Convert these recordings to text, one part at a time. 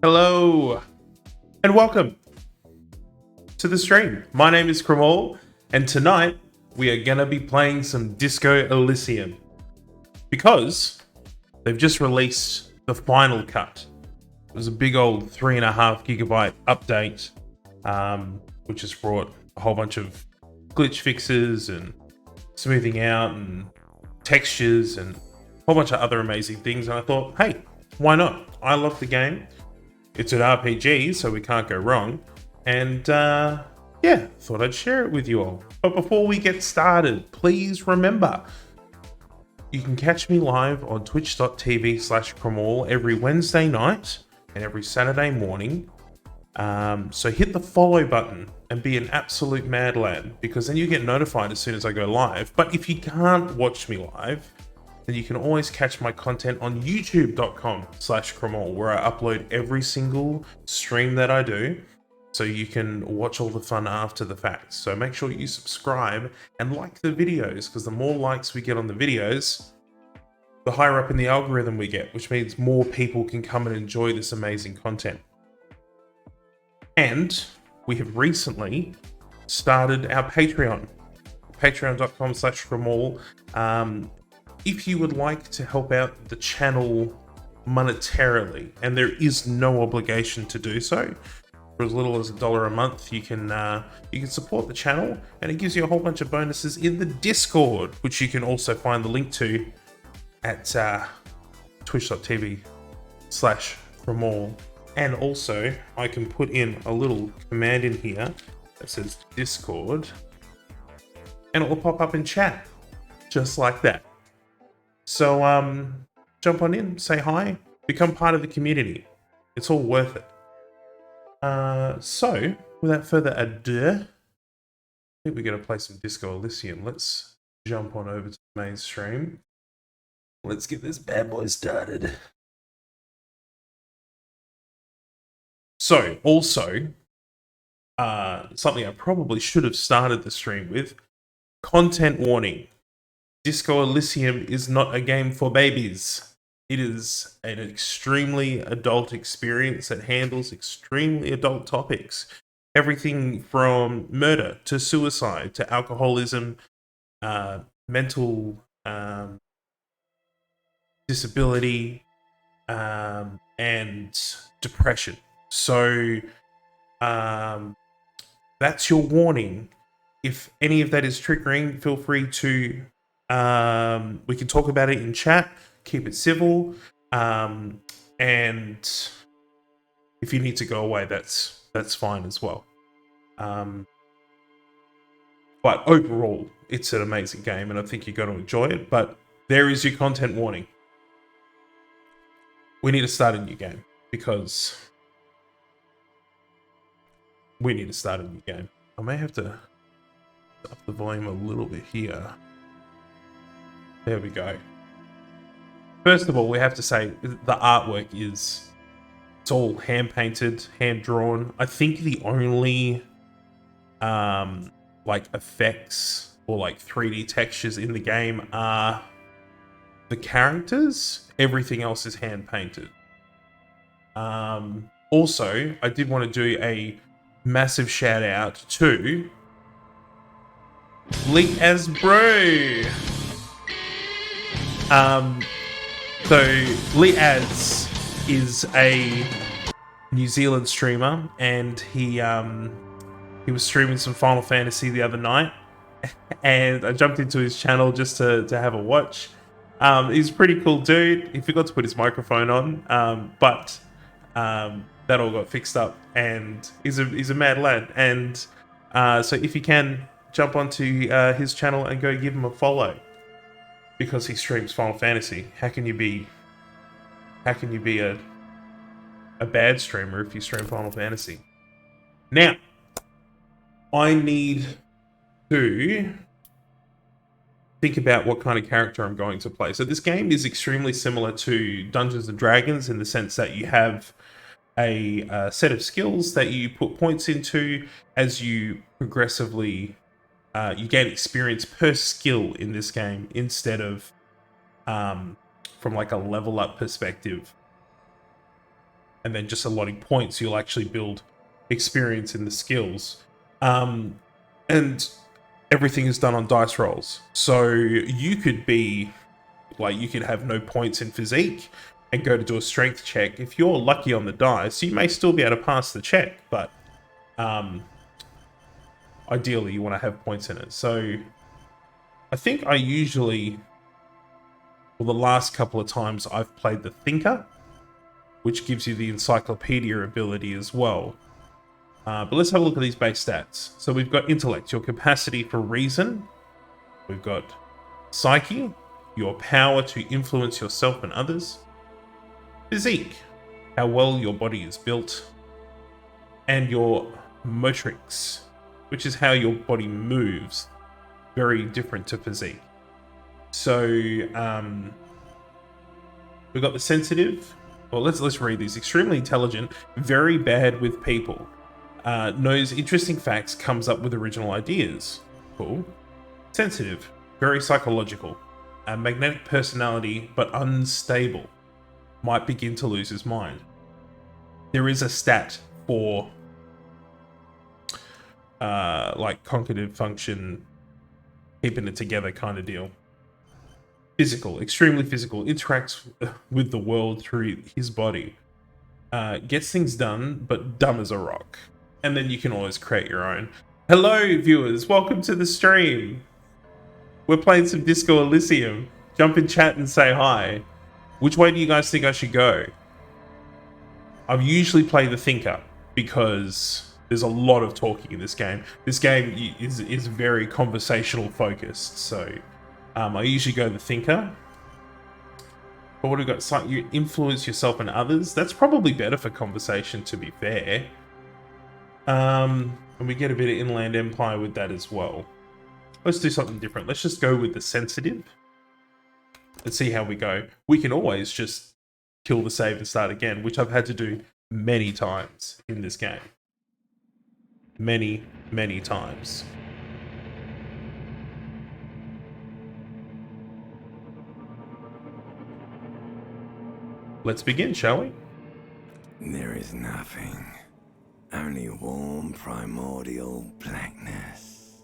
Hello and welcome to the stream. My name is Kramal, and tonight we are gonna be playing some Disco Elysium because they've just released the final cut. It was a big old 3.5 gigabyte update, which has brought a whole bunch of glitch fixes and smoothing out and textures and a whole bunch of other amazing things. And I thought, hey, why not? I love the game. It's an RPG, so we can't go wrong. And yeah, thought I'd share it with you all. But before we get started, please remember, you can catch me live on twitch.tv/Kramal every Wednesday night and every Saturday morning. So hit the follow button and be an absolute mad lad, because then you get notified as soon as I go live. But if you can't watch me live, then you can always catch my content on youtube.com/Kramal, where I upload every single stream that I do, so you can watch all the fun after the fact. So make sure you subscribe and like the videos, because the more likes we get on the videos, the higher up in the algorithm we get, which means more people can come and enjoy this amazing content. And we have recently started our Patreon, patreon.com/Kramal. If you would like to help out the channel monetarily, and there is no obligation to do so, for as little as $1 a month, you can support the channel, and it gives you a whole bunch of bonuses in the Discord, which you can also find the link to at twitch.tv/Kramal. And also, I can put in a little command in here that says Discord, and it will pop up in chat, just like that. So jump on in, say hi, become part of the community. It's all worth it. So without further ado, I think we're going to play some Disco Elysium. Let's jump on over to the mainstream. Let's get this bad boy started. So also, something I probably should have started the stream with, content warning. Disco Elysium is not a game for babies. It is an extremely adult experience that handles extremely adult topics. Everything from murder to suicide to alcoholism, mental disability, and depression. So that's your warning. If any of that is triggering, feel free to we can talk about it in chat, keep it civil, and if you need to go away, that's fine as well. But overall, it's an amazing game, and I think you're going to enjoy it. But there is your content warning. We need to start a new game, because we need to start a new game. I may have to up the volume a little bit here. There we go. First of all, we have to say the artwork it's all hand painted, hand drawn. I think the only like effects or like 3D textures in the game are the characters. Everything else is hand painted. Also, I did want to do a massive shout out to Lee as Bro. So Lee Az is a New Zealand streamer, and he was streaming some Final Fantasy the other night, and I jumped into his channel just to have a watch. He's a pretty cool dude. He forgot to put his microphone on, but that all got fixed up, and he's a mad lad. And so if you can, jump onto his channel and go give him a follow, because he streams Final Fantasy. How can you be a bad streamer if you stream Final Fantasy? Now, I need to think about what kind of character I'm going to play. So this game is extremely similar to Dungeons and Dragons in the sense that you have a set of skills that you put points into as you progressively you gain experience per skill in this game, instead of from like a level up perspective. and then just allotting points, you'll actually build experience in the skills. And everything is done on dice rolls. So you could be like, you could have no points in physique and go to do a strength check. If you're lucky on the dice, you may still be able to pass the check, but ideally you want to have points in it. So I think I usually, well, the last couple of times I've played the Thinker, which gives you the encyclopedia ability as well. But let's have a look at these base stats. So we've got intellect, your capacity for reason. We've got psyche, your power to influence yourself and others. Physique, how well your body is built. And your motrix, which is how your body moves. Very different to physique. So we've got the sensitive. Well, let's read these. Extremely intelligent, very bad with people. Knows interesting facts, comes up with original ideas. Cool. Sensitive, very psychological. A magnetic personality, but unstable. Might begin to lose his mind. There is a stat for like cognitive function, keeping it together kind of deal. Physical, extremely physical, interacts with the world through his body. Gets things done, but dumb as a rock. And then you can always create your own. Hello, viewers. Welcome to the stream. We're playing some Disco Elysium. Jump in chat and say hi. Which way do you guys think I should go? I've usually played the Thinker because there's a lot of talking in this game. This game is very conversational focused, so I usually go the Thinker. But what have we got? You influence yourself and others. That's probably better for conversation, to be fair. And we get a bit of Inland Empire with that as well. Let's do something different. Let's just go with the sensitive. Let's see how we go. We can always just kill the save and start again, which I've had to do many times in this game. Many, many times. Let's begin, shall we? There is nothing. Only warm primordial blackness.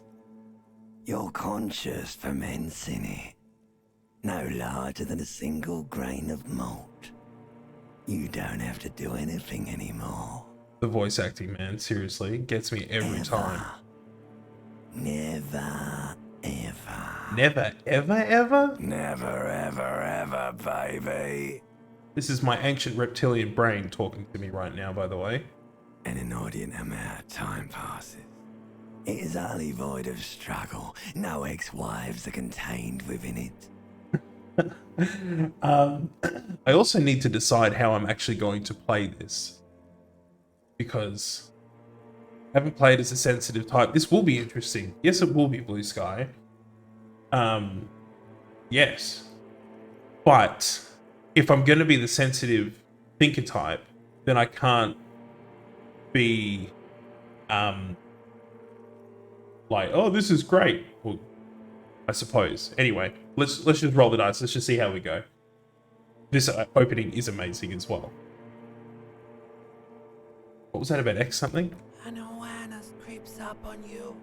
Your conscious ferments in it. No larger than a single grain of malt. You don't have to do anything anymore. The voice acting, man, seriously, gets me every time. Never, ever. Never, ever, ever? Never, ever, ever, baby. This is my ancient reptilian brain talking to me right now, by the way. An inordinate amount of time passes. It is utterly void of struggle. No ex-wives are contained within it. I also need to decide how I'm actually going to play this. Because I haven't played as a sensitive type. This will be interesting. Yes, it will be Blue Sky. Yes. But if I'm going to be the sensitive thinker type, then I can't be like, oh, this is great. Well, I suppose. Anyway, let's just roll the dice. Let's just see how we go. This opening is amazing as well. What was that about X something? An awareness creeps up on you.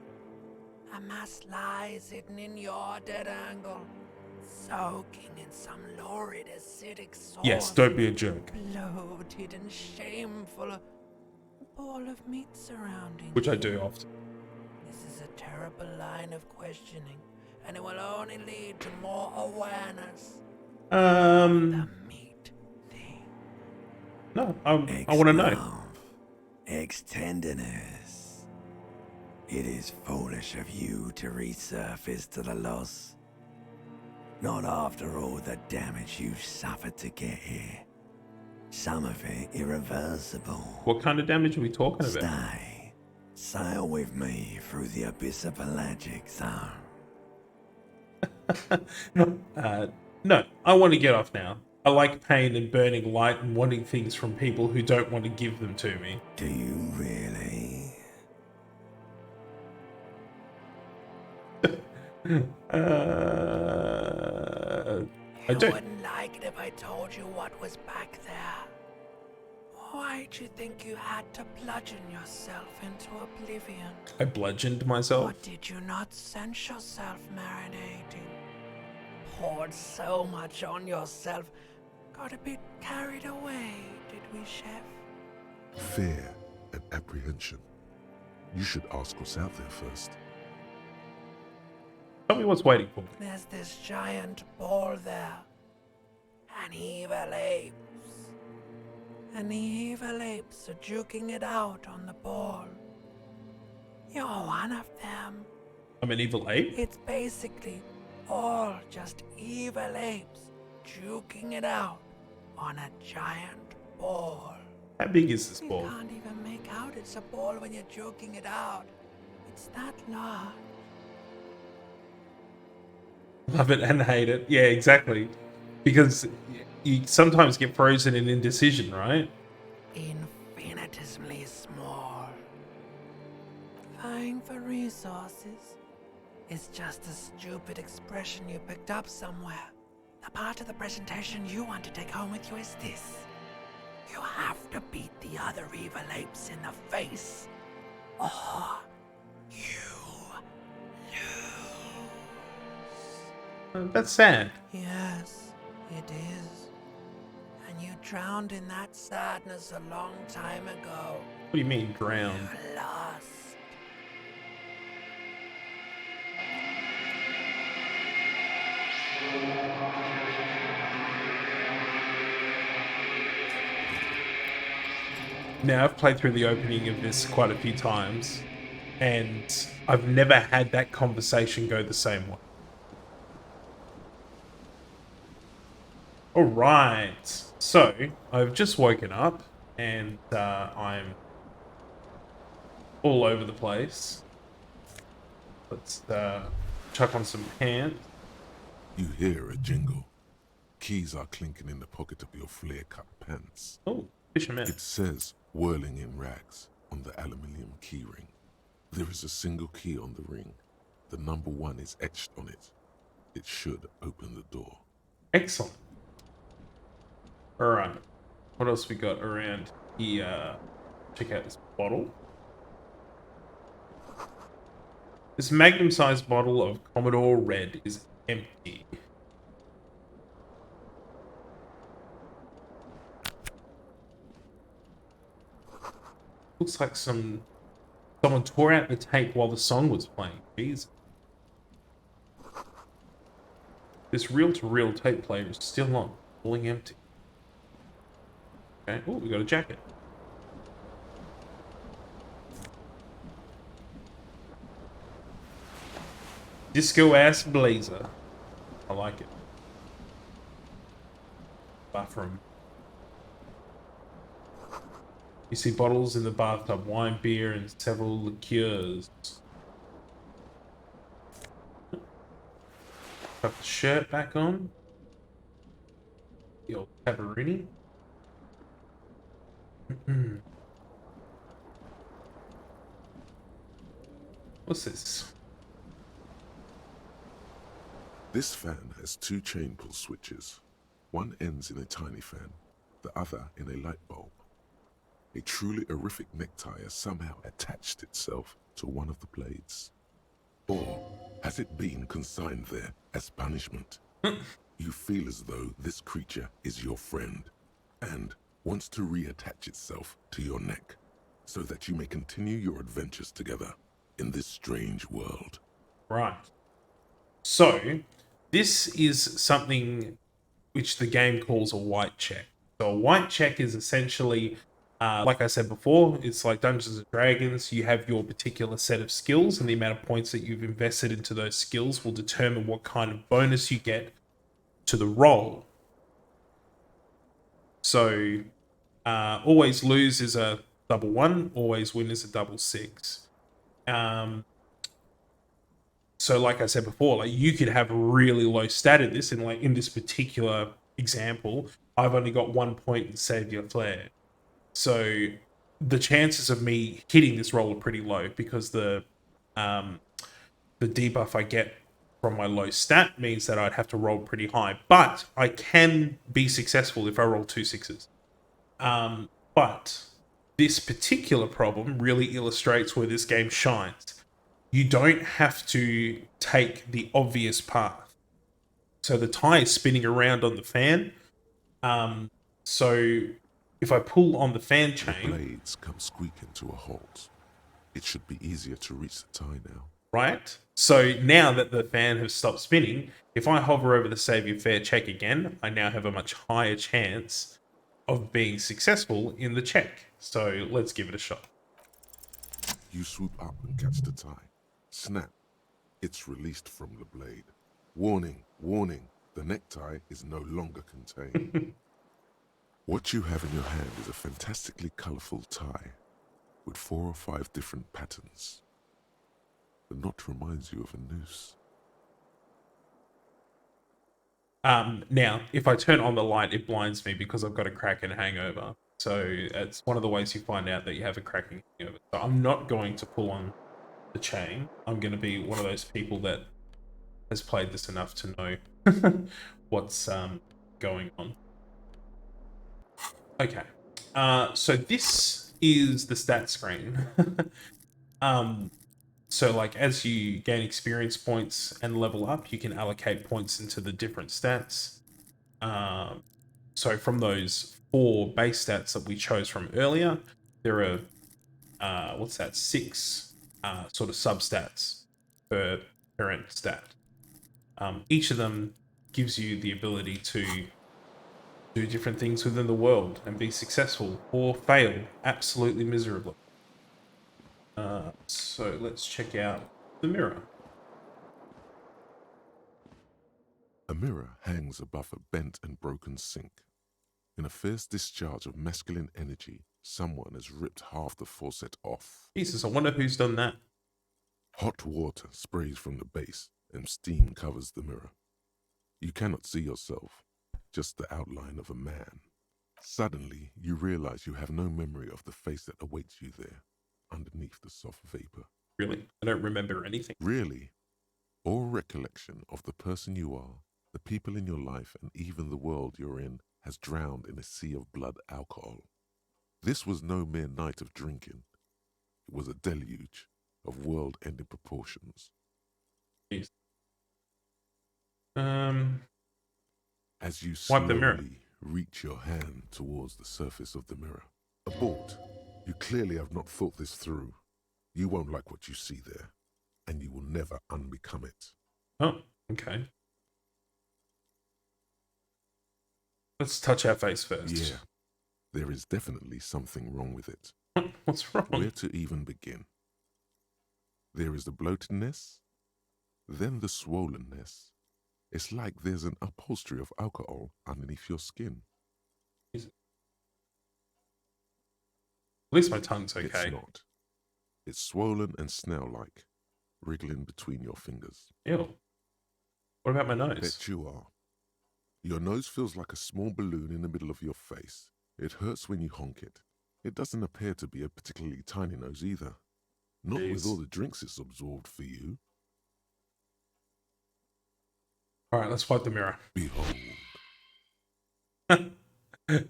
A mass lies hidden in your dead angle, soaking in some lurid acidic sauce. Yes, don't be a jerk. Bloated and shameful. A ball of meat surrounding Which I you. do often. This is a terrible line of questioning, and it will only lead to more awareness. The meat thing. No, I want to know. Ex-tenderness. It is foolish of you to resurface to the loss. Not after all the damage you've suffered to get here. Some of it irreversible. What kind of damage are we talking about? Stay. Sail with me through the abyss of pelagic zone. No, I want to get off now. I like pain and burning light and wanting things from people who don't want to give them to me. Do you really? I You don't. wouldn't like it if I told you what was back there. Why'd you think you had to bludgeon yourself into oblivion? I bludgeoned Or myself. did you not sense yourself marinating? Poured so much on yourself, got a bit carried away, did we, Chef? Fear and apprehension. You should ask what's out there first. Tell me what's waiting for me. There's this giant ball there. And evil apes. And the evil apes are juking it out on the ball. You're one of them. I'm an evil ape? It's basically all just evil apes juking it out on a giant ball. How big is this You ball? can't even make out it's a ball when you're joking it out. It's that large. Love it and hate it. Yeah, exactly. Because you sometimes get frozen in indecision, right? Infinitesimally small. Vying for resources is just a stupid expression you picked up somewhere. The part of the presentation you want to take home with you is this. You have to beat the other evil apes in the face, or you lose. That's sad. Yes, it is. And you drowned in that sadness a long time ago. What do you mean, drowned? You lost. Now, I've played through the opening of this quite a few times, and I've never had that conversation go the same way. Alright, so I've just woken up, and I'm all over the place. Let's chuck on some pants. You hear a jingle. Keys are clinking in the pocket of your flare-cut pants. Oh, fisherman. It says, whirling in rags, on the aluminium keyring. There is a single key on the ring. The number 1 is etched on it. It should open the door. Excellent. Alright, what else we got around here? Check out this bottle. This magnum-sized bottle of Commodore Red is empty. Looks like someone tore out the tape while the song was playing. Jeez. This reel-to-reel tape player is still on, falling empty. Okay, oh, we got a jacket. Disco ass blazer. I like it. Bathroom. You see bottles in the bathtub, wine, beer, and several liqueurs. Got the shirt back on. The old Tabarini. What's this? This fan has 2 chain pull switches. One ends in a tiny fan, the other in a light bulb. A truly horrific necktie has somehow attached itself to one of the blades. Or has it been consigned there as punishment? You feel as though this creature is your friend and wants to reattach itself to your neck so that you may continue your adventures together in this strange world. Right. So, this is something which the game calls a white check. So a white check is essentially, like I said before, it's like Dungeons and Dragons. You have your particular set of skills, and the amount of points that you've invested into those skills will determine what kind of bonus you get to the roll. So, always lose is a double 1, always win is a double 6. So like I said before, like you could have a really low stat at this, and like in this particular example, I've only got 1 point in Savior Flare. So the chances of me hitting this roll are pretty low because the debuff I get from my low stat means that I'd have to roll pretty high. But I can be successful if I roll 2 6s. But But this particular problem really illustrates where this game shines. You don't have to take the obvious path. So the tie is spinning around on the fan. So if I pull on the fan The chain, blades come squeaking to a halt. It should be easier to reach the tie now. right? So now that the fan has stopped spinning, if I hover over the save your fair check again, I now have a much higher chance of being successful in the check. So let's give it a shot. You swoop up and catch the tie. Snap. It's released from the blade. Warning, warning. The necktie is no longer contained. What you have in your hand is a fantastically colorful tie with 4 or 5 different patterns. The knot reminds you of a noose. Now, if I turn on the light, it blinds me because I've got a cracking hangover. So it's one of the ways you find out that you have a cracking hangover. So I'm not going to pull on the chain. I'm going to be one of those people that has played this enough to know what's going on. Okay. So this is the stat screen. So like as you gain experience points and level up, you can allocate points into the different stats. So from those 4 base stats that we chose from earlier, there are 6 sort of substats per current stat. Each of them gives you the ability to do different things within the world and be successful or fail absolutely miserably. So let's check out the mirror. A mirror hangs above a bent and broken sink. In a fierce discharge of masculine energy, someone has ripped half the faucet off. Jesus, I wonder who's done that. Hot water sprays from the base and steam covers the mirror. You cannot see yourself, just the outline of a man. Suddenly, you realize you have no memory of the face that awaits you there, underneath the soft vapor. Really? I don't remember anything. Really, all recollection of the person you are, the people in your life, and even the world you're in has drowned in a sea of blood alcohol. This was no mere night of drinking. It was a deluge of world-ending proportions. Jeez. As you Wipe the mirror. slowly reach your hand towards the surface of the mirror. Abort. You clearly have not thought this through. You won't like what you see there, and you will never unbecome it. Oh, okay. Let's touch our face first. Yeah, there is definitely something wrong with it. What's wrong? Where to even begin? There is the bloatedness, then the swollenness. It's like there's an upholstery of alcohol underneath your skin. At least my tongue's okay. It's not. It's swollen and snail-like, wriggling between your fingers. Ew. What about my nose? Bet you are. Your nose feels like a small balloon in the middle of your face. It hurts when you honk it. It doesn't appear to be a particularly tiny nose either. Not with all the drinks it's absorbed for you. All right, let's wipe the mirror. Behold.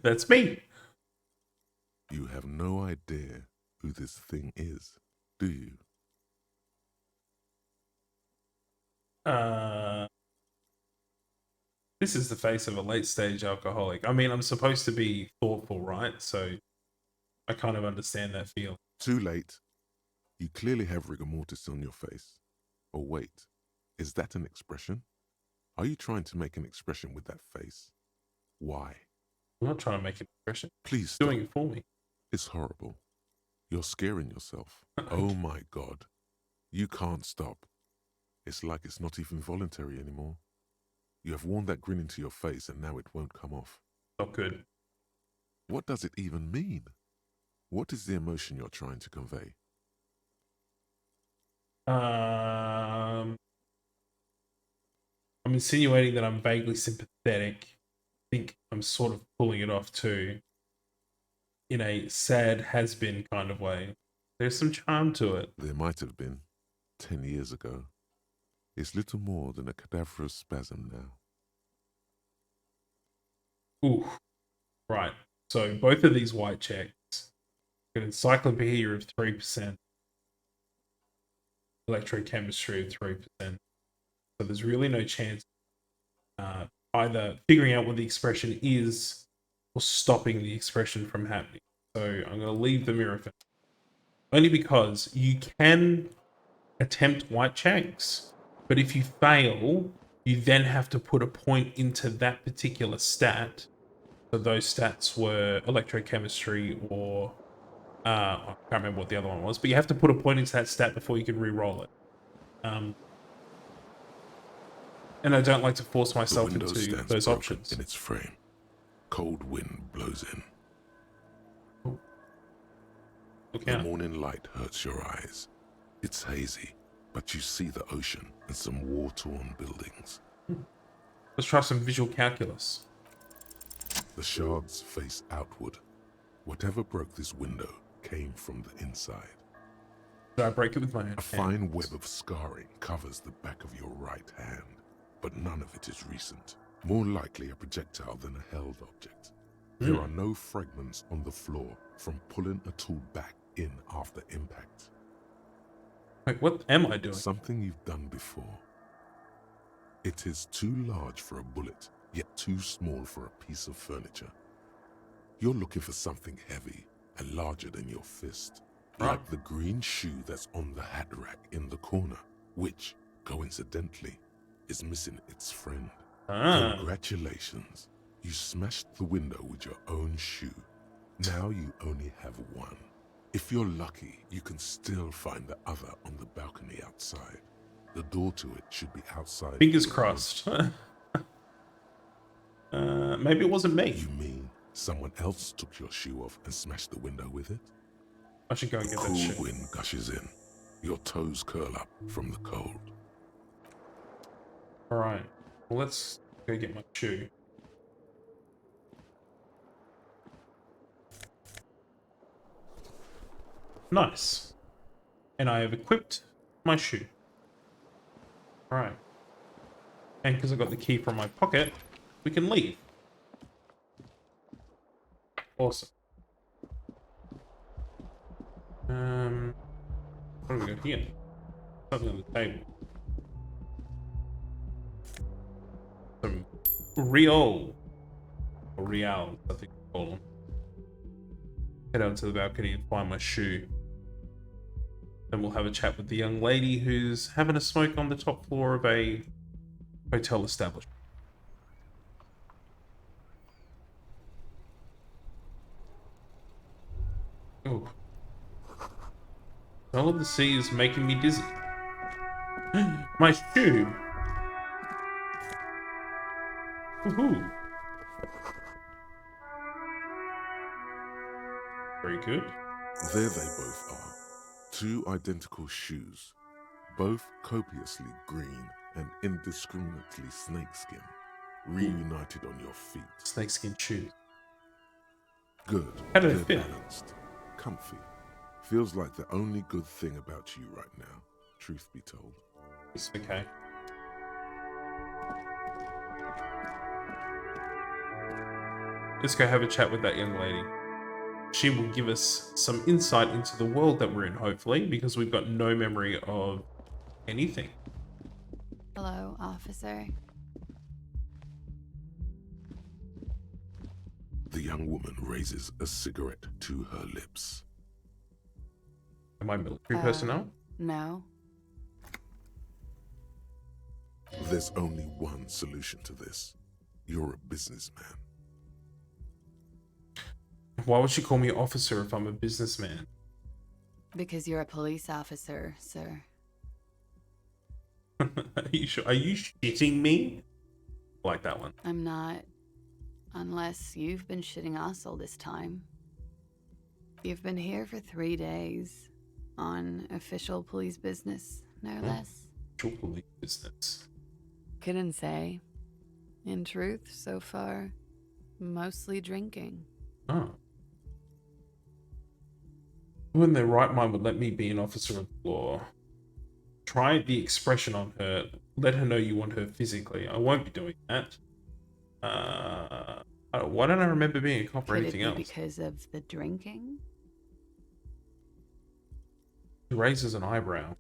That's me. You have no idea who this thing is, do you? This is the face of a late-stage alcoholic. I mean, I'm supposed to be thoughtful, right? So I kind of understand that feeling. Too late. You clearly have rigor mortis on your face. Or wait, is that an expression? Are you trying to make an expression with that face? Why? I'm not trying to make an expression. Please Stop. Doing it for me. It's horrible. You're scaring yourself. Oh my God. You can't stop. It's like it's not even voluntary anymore. You have worn that grin into your face and now it won't come off. Not good. What does it even mean? What is the emotion you're trying to convey? I'm insinuating that I'm vaguely sympathetic. I think I'm sort of pulling it off too. In a sad has-been kind of way. There's some charm to it. There might have been 10 years ago. It's little more than a cadaverous spasm now. Ooh. Right. So both of these white check An encyclopedia of 3%. Electrochemistry of 3%. So there's really no chance either figuring out what the expression is or stopping the expression from happening. So I'm going to leave the mirror for only because you can attempt white checks, but if you fail, you then have to put a point into that particular stat. So those stats were electrochemistry or I can't remember what the other one was, but you have to put a point into that stat before you can re-roll it. And I don't like to force myself into those options. In its frame, cold wind blows in. The morning light hurts your eyes. It's hazy, but you see the ocean and some war-torn buildings. Let's try some visual calculus. The shards face outward. Whatever broke this window came from the inside. Should I break it with my own A fine web of scarring covers the back of your right hand, but none of it is recent. More likely a projectile than a held object. There are no fragments on the floor from pulling a tool back in after impact. Wait, what am I doing? Something you've done before. It is too large for a bullet, yet too small for a piece of furniture. You're looking for something heavy and larger than your fist. Like the green shoe that's on the hat rack in the corner, which, coincidentally, is missing its friend. Congratulations. You smashed the window with your own shoe. Now you only have one. If you're lucky, you can still find the other on the balcony outside. The door to it should be outside. Fingers crossed. Maybe it wasn't me. You mean someone else took your shoe off and smashed the window with it? I should go and get that shit. Cool wind gushes in. Your toes curl up from the cold. Alright. Well, let's go get my shoe. Nice. And I have equipped my shoe. Alright. And because I got the key from my pocket, we can leave. Awesome. What do we got here? Something on the table. Some Real. Or Real, I think they call them. Head out to the balcony and find my shoe. Then we'll have a chat with the young lady who's having a smoke on the top floor of a hotel establishment. Oh. The smell of the sea is making me dizzy. My shoe! Woohoo! Very good. There they both are. Two identical shoes, both copiously green and indiscriminately snakeskin, reunited on your feet. Snakeskin shoes. Good. How do they They're fit? balanced, comfy. Feels like the only good thing about you right now, truth be told. It's okay. Let's go have a chat with that young lady. She will give us some insight into the world that we're in, hopefully, because we've got no memory of anything. Hello, officer. The young woman raises a cigarette to her lips. Am I military personnel? No. There's only one solution to this. You're a businessman. Why would she call me officer if I'm a businessman? Because you're a police officer, sir. Are you sure? Are you shitting me? Like that one. I'm not. Unless you've been shitting us all this time. You've been here for 3 days. On official police business, no less. Official police business. Couldn't say. In truth, so far, mostly drinking. Oh. Who in their right mind would let me be an officer of the law? Try the expression on her. Let her know you want her physically. I won't be doing that. Why don't I remember being a cop or Could it anything be else? because of the drinking? He raises an eyebrow.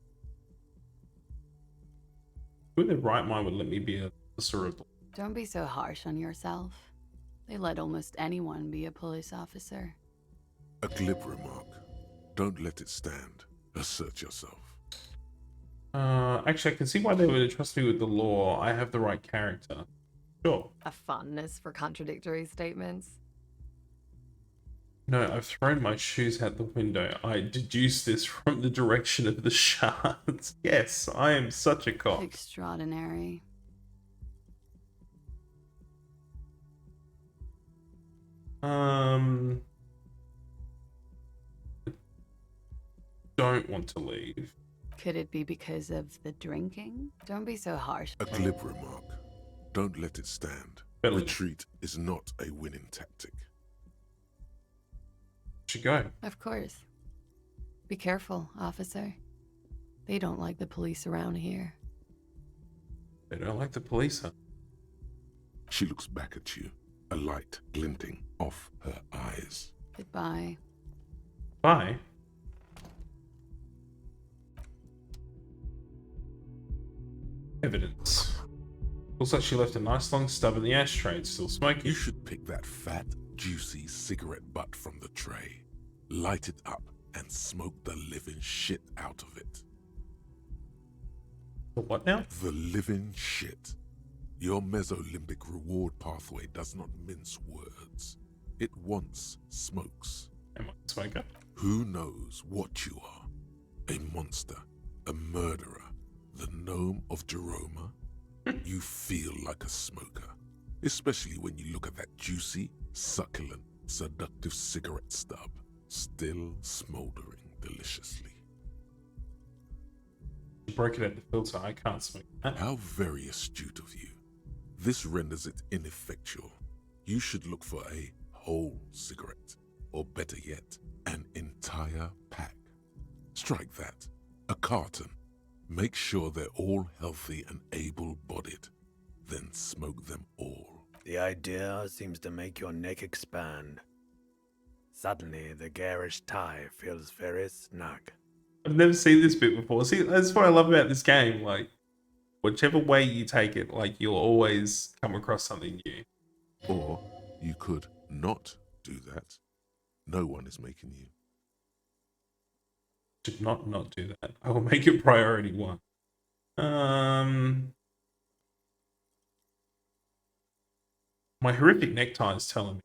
Who in their right mind would let me be a officer of the... Don't be so harsh on yourself. They let almost anyone be a police officer. A glib remark. Don't let it stand. Assert yourself. Actually, I can see why they would trust me with the law. I have the right character. Sure. A fondness for contradictory statements. No, I've thrown my shoes out the window. I deduced this from the direction of the shards. Yes, I am such a cop. Extraordinary. Don't want to leave. Could it be because of the drinking? Don't be so harsh. A glib remark. Don't let it stand. Better. Retreat is not a winning tactic. Should go. Of course. Be careful, officer. They don't like the police around here. They don't like the police, huh? She looks back at you, a light glinting off her eyes. Goodbye. Bye. Evidence. Looks like she left a nice long stub in the ashtray. It's still smoking. You should pick that fat, juicy cigarette butt from the tray, light it up, and smoke the living shit out of it. The what now? The living shit. Your mesolimbic reward pathway does not mince words. It once smokes. Am I a smoker? Who knows what you are? A monster, a murderer, the gnome of Jeroma? You feel like a smoker, especially when you look at that juicy, succulent, seductive cigarette stub, still smoldering deliciously. You broke it at the filter. I can't smoke that. How very astute of you. This renders it ineffectual. You should look for a whole cigarette, or better yet, an entire pack. Strike that. A carton. Make sure they're all healthy and able-bodied. Then smoke them all. The idea seems to make your neck expand. Suddenly, the garish tie feels very snug. I've never seen this bit before. See, that's what I love about this game. Like, whichever way you take it, like, you'll always come across something new. Or you could not do that. No one is making you. Should not do that. I will make it priority one. My horrific necktie is telling me.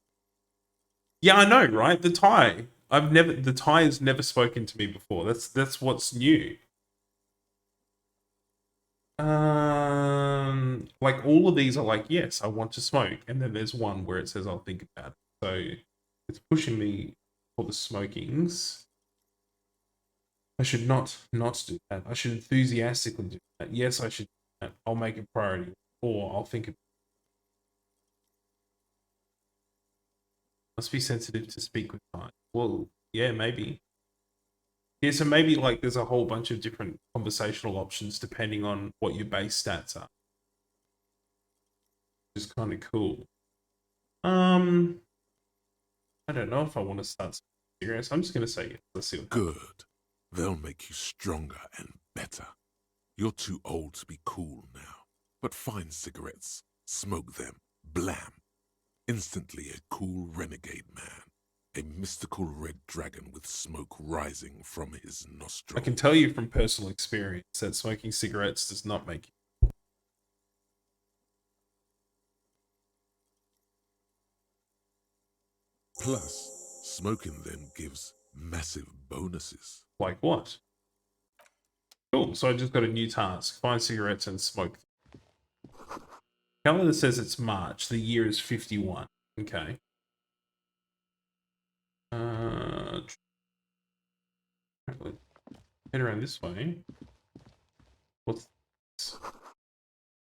Yeah, I know, right? The tie. The tie has never spoken to me before. That's what's new. Like all of these are like, yes, I want to smoke, and then there's one where it says I'll think about it. So it's pushing me for the smokings. I should not do that. I should enthusiastically do that. Yes, I should do that. I'll make it priority, or I'll think it. Must be sensitive to speak with time. Well, yeah, maybe. Yeah, so maybe like there's a whole bunch of different conversational options depending on what your base stats are. Which is kind of cool. I don't know if I want to start serious. I'm just gonna say yes. Let's see what happens. Good. They'll make you stronger and better. You're too old to be cool now. But find cigarettes, smoke them, blam. Instantly a cool renegade man. A mystical red dragon with smoke rising from his nostrils. I can tell you from personal experience that smoking cigarettes does not make you. Plus, smoking them gives massive bonuses. Like what? Cool, so I just got a new task. Find cigarettes and smoke them. Calendar says it's March. The year is 51. Okay. Head around this way. What's this?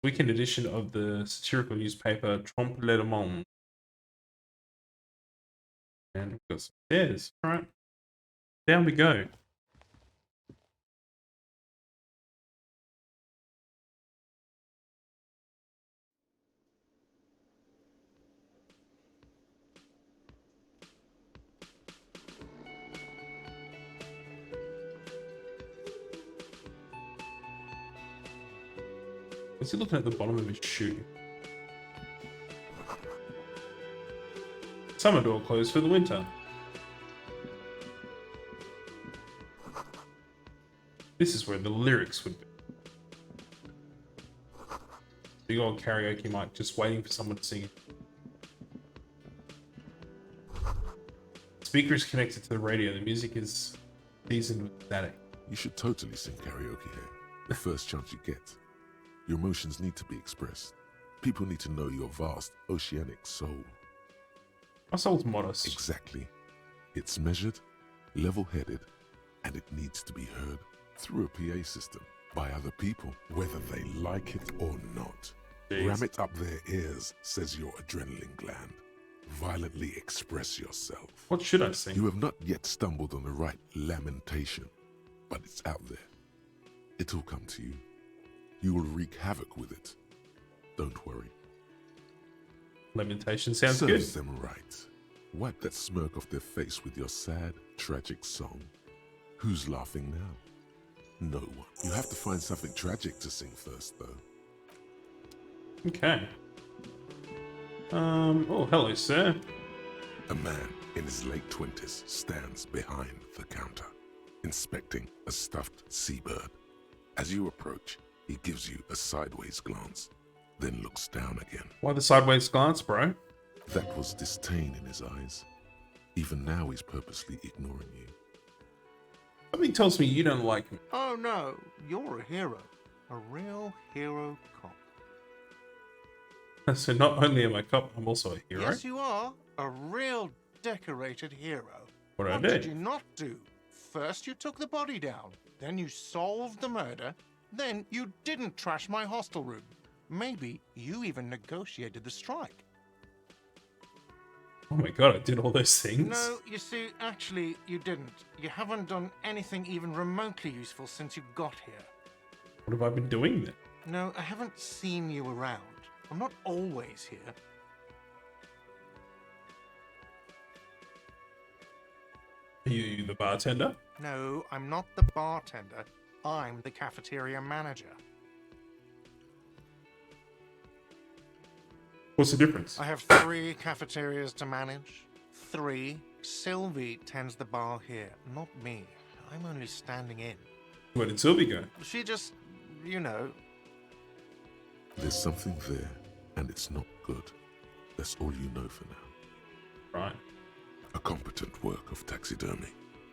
Weekend edition of the satirical newspaper Trompe le Monde. And we've got some stairs. Alright. Down we go. Is he looking at the bottom of his shoe? Summer door closed for the winter. This is where the lyrics would be. Big old karaoke mic just waiting for someone to sing it. Speaker is connected to the radio. The music is seasoned with static. You should totally sing karaoke here. The first chance you get. Your emotions need to be expressed. People need to know your vast, oceanic soul. My soul's modest. Exactly. It's measured, level-headed, and it needs to be heard through a PA system by other people, whether they like it or not. Jeez. Ram it up their ears, says your adrenaline gland. Violently express yourself. What should I sing? You have not yet stumbled on the right lamentation, but it's out there. It'll come to you. You will wreak havoc with it. Don't worry. Lamentation sounds Serves good. them right. Wipe that smirk off their face with your sad, tragic song. Who's laughing now? No one. You have to find something tragic to sing first, though. Okay. Oh, hello, sir. A man in his late 20s stands behind the counter, inspecting a stuffed seabird. As you approach, he gives you a sideways glance, then looks down again. Why the sideways glance, bro? That was disdain in his eyes. Even now he's purposely ignoring you. Something tells me you don't like me. Oh no, you're a hero. A real hero cop. So not only am I a cop, I'm also a hero. Yes, you are. A real decorated hero. What did I What did do? you not do? First you took the body down, then you solved the murder, then you didn't trash my hostel room. Maybe you even negotiated the strike. Oh my god, I did all those things. No, you see, actually, you didn't. You haven't done anything even remotely useful since you got here. What have I been doing then? No, I haven't seen you around. I'm not always here. Are you the bartender? No, I'm not the bartender. I'm the cafeteria manager. What's the difference? I have 3 cafeterias to manage. 3. Sylvie tends the bar here, not me. I'm only standing in. Where did Sylvie go? She just, you know. There's something there, and it's not good. That's all you know for now. Right. A competent work of taxidermy.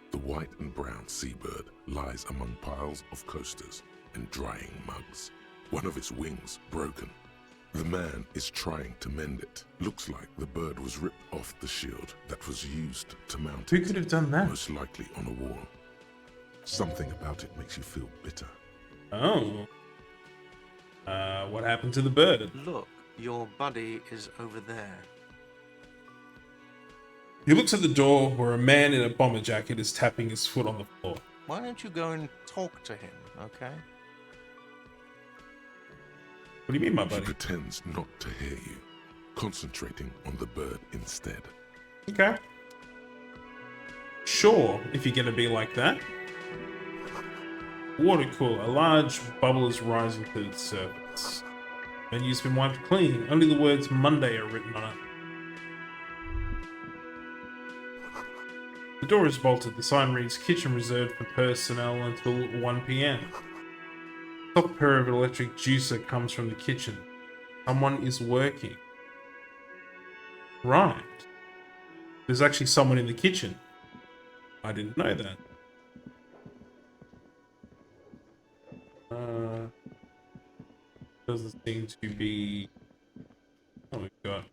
The white and brown seabird lies among piles of coasters and drying mugs. One of its wings broken. The man is trying to mend it. Looks like the bird was ripped off the shield that was used to mount Who it. could have done that? Most likely on a wall. Something about it makes you feel bitter. Oh. What happened to the bird? Look, your buddy is over there. He looks at the door where a man in a bomber jacket is tapping his foot on the floor. Why don't you go and talk to him, okay? What do you mean, my He buddy? pretends not to hear you, concentrating on the bird instead. Okay. Sure, if you're gonna be like that. Water cooler. A large bubble is rising to its surface. Menu's been wiped clean. Only the words Monday are written on it. The door is bolted. The sign reads kitchen reserved for personnel until 1 p.m. Soft purr of an electric juicer comes from the kitchen. Someone is working. Right. There's actually someone in the kitchen. I didn't know that. Doesn't seem to be... Oh my god.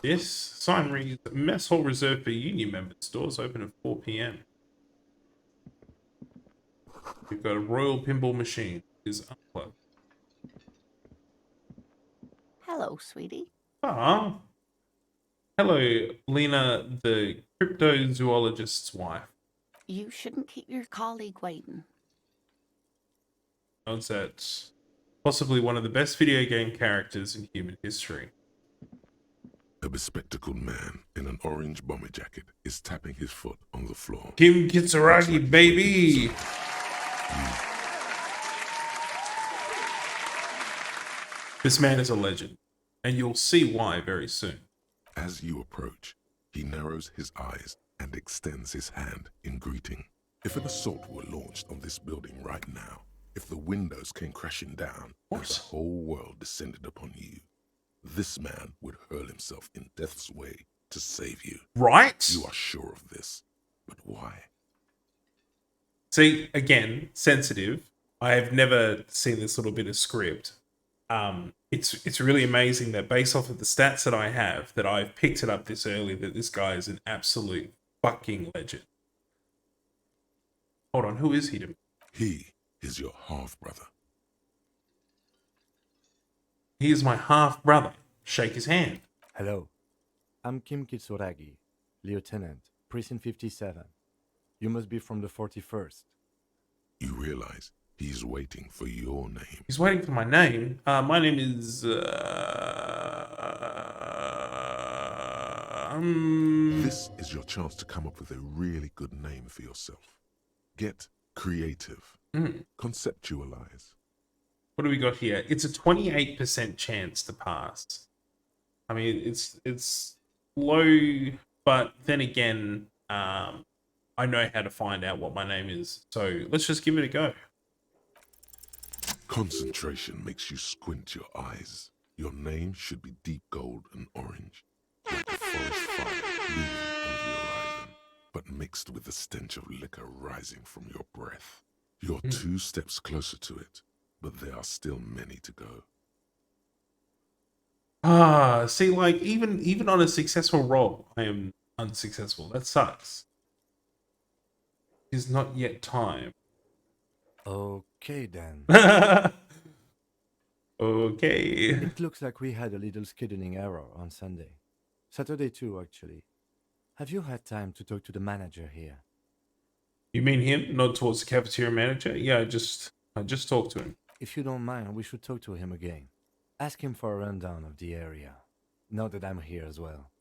This sign reads, mess hall reserved for union members. Doors open at 4 p.m. We've got a royal pinball machine. It is unplugged. Hello, sweetie. Ah. Hello, Lena, the cryptozoologist's wife. You shouldn't keep your colleague waiting. Nods at possibly one of the best video game characters in human history. A bespectacled man in an orange bomber jacket is tapping his foot on the floor. Kim Kitsuragi, baby! This man is a legend, and you'll see why very soon. As you approach, he narrows his eyes and extends his hand in greeting. If an assault were launched on this building right now, if the windows came crashing down and the whole world descended upon you, this man would hurl himself in death's way to save you. Right? You are sure of this, but why? See, again, sensitive. I have never seen this little bit of script. It's really amazing that based off of the stats that I have, that I've picked it up this early, that this guy is an absolute fucking legend. Hold on, who is he to me? He is your half-brother. He is my half-brother. Shake his hand. Hello. I'm Kim Kitsuragi, Lieutenant, Precinct 57. You must be from the 41st. You realize he's waiting for your name. He's waiting for my name. My name is... This is your chance to come up with a really good name for yourself. Get creative. Conceptualize. What do we got here? It's a 28% chance to pass. I mean, it's low, but then again, I know how to find out what my name is. So let's just give it a go. Concentration makes you squint your eyes. Your name should be deep gold and orange, like a forest fire looming on the horizon, but mixed with the stench of liquor rising from your breath. You're 2 steps closer to it, but there are still many to go. See, like, even on a successful roll, I am unsuccessful. That sucks. It's not yet time. Okay then. Okay. It looks like we had a little scheduling error on Sunday. Saturday too, actually. Have you had time to talk to the manager here? You mean him? Not towards the cafeteria manager? Yeah, I just talked to him. If you don't mind, we should talk to him again. Ask him for a rundown of the area. Now that I'm here as well.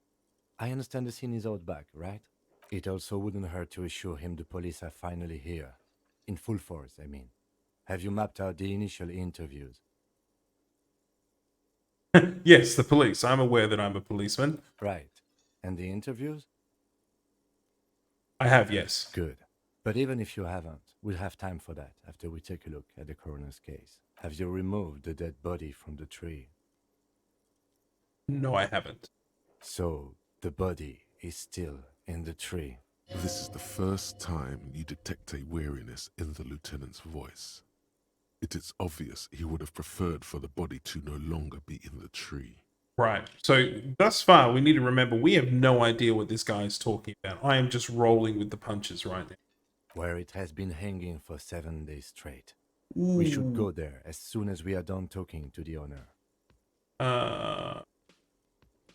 I understand the scene is out back, right? It also wouldn't hurt to assure him the police are finally here. In full force, I mean. Have you mapped out the initial interviews? Yes, the police. I'm aware that I'm a policeman. Right. And the interviews? I have, yes. Good. But even if you haven't, we'll have time for that after we take a look at the coroner's case. Have you removed the dead body from the tree? No, I haven't. So, the body is still in the tree. This is the first time you detect a weariness in the lieutenant's voice. It is obvious he would have preferred for the body to no longer be in the tree. Right. So, thus far, we need to remember we have no idea what this guy is talking about. I am just rolling with the punches right now. Where it has been hanging for 7 days straight. Ooh. We should go there as soon as we are done talking to the owner.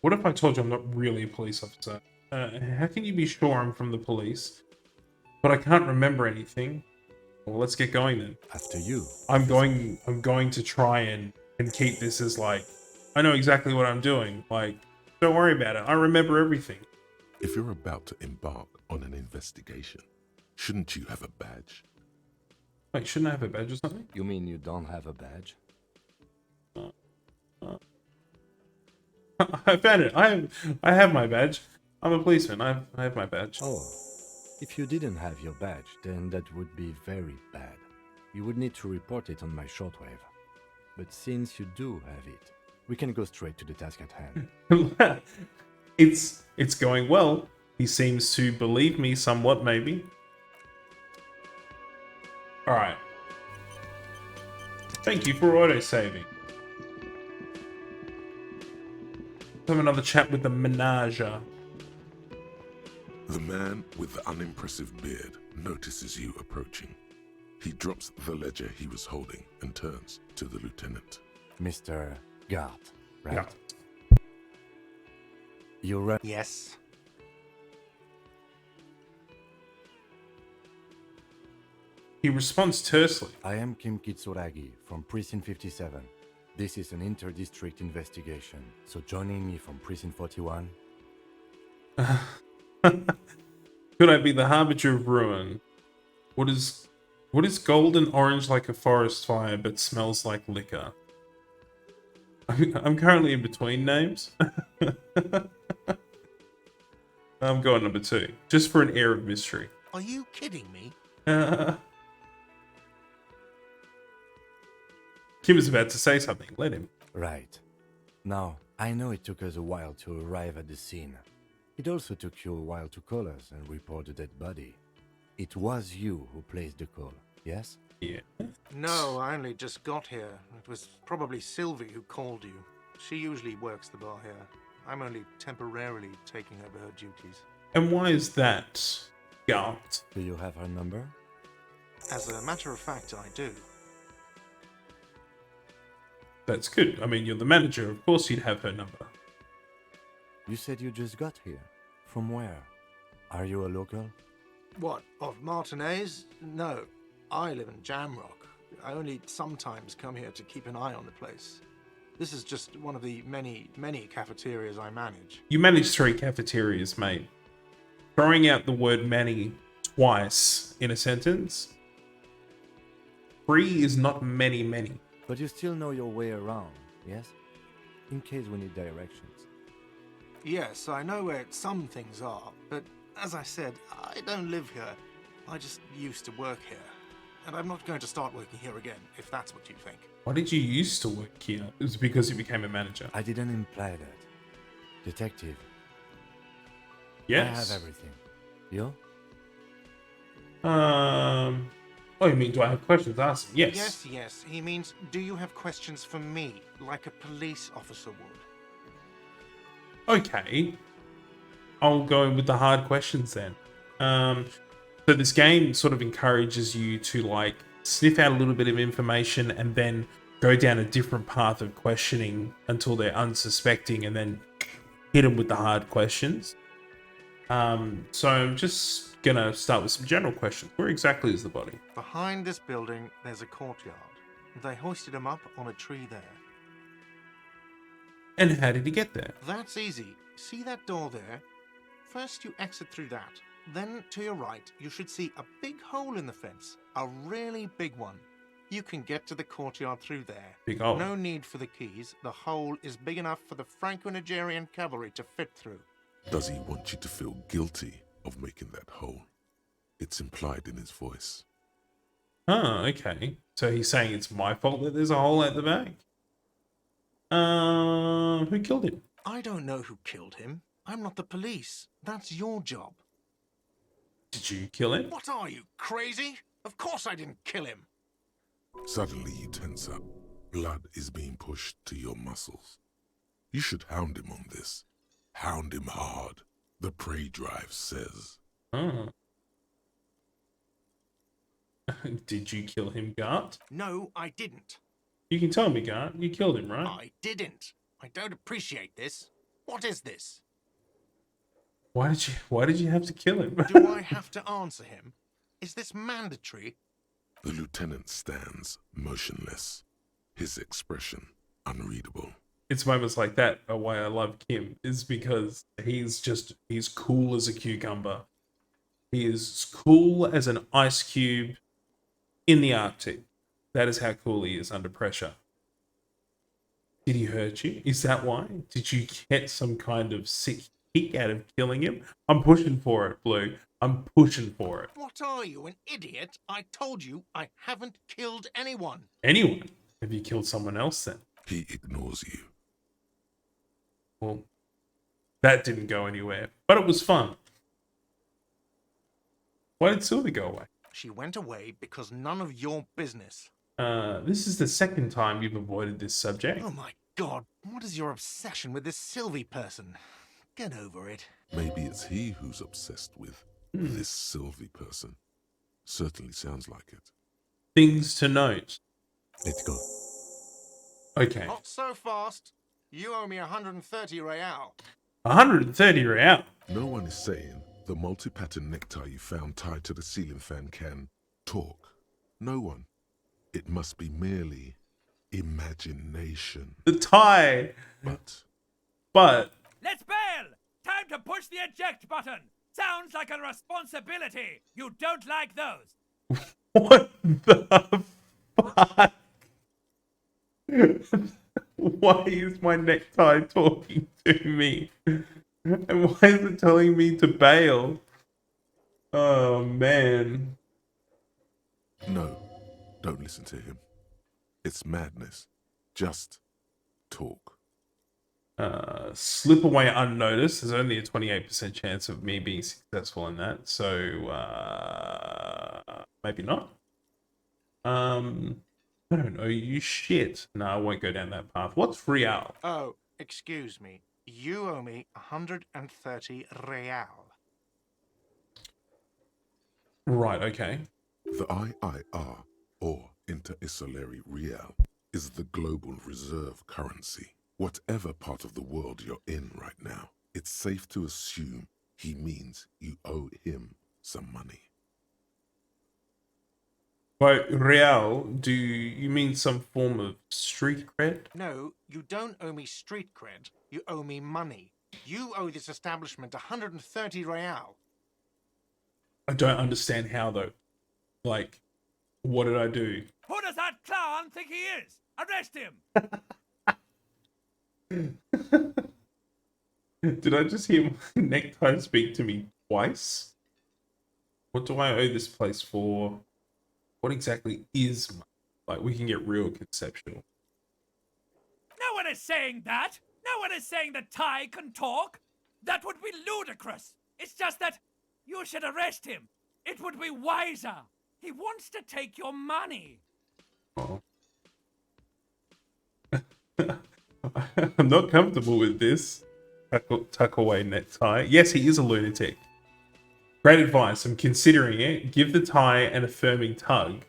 What if I told you I'm not really a police officer? How can you be sure I'm from the police? But I can't remember anything. Well, let's get going then. After you. I'm going to try and keep this as like, I know exactly what I'm doing. Like, don't worry about it. I remember everything. If you're about to embark on an investigation, shouldn't you have a badge? Wait, shouldn't I have a badge or something? You mean you don't have a badge? I found it. I have my badge. I'm a policeman. I have my badge. Oh, if you didn't have your badge, then that would be very bad. You would need to report it on my shortwave. But since you do have it, we can go straight to the task at hand. It's going well. He seems to believe me somewhat, maybe. All right. Thank you for auto-saving. Let's have another chat with the menager. The man with the unimpressive beard notices you approaching. He drops the ledger he was holding and turns to the lieutenant. Mr. Gart, right? Yeah. You run. Yes. He responds tersely. I am Kim Kitsuragi from Precinct 57. This is an inter-district investigation, so joining me from Precinct 41... Could I be the harbinger of ruin? What is golden orange like a forest fire but smells like liquor? I'm currently in between names. I'm going number 2, just for an air of mystery. Are you kidding me? Kim is about to say something. Let him. Right. Now, I know it took us a while to arrive at the scene. It also took you a while to call us and report the dead body. It was you who placed the call, yes? Yeah. No, I only just got here. It was probably Sylvie who called you. She usually works the bar here. I'm only temporarily taking over her duties. And why is that, Gart? Do you have her number? As a matter of fact, I do. That's good. I mean, you're the manager. Of course you'd have her number. You said you just got here. From where? Are you a local? What, of Martinez? No, I live in Jamrock. I only sometimes come here to keep an eye on the place. This is just one of the many, many cafeterias I manage. You manage 3 cafeterias, mate. Throwing out the word many twice in a sentence. 3 is not many. But you still know your way around, yes? In case we need directions. Yes, I know where some things are, but as I said, I don't live here. I just used to work here. And I'm not going to start working here again, if that's what you think. Why did you used to work here? It was because you became a manager. I didn't imply that. Detective. Yes. I have everything. You? Oh, you mean, do I have questions? Ask. Yes. Yes. He means, do you have questions for me, like a police officer would? Okay. I'll go with the hard questions then. So this game sort of encourages you to like sniff out a little bit of information and then go down a different path of questioning until they're unsuspecting and then hit them with the hard questions. So I'm just gonna start with some general questions. Where exactly is the body? Behind this building, there's a courtyard. They hoisted him up on a tree there. And how did he get there? That's easy. See that door there? First you exit through that. Then to your right, you should see a big hole in the fence. A really big one. You can get to the courtyard through there. Big hole. No need for the keys. The hole is big enough for the Franco-Nigerian cavalry to fit through. Does he want you to feel guilty of making that hole? It's implied in his voice. Oh, okay. So he's saying it's my fault that there's a hole at the back? Who killed him? I don't know who killed him. I'm not the police. That's your job. Did you kill him? What are you, crazy? Of course I didn't kill him. Suddenly you tense up. Blood is being pushed to your muscles. You should hound him on this. Hound him hard, the prey drive says. Oh. Did you kill him, Gart? No, I didn't. You can tell me, Gart. You killed him, right? I didn't. I don't appreciate this. What is this? Why did you have to kill him? Do I have to answer him? Is this mandatory? The lieutenant stands motionless, his expression unreadable. It's moments like that are why I love Kim, is because he's cool as a cucumber. He is cool as an ice cube in the Arctic. That is how cool he is under pressure. Did he hurt you? Is that why? Did you get some kind of sick kick out of killing him? I'm pushing for it, Blue. I'm pushing for it. What are you, an idiot? I told you I haven't killed anyone. Anyone? Have you killed someone else then? He ignores you. Well, that didn't go anywhere, but it was fun. Why did Sylvie go away? She went away because none of your business. This is the second time you've avoided this subject. Oh my god, what is your obsession with this Sylvie person? Get over it. Maybe it's he who's obsessed with this Sylvie person. Certainly sounds like it. Things to note. Let's go. Okay. Not so fast. You owe me 130 real. 130 real. No one is saying the multi-pattern necktie you found tied to the ceiling fan can talk. No one. It must be merely imagination. The tie. But. Let's bail! Time to push the eject button! Sounds like a responsibility! You don't like those! What the fuck? Why is my necktie talking to me? And why is it telling me to bail? Oh, man. No, don't listen to him. It's madness. Just talk. Slip away unnoticed. There's only a 28% chance of me being successful in that. So, maybe not. I don't know, you shit. No, I won't go down that path. What's real? Oh, excuse me. You owe me 130 real. Right, okay. The IIR, or Inter-Isolary Real, is the global reserve currency. Whatever part of the world you're in right now, it's safe to assume he means you owe him some money. By real, do you mean some form of street cred? No, you don't owe me street cred. You owe me money. You owe this establishment 130 real. I don't understand how, though. Like, what did I do? Who does that clown think he is? Arrest him! Did I just hear my necktie speak to me twice? What do I owe this place for? What exactly is money? Like, we can get real conceptual. No one is saying that! No one is saying that Ty can talk! That would be ludicrous! It's just that you should arrest him! It would be wiser! He wants to take your money! Oh. I'm not comfortable with this. Tuck away necktie. Yes, he is a lunatic. Great advice. I'm considering it. Give the tie an affirming tug.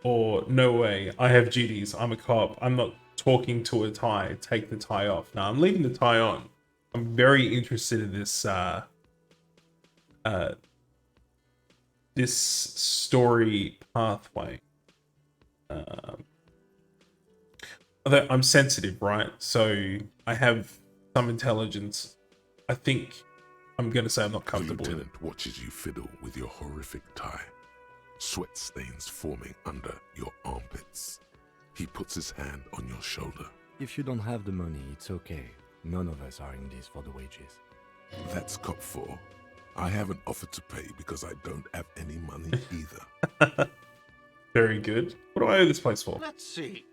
Or, no way. I have duties. I'm a cop. I'm not talking to a tie. Take the tie off. No, I'm leaving the tie on. I'm very interested in this, this story pathway. Although I'm sensitive, right? So I have some intelligence. I think I'm going to say I'm not comfortable The with it. lieutenant watches you fiddle with your horrific tie. Sweat stains forming under your armpits. He puts his hand on your shoulder. If you don't have the money, it's okay. None of us are in this for the wages. That's cop 4. I haven't offered to pay because I don't have any money either. Very good. What do I owe this place for? Let's see.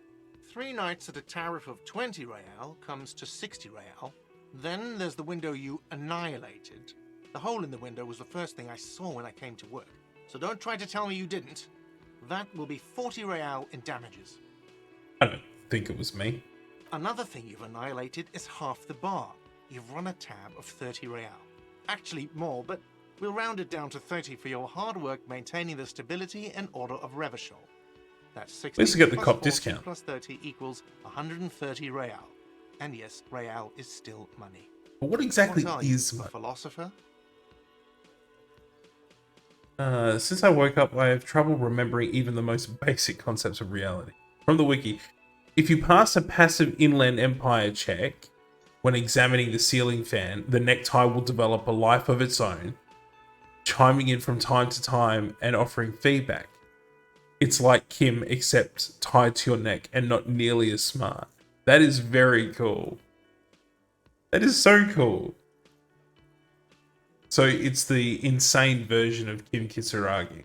3 nights at a tariff of 20 real comes to 60 real. Then there's the window you annihilated. The hole in the window was the first thing I saw when I came to work. So don't try to tell me you didn't. That will be 40 real in damages. I don't think it was me. Another thing you've annihilated is half the bar. You've run a tab of 30 real. Actually more, but we'll round it down to 30 for your hard work maintaining the stability and order of Revachol. That's 60 Let's get the plus cop 40 discount. plus 30 equals 130 real. And yes, real is still money. But what exactly What are you, is a money? philosopher? Since I woke up, I have trouble remembering even the most basic concepts of reality. From the wiki, if you pass a passive Inland Empire check when examining the ceiling fan, the necktie will develop a life of its own, chiming in from time to time and offering feedback. It's like Kim, except tied to your neck and not nearly as smart. That is very cool. That is so cool. So it's the insane version of Kim Kisaragi.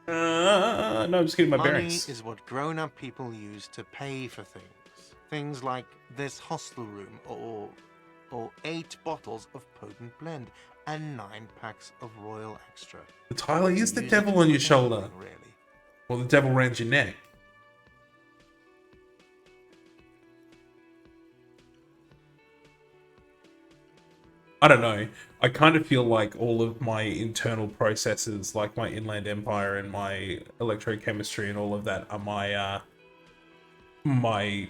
No, I'm just getting my Money bearings. is what grown-up people use to pay for things. Things like this hostel room, or 8 bottles of potent blend, and 9 packs of Royal Extra. Tyler, is the Use devil it on your for shoulder? anything, really. Or the devil around your neck? I don't know. I kind of feel like all of my internal processes, like my Inland Empire and my electrochemistry and all of that, are my my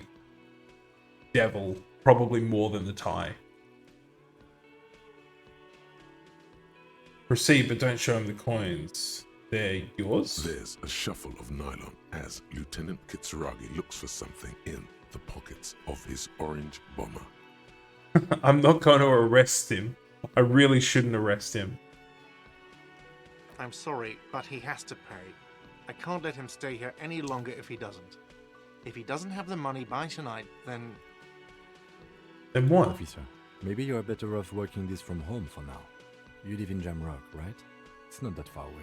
devil, probably more than the tie. Proceed, but don't show him the coins. They're yours? There's a shuffle of nylon as Lieutenant Kitsuragi looks for something in the pockets of his orange bomber. I'm not going to arrest him. I really shouldn't arrest him. I'm sorry, but he has to pay. I can't let him stay here any longer if he doesn't. If he doesn't have the money by tonight, then... Then what? Officer, maybe you are better off working this from home for now. You live in Jamrock, right? It's not that far away.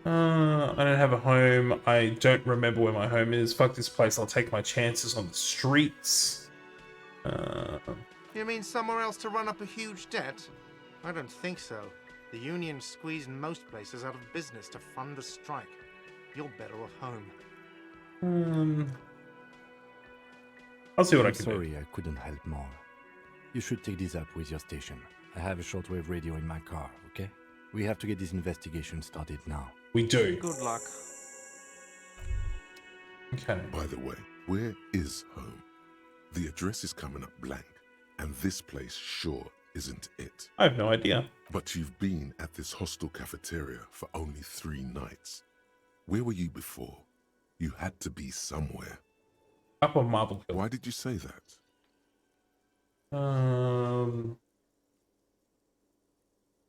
I don't have a home. I don't remember where my home is. Fuck this place. I'll take my chances on the streets. You mean somewhere else to run up a huge debt? I don't think so. The union squeezed most places out of business to fund the strike. You're better off home. I'll see what I I'm can sorry do. I couldn't help more. You should take this up with your station. I have a shortwave radio in my car, okay? We have to get this investigation started now. We do. Good luck. Okay. By the way, where is home? The address is coming up blank, and this place sure isn't it. I have no idea. But you've been at this hostel cafeteria for only 3 nights. Where were you before? You had to be somewhere. Up on Marble Hill. Why did you say that?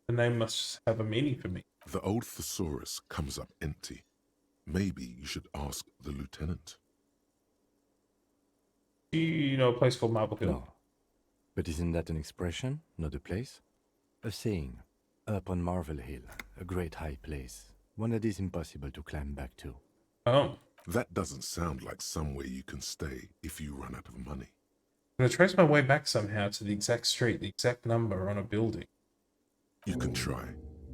The name must have a meaning for me. The old thesaurus comes up empty. Maybe you should ask the lieutenant. Do you know a place called Marble Hill? No. But isn't that an expression, not a place? A saying. Up on Marvel Hill, a great high place. One that is impossible to climb back to. Oh. That doesn't sound like somewhere you can stay if you run out of money. I'm going to trace my way back somehow to the exact street, the exact number on a building. You can try.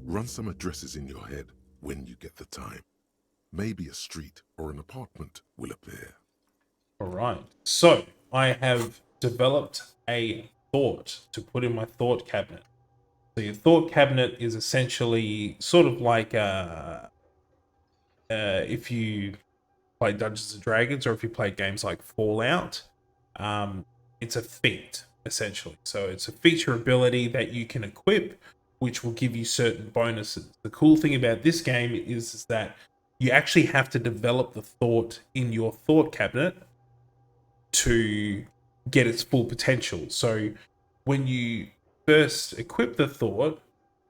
Run some addresses in your head when you get the time. Maybe a street or an apartment will appear. All right. So I have developed a thought to put in my thought cabinet. So your thought cabinet is essentially sort of like if you play Dungeons and Dragons or if you play games like Fallout, it's a feat essentially. So it's a feature ability that you can equip, which will give you certain bonuses. The cool thing about this game is that you actually have to develop the thought in your thought cabinet to get its full potential. So when you first equip the thought,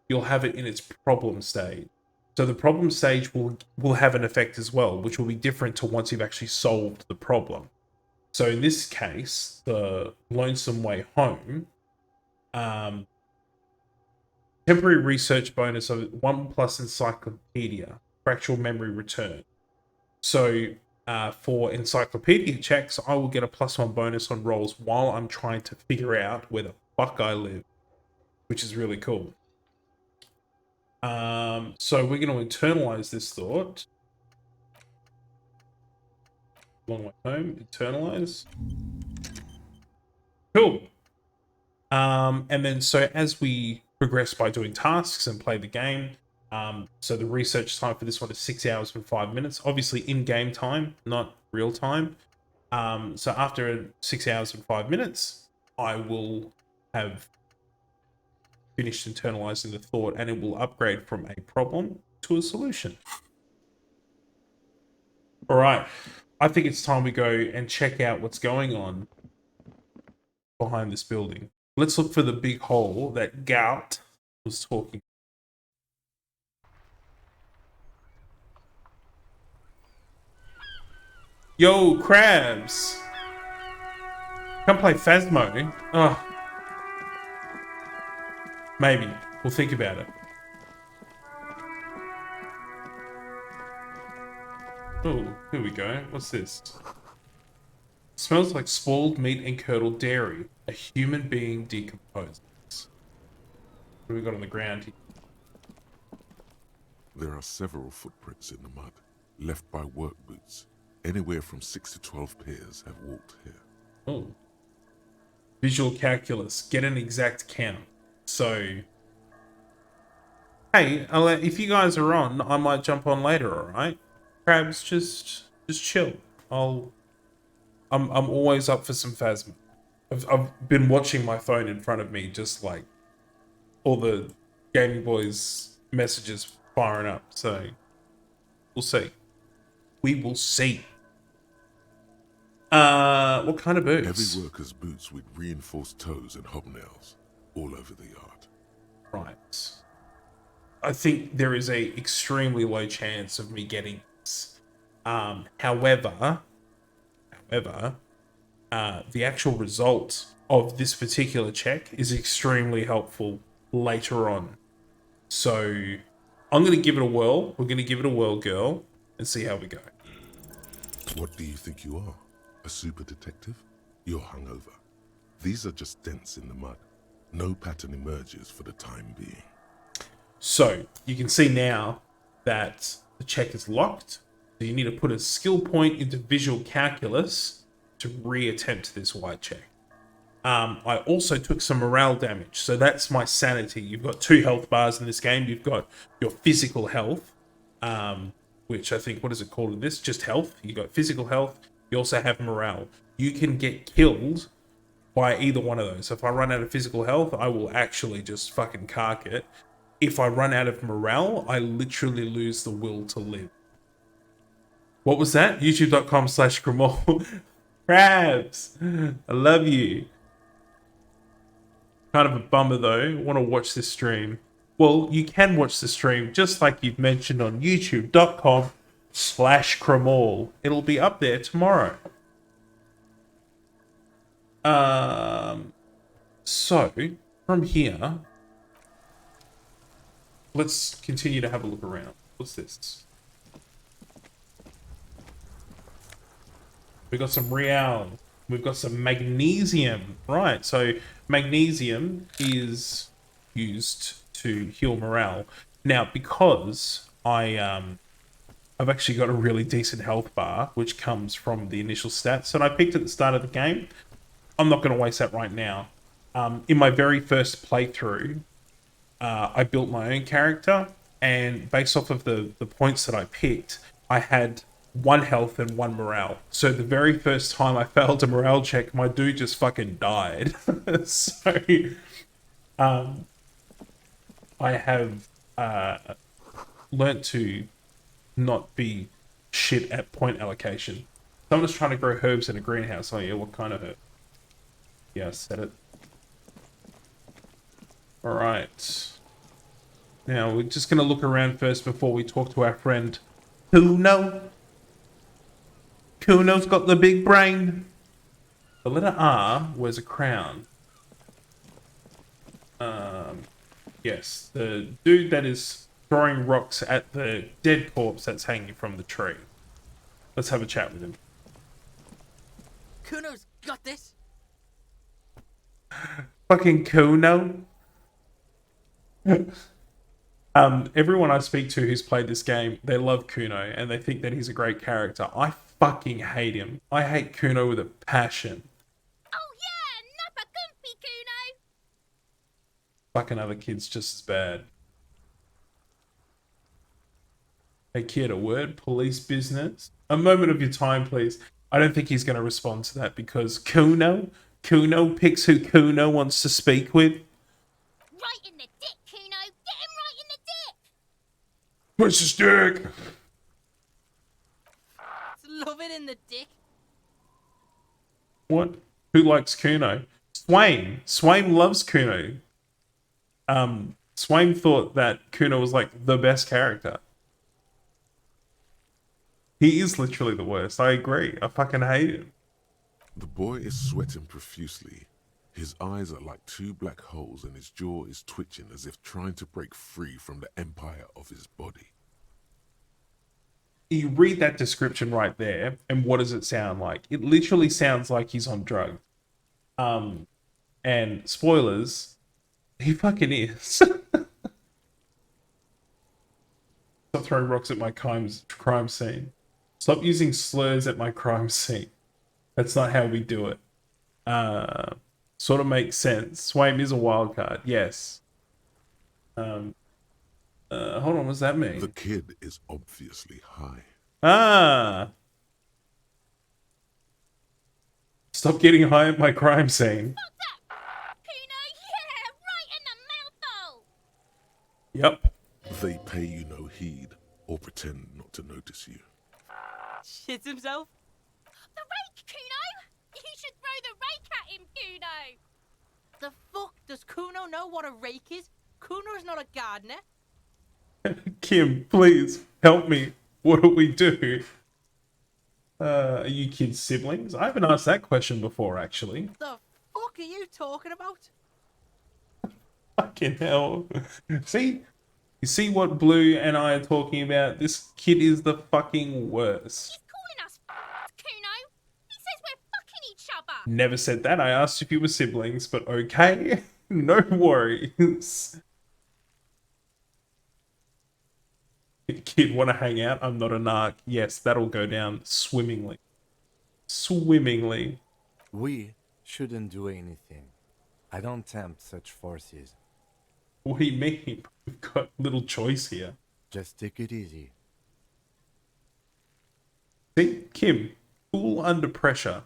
you'll have it in its problem stage. So the problem stage will have an effect as well, which will be different to once you've actually solved the problem. So in this case, the Lonesome Way Home, temporary research bonus of 1+ encyclopedia for actual memory return. So for encyclopedia checks, I will get a +1 bonus on rolls while I'm trying to figure out where the fuck I live, which is really cool. So we're going to internalize this thought. Long way home, internalize. Cool. And then so as we progress by doing tasks and play the game, so the research time for this one is 6 hours and 5 minutes. Obviously in-game time, not real time. So after 6 hours and 5 minutes, I will have finished internalizing the thought and it will upgrade from a problem to a solution. All right. I think it's time we go and check out what's going on behind this building. Let's look for the big hole that Gout was talking. Yo, Crabs! Come play Phasmo. Ugh. Maybe. We'll think about it. Oh, here we go. What's this? Smells like spoiled meat and curdled dairy. A human being decomposes. What do we got on the ground here? There are several footprints in the mud, left by work boots. Anywhere from 6 to 12 pairs have walked here. Oh. Visual calculus. Get an exact count. So, hey, if you guys are on, I might jump on later, alright? Crabs, just chill. I'm always up for some Phasma. I've been watching my phone in front of me, just like all the Gaming Boys messages firing up. So we'll see. We will see. What kind of boots? Heavy workers' boots with reinforced toes and hobnails all over the yard. Right. I think there is a extremely low chance of me getting this. However, the actual result of this particular check is extremely helpful later on. So I'm going to give it a whirl. We're going to give it a whirl, girl, and see how we go. What do you think you are? A super detective? You're hungover. These are just dents in the mud. No pattern emerges for the time being. So you can see now that the check is locked. So you need to put a skill point into visual calculus to reattempt this white check. I also took some morale damage, so that's my sanity. You've got 2 health bars in this game. You've got your physical health, which I think, what is it called in this? Just health. You got physical health. You also have morale. You can get killed by either one of those. If I run out of physical health, I will actually just fucking cark it. If I run out of morale, I literally lose the will to live. What was that? YouTube.com/Cremol. Crabs! I love you. Kind of a bummer though. Want to watch this stream? Well, you can watch the stream just like you've mentioned on YouTube.com/Cremol. It'll be up there tomorrow. So from here, let's continue to have a look around. What's this? We've got some real. We've got some magnesium. Right, so magnesium is used to heal morale. Now, because I've actually got a really decent health bar, which comes from the initial stats that I picked at the start of the game, I'm not going to waste that right now. In my very first playthrough, I built my own character, and based off of the points that I picked, I had 1 health and 1 morale. So the very first time I failed a morale check, my dude just fucking died. So I have learnt to not be shit at point allocation. Someone's trying to grow herbs in a greenhouse. Oh yeah, what kind of herb? Yeah, I said it. Alright. Now, we're just going to look around first before we talk to our friend Kuno. Kuno's got the big brain. The letter R wears a crown. Yes, the dude that is throwing rocks at the dead corpse that's hanging from the tree. Let's have a chat with him. Kuno's got this. Fucking Kuno. Everyone I speak to who's played this game, they love Kuno and they think that he's a great character. I fucking hate him. I hate Kuno with a passion. Oh yeah, Nappa Gumpy Kuno. Fucking other kids just as bad. Hey kid, a word? Police business? A moment of your time, please. I don't think he's going to respond to that because Kuno picks who Kuno wants to speak with. Right in the dick, Kuno. Get him right in the dick. Where's the stick? Love it in the dick. What? Who likes Kuno? Swain. Swain loves Kuno. Swain thought that Kuno was like the best character. He is literally the worst. I agree. I fucking hate him. The boy is sweating profusely. His eyes are like 2 black holes and his jaw is twitching as if trying to break free from the empire of his body. You read that description right there, and what does it sound like? It literally sounds like he's on drugs. And spoilers, he fucking is. Stop throwing rocks at my crime scene. Stop using slurs at my crime scene. That's not how we do it. Sort of makes sense. Swaim is a wild card, yes. Hold on, what does that mean? The kid is obviously high. Ah! Stop getting high at my crime scene. Kuno, yeah, right in the mouth hole. Yep. They pay you no heed or pretend not to notice you. Shits himself. The rake, Kuno. You should throw the rake at him, Kuno. The fuck? Does Kuno know what a rake is? Kuno's not a gardener. Kim, please help me. What do we do? Are you kids siblings? I haven't asked that question before, actually. The fuck are you talking about? Fucking hell. See? You see what Blue and I are talking about? This kid is the fucking worst. He's calling us Kuno. He says we're fucking each other. Never said that. I asked if you were siblings, but okay. No worries. Kid, want to hang out? I'm not a narc. Yes, that'll go down swimmingly. Swimmingly. We shouldn't do anything. I don't tempt such forces. What do you mean? We've got little choice here. Just take it easy. See? Kim, cool under pressure.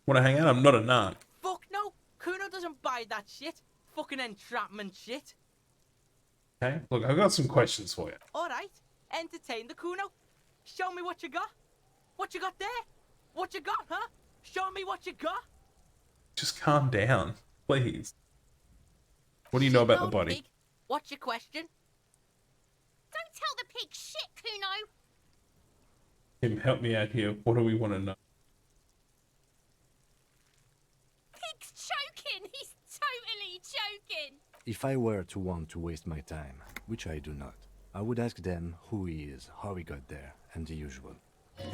Want to hang out? I'm not a narc. Fuck no. Kuno doesn't buy that shit. Fucking entrapment shit. Okay, look, I've got some questions for you. Alright. Entertain the Kuno. Show me what you got. What you got there? What you got, huh? Show me what you got. Just calm down, please. What do you know about the Shit-nosed body? pig. What's your question? Don't tell the pig shit, Kuno. Kim, help me out here. What do we want to know? Pig's choking. He's totally choking. If I were to want to waste my time, which I do not, I would ask them who he is, how he got there, and the usual.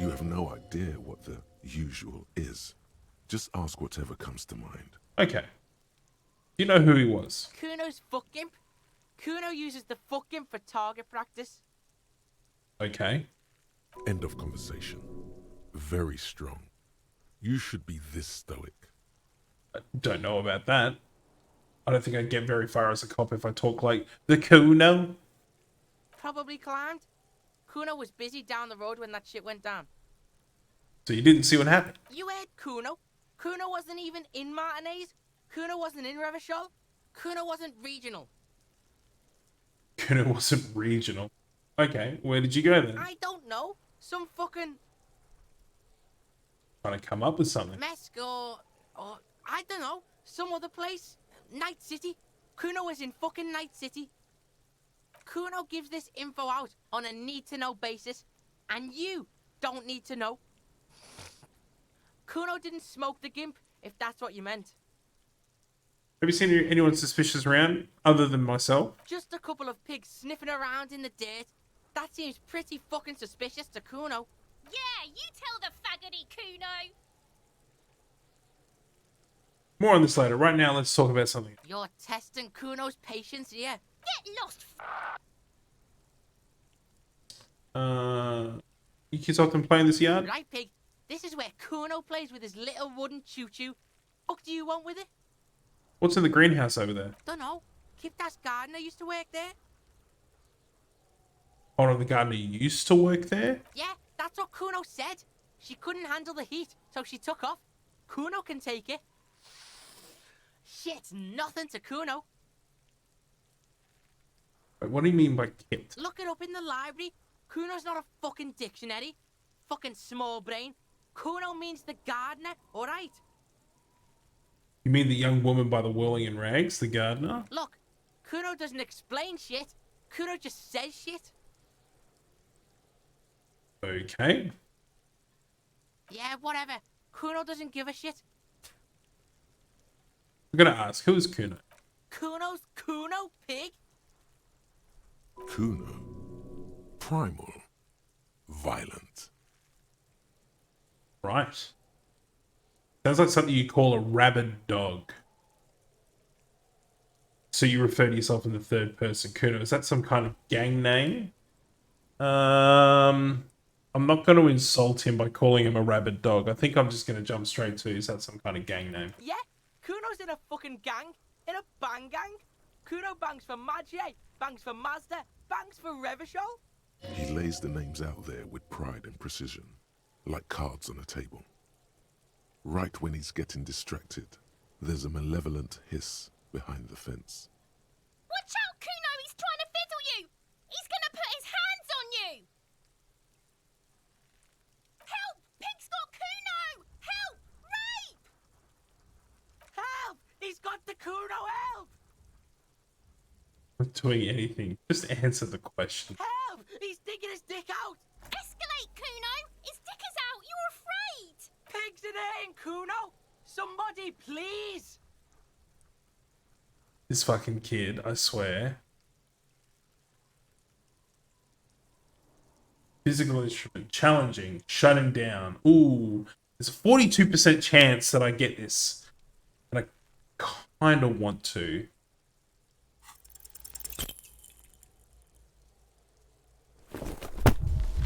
You have no idea what the usual is. Just ask whatever comes to mind. Okay. Do you know who he was? Kuno's fuck gimp. Kuno uses the fuck gimp for target practice. Okay. End of conversation. Very strong. You should be this stoic. I don't know about that. I don't think I'd get very far as a cop if I talk like the Kuno. Probably climbed. Kuno was busy down the road when that shit went down. So you didn't see what happened? You heard Kuno. Kuno wasn't even in Martinez. Kuno wasn't in Revachol. Kuno wasn't regional. Kuno wasn't regional. Okay, where did you go then? I don't know. Some fucking Trying to come up with something. Mesk or I don't know. Some other place. Night City. Kuno was in fucking Night City. Kuno gives this info out on a need-to-know basis, and you don't need to know. Kuno didn't smoke the gimp, if that's what you meant. Have you seen anyone suspicious around other than myself? Just a couple of pigs sniffing around in the dirt. That seems pretty fucking suspicious to Kuno. Yeah, you tell the faggoty Kuno. More on this later. Right now, let's talk about something. You're testing Kuno's patience here. Get lost. You kids often play in this yard? Right, pig. This is where Kuno plays with his little wooden choo-choo. What do you want with it? What's in the greenhouse over there? Dunno. Kipta's gardener used to work there. Hold on, the gardener used to work there? Yeah, that's what Kuno said. She couldn't handle the heat, so she took off. Kuno can take it. Shit's nothing to Kuno. Wait, what do you mean by kipped? Look it up in the library. Kuno's not a fucking dictionary. Fucking small brain. Kuno means the gardener, alright? You mean the young woman by the whirling in rags, the gardener? Look, Kuno doesn't explain shit. Kuno just says shit. Okay. Yeah, whatever. Kuno doesn't give a shit. I'm gonna ask, who is Kuno? Kuno's Kuno, pig? Kuno. Primal. Violent. Right. Sounds like something you call a rabid dog. So you refer to yourself in the third person, Kuno. Is that some kind of gang name? I'm not going to insult him by calling him a rabid dog. I think I'm just going to jump straight to, is that some kind of gang name? Yeah, Kuno's in a fucking gang. In a bang gang. Kuno bangs for Maggie, bangs for Mazda, bangs for Revachol. He lays the names out there with pride and precision, like cards on a table. Right when he's getting distracted, there's a malevolent hiss behind the fence. Watch out, Kuno. He's trying to fiddle you. He's gonna put his hands on you. Help! Pig's got Kuno. Help! Rape! Help! He's got the Kuno, help! doing anything. Just answer the question. Help! He's digging his dick out! Escalate, Kuno! His dick is out! You're afraid! Pigs in here, Kuno! Somebody, please! This fucking kid, I swear. Physical instrument, challenging, shutting down. Ooh, there's a 42% chance that I get this. And I kind of want to.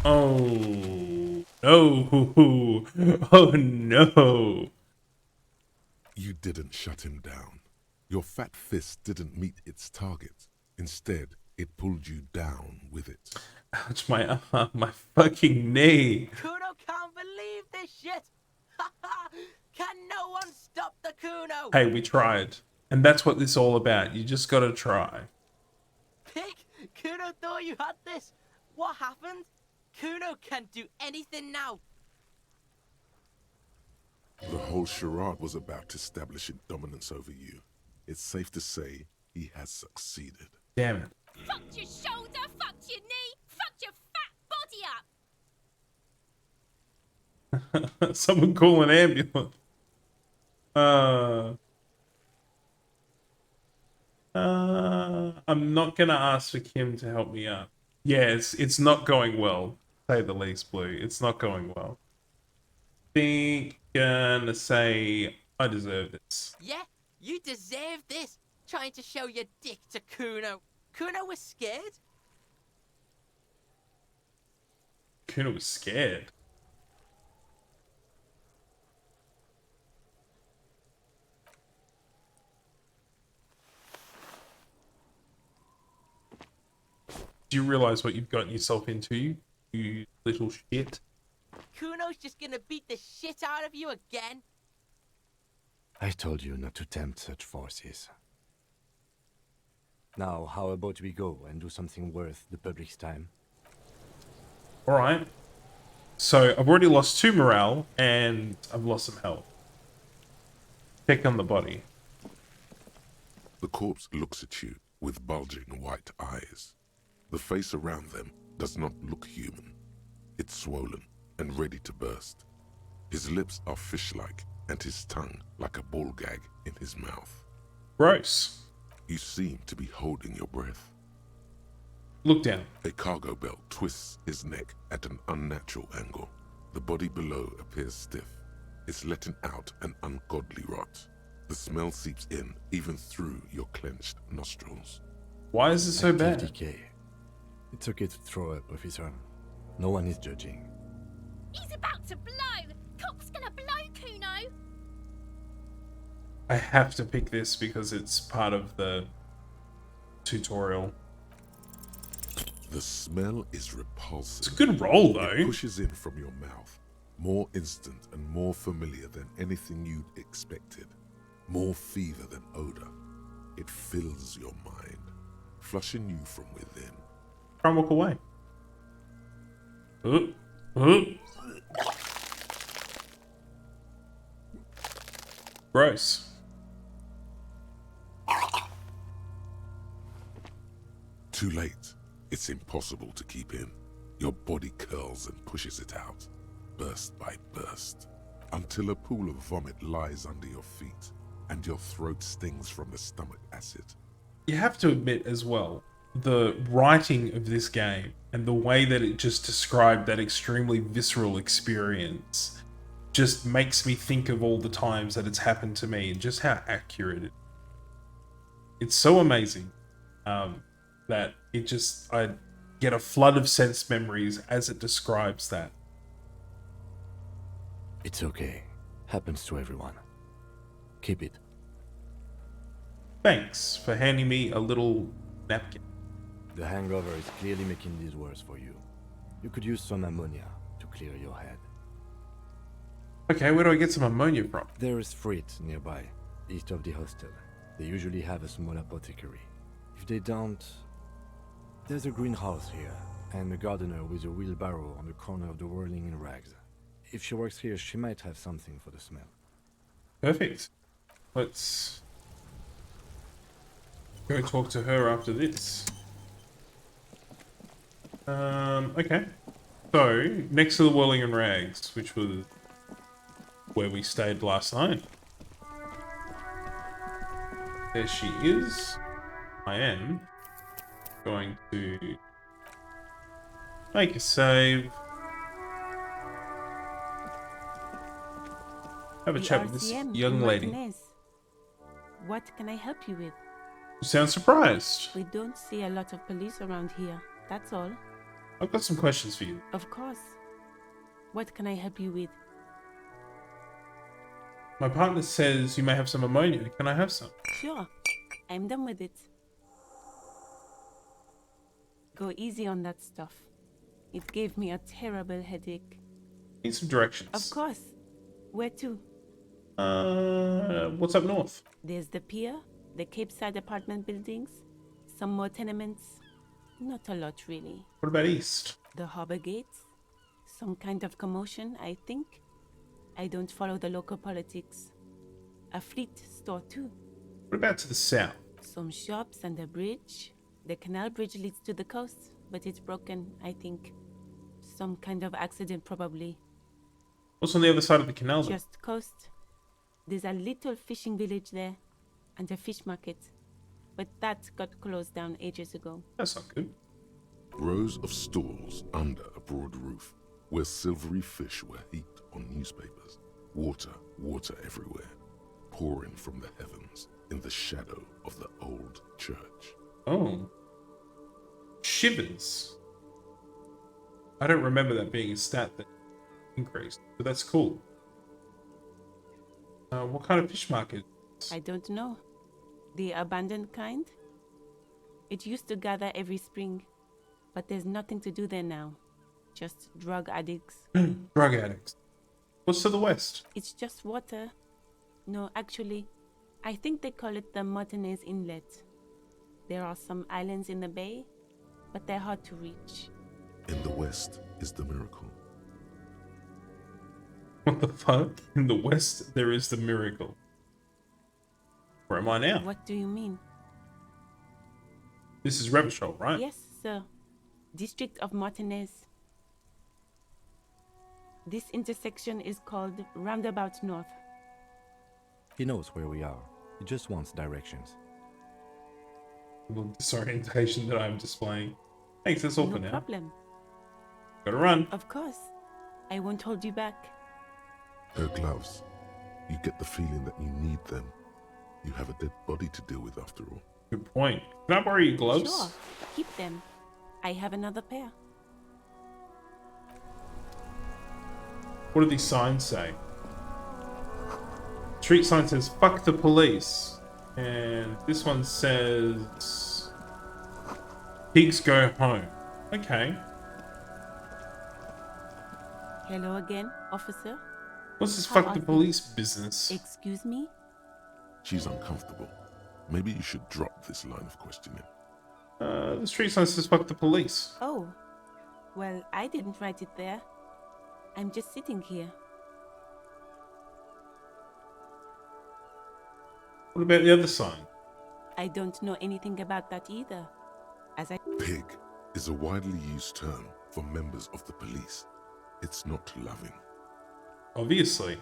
Oh, no. Oh, no. You didn't shut him down. Your fat fist didn't meet its target. Instead, it pulled you down with it. Ouch, my arm, my fucking knee. Kuno can't believe this shit! Can no one stop the Kuno? Hey, we tried. And that's what this is all about. You just gotta try. Pig, Kuno thought you had this. What happened? Kuno can't do anything now. The whole charade was about establishing dominance over you. It's safe to say he has succeeded. Damn it. Fucked your shoulder, fucked your knee, fucked your fat body up! Someone call an ambulance. I'm not gonna ask for Kim to help me up. Yes, it's not going well. Say the least, Blue. It's not going well. Think gonna say I deserve this. Yeah, you deserve this. Trying to show your dick to Kuno. Kuno was scared. Kuno was scared. Do you realize what you've gotten yourself into, you little shit? Kuno's just gonna beat the shit out of you again. I told you not to tempt such forces. Now, how about we go and do something worth the public's time? Alright. So, I've already lost 2 morale, and I've lost some health. Check on the body. The corpse looks at you with bulging white eyes. The face around them does not look human. It's swollen and ready to burst. His lips are fish-like, and his tongue like a ball gag in his mouth. Gross. You seem to be holding your breath. Look down. A cargo belt twists his neck at an unnatural angle. The body below appears stiff. It's letting out an ungodly rot. The smell seeps in, even through your clenched nostrils. Why is it so bad? Decay. It's okay to throw up, officer. No one is judging. He's about to blow! Cock's gonna blow, Kuno! I have to pick this because it's part of the tutorial. The smell is repulsive. It's a good roll, though. It pushes in from your mouth. More instant and more familiar than anything you'd expected. More fever than odor. It fills your mind, flushing you from within. Try and walk away. Gross. Too late. It's impossible to keep in. Your body curls and pushes it out, burst by burst, until a pool of vomit lies under your feet and your throat stings from the stomach acid. You have to admit as well, the writing of this game and the way that it just described that extremely visceral experience just makes me think of all the times that it's happened to me and just how accurate it is. It's so amazing that it just, I get a flood of sense memories as it describes that. It's okay. Happens to everyone. Keep it. Thanks for handing me a little napkin. The hangover is clearly making this worse for you. You could use some ammonia to clear your head. Okay, where do I get some ammonia from? There is Frit nearby, east of the hostel. They usually have a small apothecary. If they don't, there's a greenhouse here, and a gardener with a wheelbarrow on the corner of the whirling in rags. If she works here, she might have something for the smell. Perfect. Let's... Go talk to her after this. Okay. So, next to the Whirling and Rags, which was where we stayed last night. There she is. I am going to make a save. Have a chat with this young lady. Martinez. What can I help you with? You sound surprised. We don't see a lot of police around here, that's all. I've got some questions for you. Of course. What can I help you with? My partner says you may have some ammonia. Can I have some? Sure, I'm done with it. Go easy on that stuff. It gave me a terrible headache. Need some directions. Of course. Where to? What's up north? There's the pier, the Cape Side apartment buildings, some more tenements. Not a lot, really. What about east? The harbor gates. Some kind of commotion, I think. I don't follow the local politics. A fleet store, too. What about to the south? Some shops and a bridge. The canal bridge leads to the coast, but it's broken, I think. Some kind of accident, probably. What's on the other side of the canal? Just coast. There's a little fishing village there, and a fish market. But that got closed down ages ago. That's not good. Rows of stalls under a broad roof, where silvery fish were heaped on newspapers. Water, water everywhere, pouring from the heavens in the shadow of the old church. Oh. Shivers. I don't remember that being a stat that increased, but that's cool. What kind of fish market? I don't know. The abandoned kind? It used to gather every spring, but there's nothing to do there now. Just drug addicts. Drug addicts. What's to the west? It's just water. No, actually, I think they call it the Martinez Inlet. There are some islands in the bay, but they're hard to reach. In the west is the miracle. What the fuck? In the west, there is the miracle. Where am I now? What do you mean? This is Revachol, right? Yes, sir. District of Martinez. This intersection is called Roundabout North. He knows where we are. He just wants directions. The disorientation that I'm displaying. Thanks, that's all No for now. problem. Gotta run. Of course. I won't hold you back. Her gloves. You get the feeling that you need them. You have a dead body to deal with after all. Good point. Can I borrow your gloves? Sure. Keep them. I have another pair. What do these signs say? Street sign says, fuck the police. And this one says, pigs go home. Okay. Hello again, officer. What's this How fuck are the you? police business? Excuse me? She's uncomfortable. Maybe you should drop this line of questioning. The street sign says, fuck the police. Oh. Well, I didn't write it there. I'm just sitting here. What about the other sign? I don't know anything about that either. As I... Pig is a widely used term for members of the police. It's not loving. Obviously.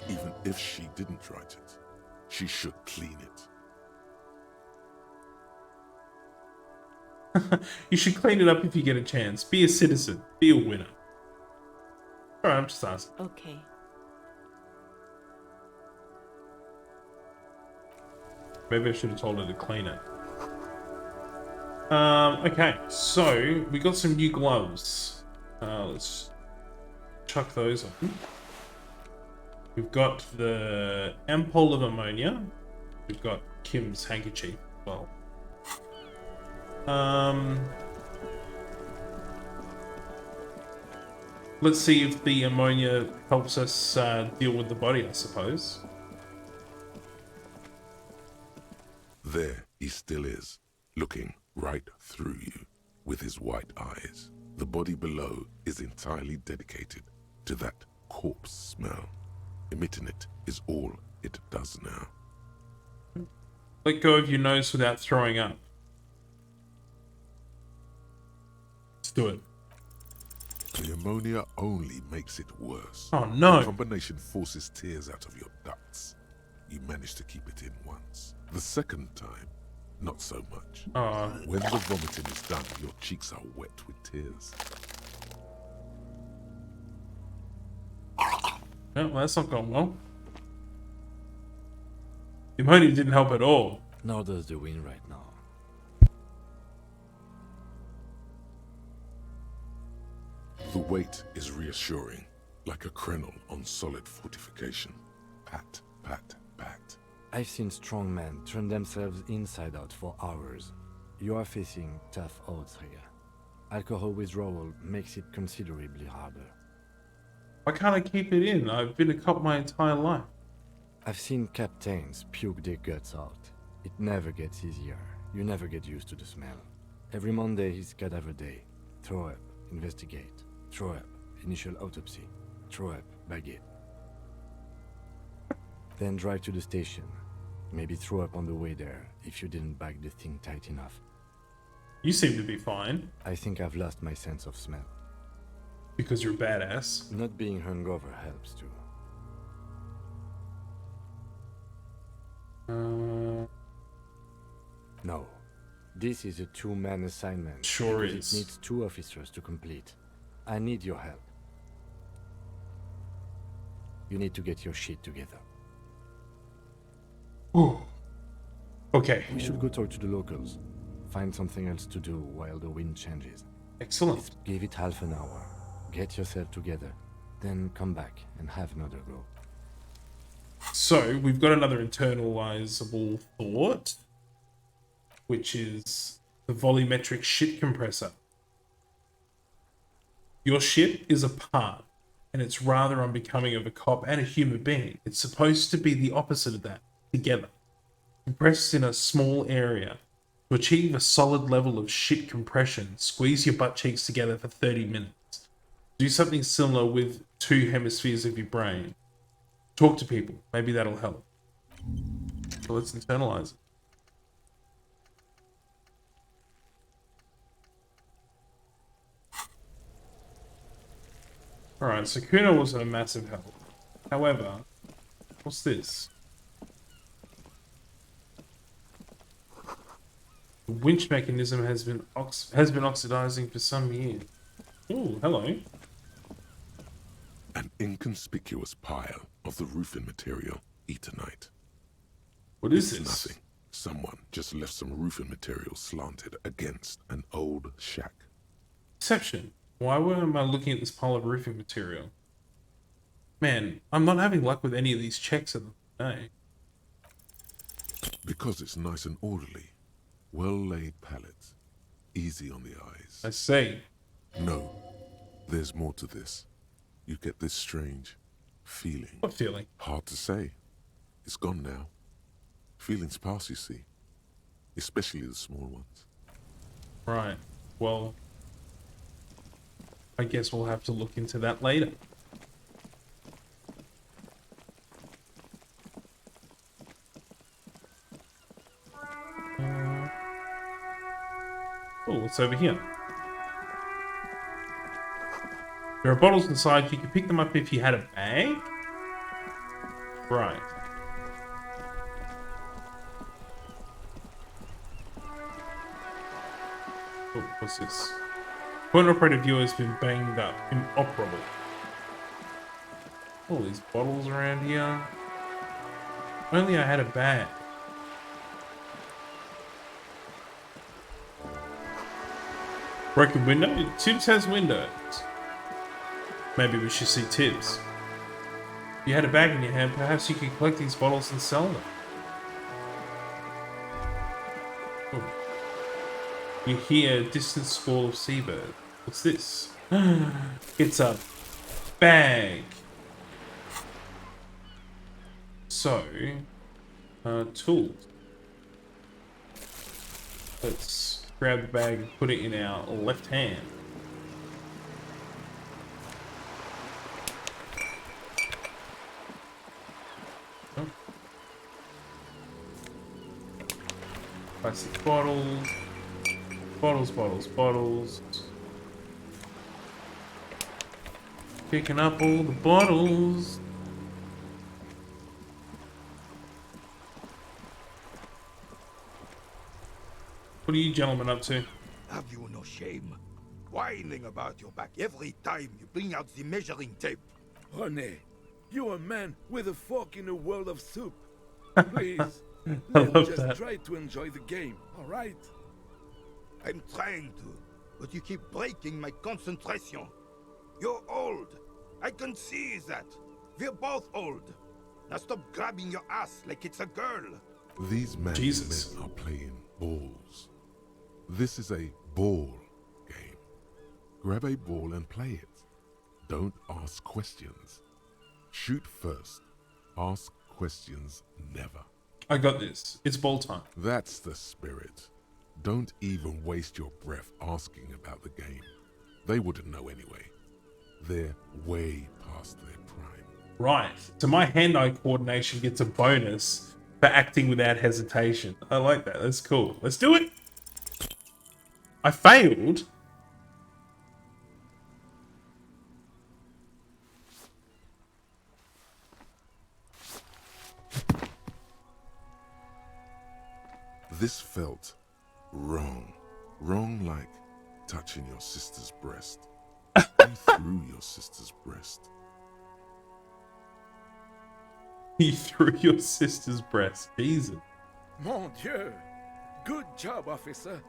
Even if she didn't write it, she should clean it. You should clean it up if you get a chance. Be a citizen. Be a winner. Alright, I'm just asking. Okay. Maybe I should have told her to clean it. Okay, so we got some new gloves. Let's chuck those on. We've got the ampoule of ammonia. We've got Kim's handkerchief as well. Let's see if the ammonia helps us deal with the body, I suppose. There he still is, looking right through you with his white eyes. The body below is entirely dedicated to that corpse smell. Emitting it is all it does now. Let go of your nose without throwing up. Let's do it. The ammonia only makes it worse. Oh no. The combination forces tears out of your ducts. You manage to keep it in once. The second time, not so much. When the vomiting is done, your cheeks are wet with tears. No, that's not going well. The ammonia didn't help at all. Nor does the wind right now. The weight is reassuring, like a crenel on solid fortification. Pat, pat, pat. I've seen strong men turn themselves inside out for hours. You are facing tough odds here. Alcohol withdrawal makes it considerably harder. Why can't I keep it in? I've been a cop my entire life. I've seen captains puke their guts out. It never gets easier. You never get used to the smell. Every Monday is cadaver day. Throw up, investigate. Throw up, initial autopsy. Throw up, bag it. Then drive to the station. Maybe throw up on the way there if you didn't bag the thing tight enough. You seem to be fine. I think I've lost my sense of smell. Because you're badass. Not being hungover helps too. No. This is a two-man assignment. Sure because is. It needs 2 officers to complete. I need your help. You need to get your shit together. Ooh. Okay. We should go talk to the locals. Find something else to do while the wind changes. Excellent. Just give it half an hour. Get yourself together. Then come back and have another go. So, we've got another internalizable thought, which is the volumetric shit compressor. Your shit is a part, and it's rather unbecoming of a cop and a human being. It's supposed to be the opposite of that, together. Compressed in a small area. To achieve a solid level of shit compression, squeeze your butt cheeks together for 30 minutes. Do something similar with 2 hemispheres of your brain. Talk to people. Maybe that'll help. So let's internalize it. Alright, so Kuno wasn't a massive help. However, what's this? The winch mechanism has been oxidizing for some years. Ooh, hello. An inconspicuous pile of the roofing material, Eternite. What is It's this? nothing. Someone just left some roofing material slanted against an old shack. Deception. Why am I looking at this pile of roofing material? Man, I'm not having luck with any of these checks of the day. Because it's nice and orderly. Well-laid pallets. Easy on the eyes. I see. No. There's more to this. You get this strange feeling. What feeling? Hard to say. It's gone now. Feelings pass, you see. Especially the small ones. Right. Well, I guess we'll have to look into that later. Oh, what's over here? There are bottles inside. You could pick them up if you had a bag? Right. Oh, what's this? Point operator viewer has been banged up. Inoperable. All these bottles around here. If only I had a bag. Broken window? Tibbs has windows. Maybe we should see Tibbs. If you had a bag in your hand, perhaps you could collect these bottles and sell them. Oh. You hear a distant squall of seabird. What's this? It's a bag. So, tools. Let's grab the bag and put it in our left hand. Plastic bottles. Bottles, bottles, bottles. Picking up all the bottles. What are you gentlemen up to? Have you no shame? Whining about your back every time you bring out the measuring tape. Honey, you're a man with a fork in a world of soup. Please, I let's love just that. try to enjoy the game, alright? I'm trying to, but you keep breaking my concentration. You're old. I can see that. We're both old. Now stop grabbing your ass like it's a girl. These men are playing balls. This is a ball game. Grab a ball and play it. Don't ask questions. Shoot first. Ask questions never. I got this. It's ball time. That's the spirit. Don't even waste your breath asking about the game. They wouldn't know anyway. They're way past their prime. Right. So my hand-eye coordination gets a bonus for acting without hesitation. I like that. That's cool. Let's do it. I failed. This felt wrong. Wrong like touching your sister's breast. You threw your sister's breast. You threw your sister's breast. Jesus. Mon Dieu! Good job, officer.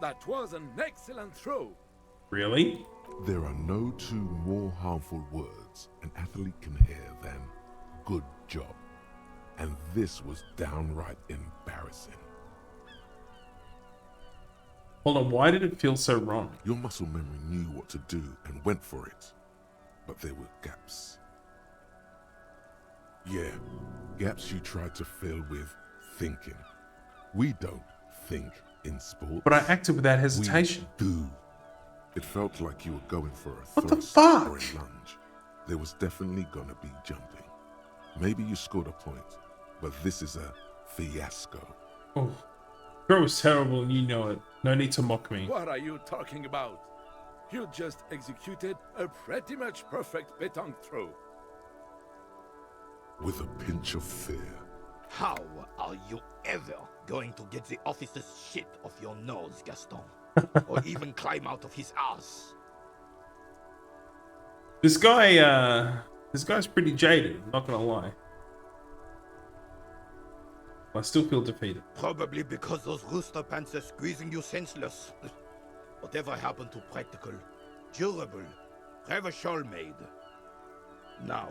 That was an excellent throw. Really? There are no two more harmful words an athlete can hear than good job. And this was downright embarrassing. Hold on, why did it feel so wrong? Your muscle memory knew what to do and went for it. But there were gaps. Yeah, gaps you tried to fill with thinking. We don't think in sport. But I acted without hesitation. We do. It felt like you were going for a What the thrust fuck? or a lunge. There was definitely gonna be jumping. Maybe you scored a point, but this is a fiasco. Oh, girl was terrible and you know it. No need to mock me. What are you talking about? You just executed a pretty much perfect pétanque throw. With a pinch of fear. How are you ever going to get the officer's shit off your nose, Gaston? Or even climb out of his ass? This guy's pretty jaded, I'm not gonna lie. I still feel defeated. Probably because those rooster pants are squeezing you senseless. Whatever happened to practical, durable, have a shawl made? Now,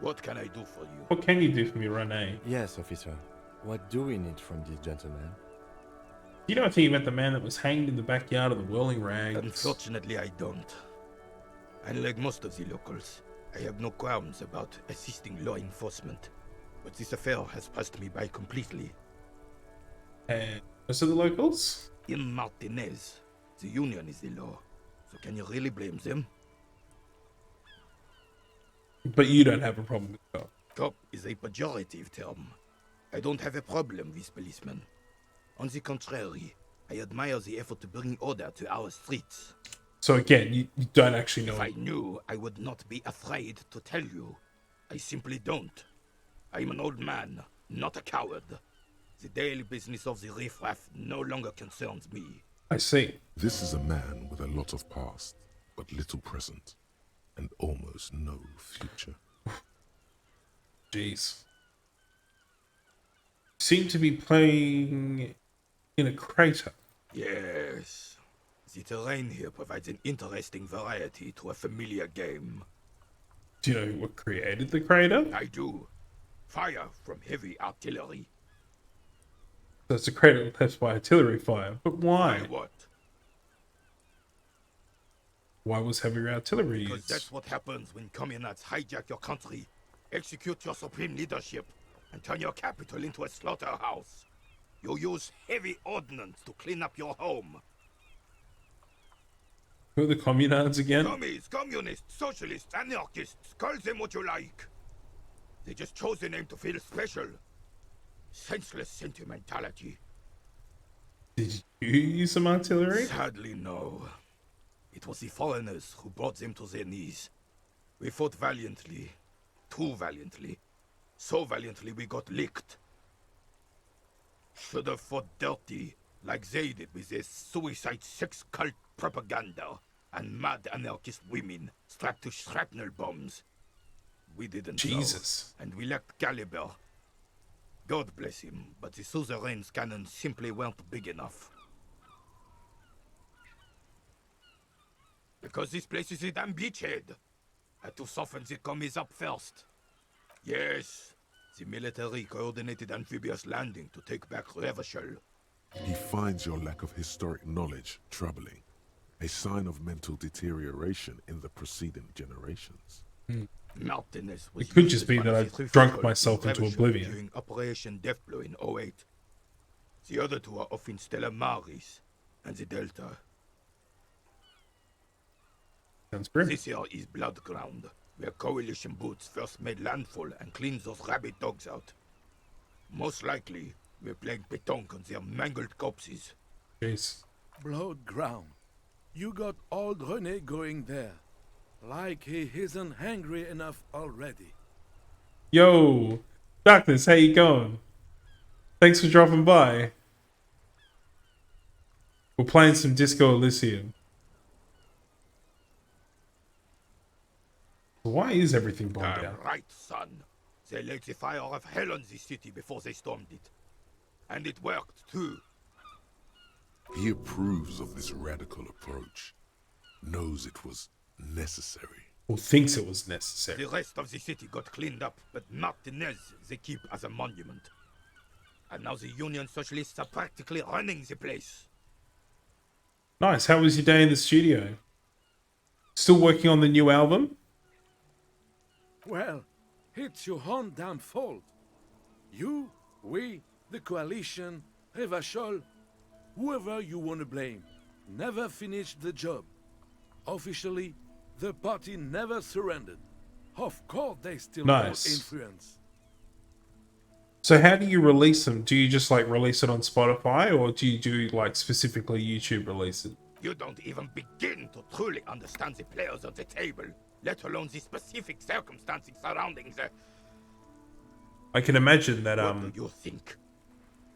what can I do for you? What can you do for me, Rene? Yes, officer. What do we need from this gentleman? Do you know anything about the man that was hanged in the backyard of the Whirling Rags? Unfortunately, I don't. Unlike most of the locals, I have no qualms about assisting law enforcement. But this affair has passed me by completely. And most of the locals? In Martinez, the union is the law. So can you really blame them? But you don't have a problem with cop. Cop is a pejorative term. I don't have a problem with policemen. On the contrary, I admire the effort to bring order to our streets. So again, you don't actually know. If I knew, I would not be afraid to tell you. I simply don't. I'm an old man, not a coward. The daily business of the riffraff no longer concerns me. I see. This is a man with a lot of past, but little present, and almost no future. Jeez. Seem to be playing in a crater. Yes. The terrain here provides an interesting variety to a familiar game. Do you know what created the crater? I do. Fire from heavy artillery. So it's a crater left by artillery fire. But why? Why what? Why was heavy artillery Because used? that's what happens when communists hijack your country, execute your supreme leadership, and turn your capital into a slaughterhouse. You use heavy ordnance to clean up your home. Who are the communards again? Commies, communists, socialists, anarchists, call them what you like. They just chose a name to feel special. Senseless sentimentality. Did you use some artillery? Sadly, no. It was the foreigners who brought them to their knees. We fought valiantly. Too valiantly. So valiantly we got licked. Should have fought dirty, like they did with their suicide sex cult propaganda and mad anarchist women strapped to shrapnel bombs. We didn't Jesus. know, and we lacked caliber. God bless him, but the suzerain's cannons simply weren't big enough. Because this place is a damn beachhead. Had to soften the commies up first. Yes, the military coordinated amphibious landing to take back Revachol. He finds your lack of historic knowledge troubling, a sign of mental deterioration in the preceding generations. Martinez was It could just be that I've drunk myself into oblivion. During Operation Deathblow in 08. The other two are off in Stella Maris and the Delta. Sounds grim. This here is Blood Ground, where coalition boots first made landfall and cleaned those rabid dogs out. Most likely, we're playing pétanque on their mangled corpses. Jeez. Blood ground. You got old René going there. Like he isn't hungry enough already. Yo, Darkness, how you going? Thanks for dropping by. We're playing some Disco Elysium. Why is everything bombed Damn out? right, son. They laid the fire of hell on the city before they stormed it. And it worked, too. He approves of this radical approach, knows it was necessary. Or thinks it was necessary. The rest of the city got cleaned up, but Martinez they keep as a monument. And now the Union Socialists are practically running the place. Nice. How was your day in the studio? Still working on the new album? Well, it's your own damn fault. You, we, the coalition, Revachol, whoever you want to blame, never finished the job. Officially, the party never surrendered. Of course they still Nice. hold influence. So how do you release them? Do you just like release it on Spotify, or do you do like specifically YouTube releases? You don't even begin to truly understand the players at the table, let alone the specific circumstances surrounding the... I can imagine that What do you think?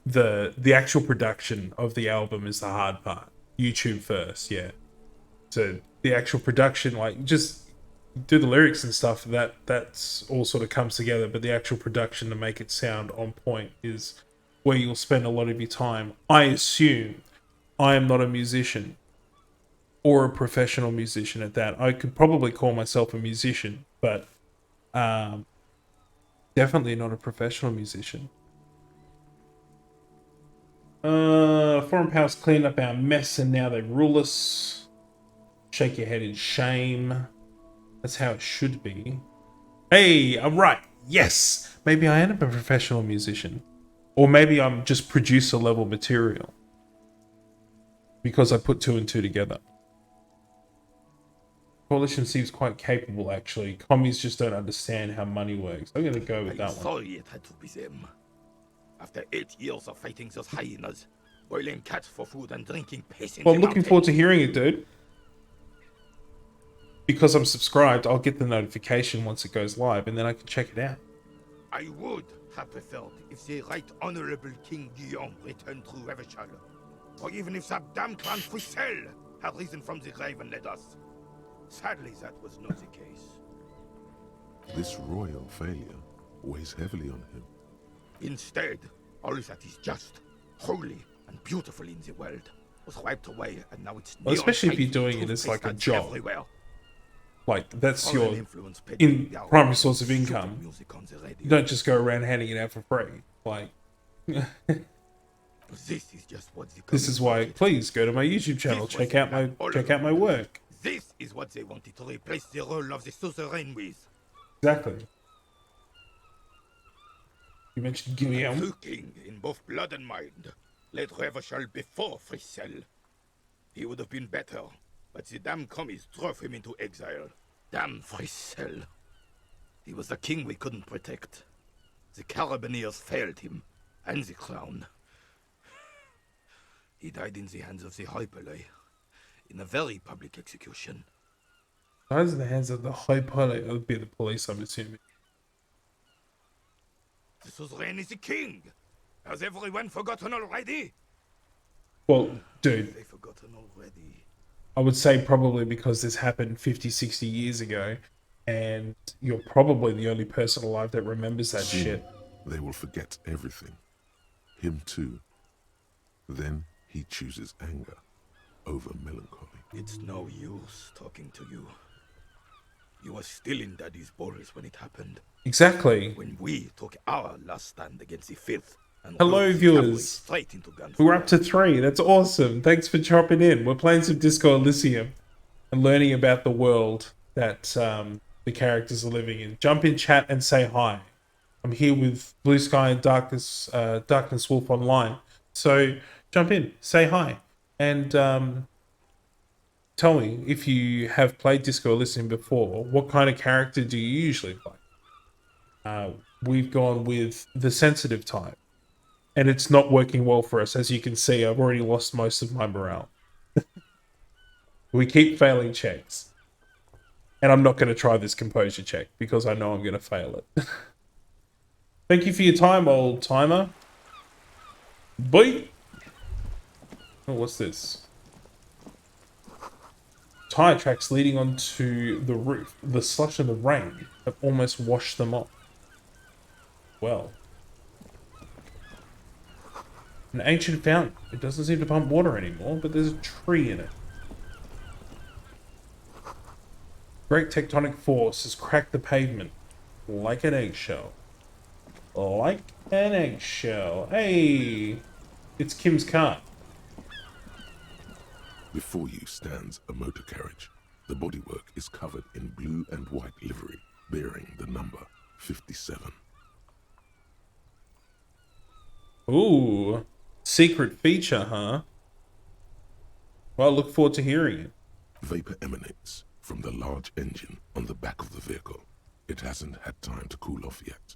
the actual production of the album is the hard part. YouTube first, yeah. So the actual production, like just do the lyrics and stuff, that's all sort of comes together, but the actual production to make it sound on point is where you'll spend a lot of your time. I assume I am not a musician or a professional musician at that. I could probably call myself a musician, but definitely not a professional musician. Foreign powers cleaned up our mess and now they rule us. Shake your head in shame. That's how it should be. Hey, I'm right. Yes. Maybe I am a professional musician. Or maybe I'm just producer level material. Because I put two and two together. Coalition seems quite capable, actually. Commies just don't understand how money works. I'm going to go with that one. Sorry it had to be them. After 8 years of fighting those hyenas, boiling cats for food and drinking piss in Well, the I'm looking mountains. forward to hearing it, dude. Because I'm subscribed, I'll get the notification once it goes live, and then I can check it out. I would have preferred if the Right Honorable King Guillaume returned through Revachol, or even if that damn clan Frisell had risen from the grave and led us. Sadly, that was not the case. This royal failure weighs heavily on him. Instead, all that is just, holy, and beautiful in the world was wiped away, and now it's Well, especially if you're neon-painted doing it as like a toothpaste job. everywhere. Like, that's Foreign your influence peddling their primary own source of stupid income. music on the radio. You don't just go around handing it out for free. Like, This is just what the this is why, please go to my YouTube channel, check out my work. This is what they wanted to replace the role of the suzerain with. Exactly. You mentioned Guillaume. True king in both blood and mind led Revachol before Frisell. He would have been better, but the damn commies drove him into exile. Damn Frisell. He was the king we couldn't protect. The Carabineers failed him, and the crown. He died in the hands of the Reptillian, in a very public execution. Dies in the hands of the high pilot. That would be the police, I'm assuming. The suzerain is the king. Has everyone forgotten already? Well, dude, They've forgotten already. I would say probably because this happened 50, 60 years ago, and you're probably the only person alive that remembers that Soon, shit. they will forget everything. Him too. Then he chooses anger over melancholy. It's no use talking to you. You were still in Daddy's balls when it happened. Exactly. When we took our last stand against the filth. And Hello, rode the cavalry viewers. straight into gunfire. We're up to 3. That's awesome. Thanks for dropping in. We're playing some Disco Elysium and learning about the world that the characters are living in. Jump in chat and say hi. I'm here with Blue Sky and Darkness Wolf Online. So jump in, say hi, and tell me if you have played Disco Elysium before. What kind of character do you usually play? We've gone with the sensitive type. And it's not working well for us. As you can see, I've already lost most of my morale. We keep failing checks. And I'm not going to try this composure check because I know I'm going to fail it. Thank you for your time, old timer. Bye. Oh, what's this? Tire tracks leading onto the roof. The slush and the rain have almost washed them off. Well. An ancient fountain. It doesn't seem to pump water anymore, but there's a tree in it. Great tectonic force has cracked the pavement like an eggshell. Like an eggshell. Hey, it's Kim's car. Before you stands a motor carriage. The bodywork is covered in blue and white livery, bearing the number 57. Ooh, secret feature, huh? Well, I look forward to hearing it. Vapor emanates from the large engine on the back of the vehicle. It hasn't had time to cool off yet.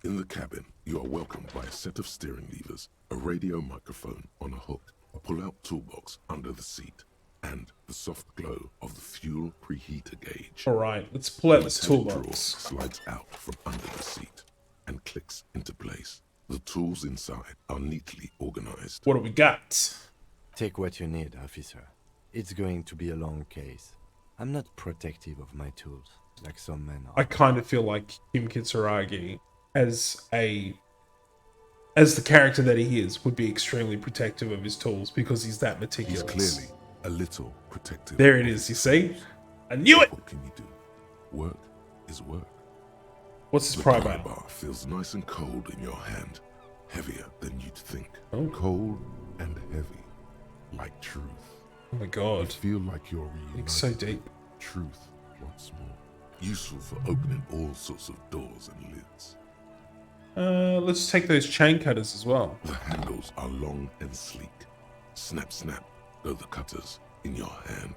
In the cabin, you are welcomed by a set of steering levers, a radio microphone on a hook, a pull-out toolbox under the seat, and the soft glow of the fuel preheater gauge. Alright, let's pull out this metallic toolbox. drawer slides out from under the seat and clicks into place. The tools inside are neatly organized. What do we got? Take what you need, officer. It's going to be a long case. I'm not protective of my tools, like some men are. I kind of feel like Kim Kitsuragi, as the character that he is, would be extremely protective of his tools because he's that meticulous. He's clearly a little protective. There it is, you see? I knew it! What can you do? Work is work. What's The this pry pry bar? bar feels nice and cold in your hand, heavier than you'd think. Oh. Cold and heavy, like truth. Oh my god. You feel like you're reunited. It's so deep. Truth once more. Useful for opening all sorts of doors and lids. Let's take those chain cutters as well. The handles are long and sleek. Snap, snap, go the cutters in your hand.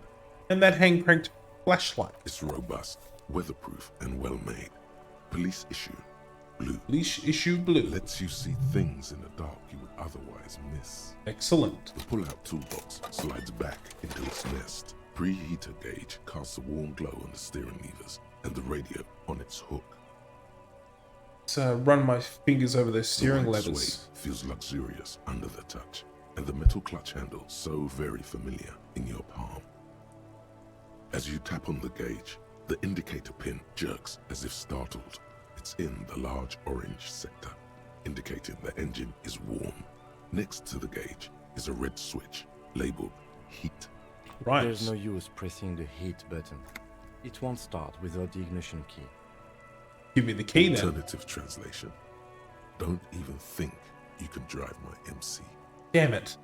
And that hand cranked flashlight. It's robust, weatherproof, and well made. Police issue blue. Police issue blue. Lets you see things in the dark you would otherwise miss. Excellent. The pull-out toolbox slides back into its nest. Preheater gauge casts a warm glow on the steering levers and the radio on its hook. Let's run my fingers over those steering the white levers. suede feels luxurious under the touch, and the metal clutch handle so very familiar in your palm. As you tap on the gauge, the indicator pin jerks as if startled. It's in the large orange sector, indicating the engine is warm. Next to the gauge is a red switch labeled heat. Right. There's no use pressing the heat button. It won't start without the ignition key. Give me the key then. Alternative translation. Don't even think you can drive my MC. Damn it.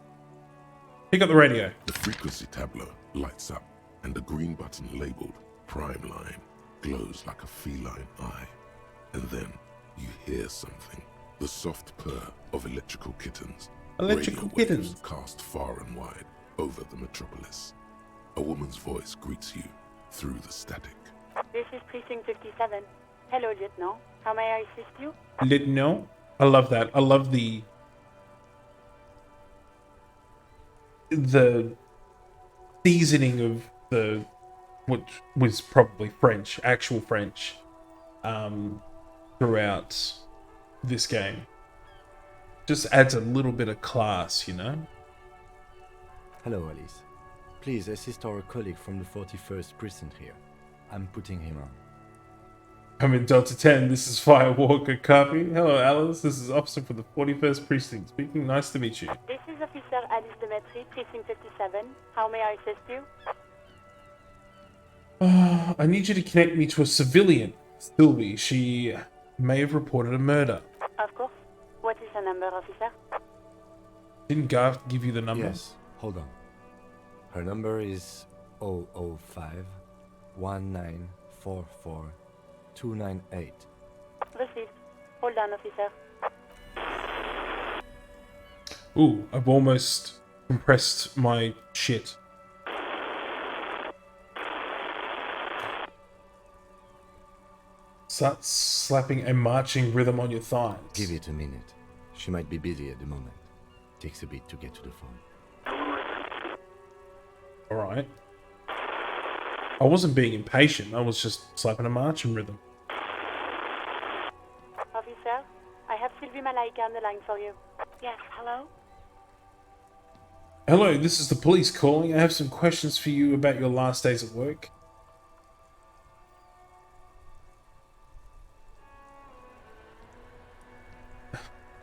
Pick up the radio. The frequency tableau lights up, and the green button labeled Prime Line glows like a feline eye. And then you hear something. The soft purr of electrical kittens. Electrical Radio waves kittens. cast far and wide over the metropolis. A woman's voice greets you through the static. This is Precinct 57. Hello, Lieutenant. How may I assist you? Lieutenant. I love that. I love the the seasoning of the, which was probably French, actual French, throughout this game. Just adds a little bit of class, you know? Hello, Alice. Please assist our colleague from the 41st precinct here. I'm putting him on. I'm in Delta 10. This is Firewalker. Copy. Hello, Alice. This is Officer for the 41st Precinct speaking. Nice to meet you. This is Officer Alice Demetri, Precinct 57. How may I assist you? I need you to connect me to a civilian, Sylvie. She may have reported a murder. Of course. What is the number, officer? Didn't Garth give you the number? Yes, hold on. Her number is 005 1944 298. Received. Hold on, officer. Ooh, I've almost compressed my shit. Start slapping a marching rhythm on your thighs. Give it a minute. She might be busy at the moment. Takes a bit to get to the phone. Alright. I wasn't being impatient, I was just slapping a marching rhythm. Officer, I have Sylvie Malaika on the line for you. Yes, hello? Hello, this is the police calling. I have some questions for you about your last days at work.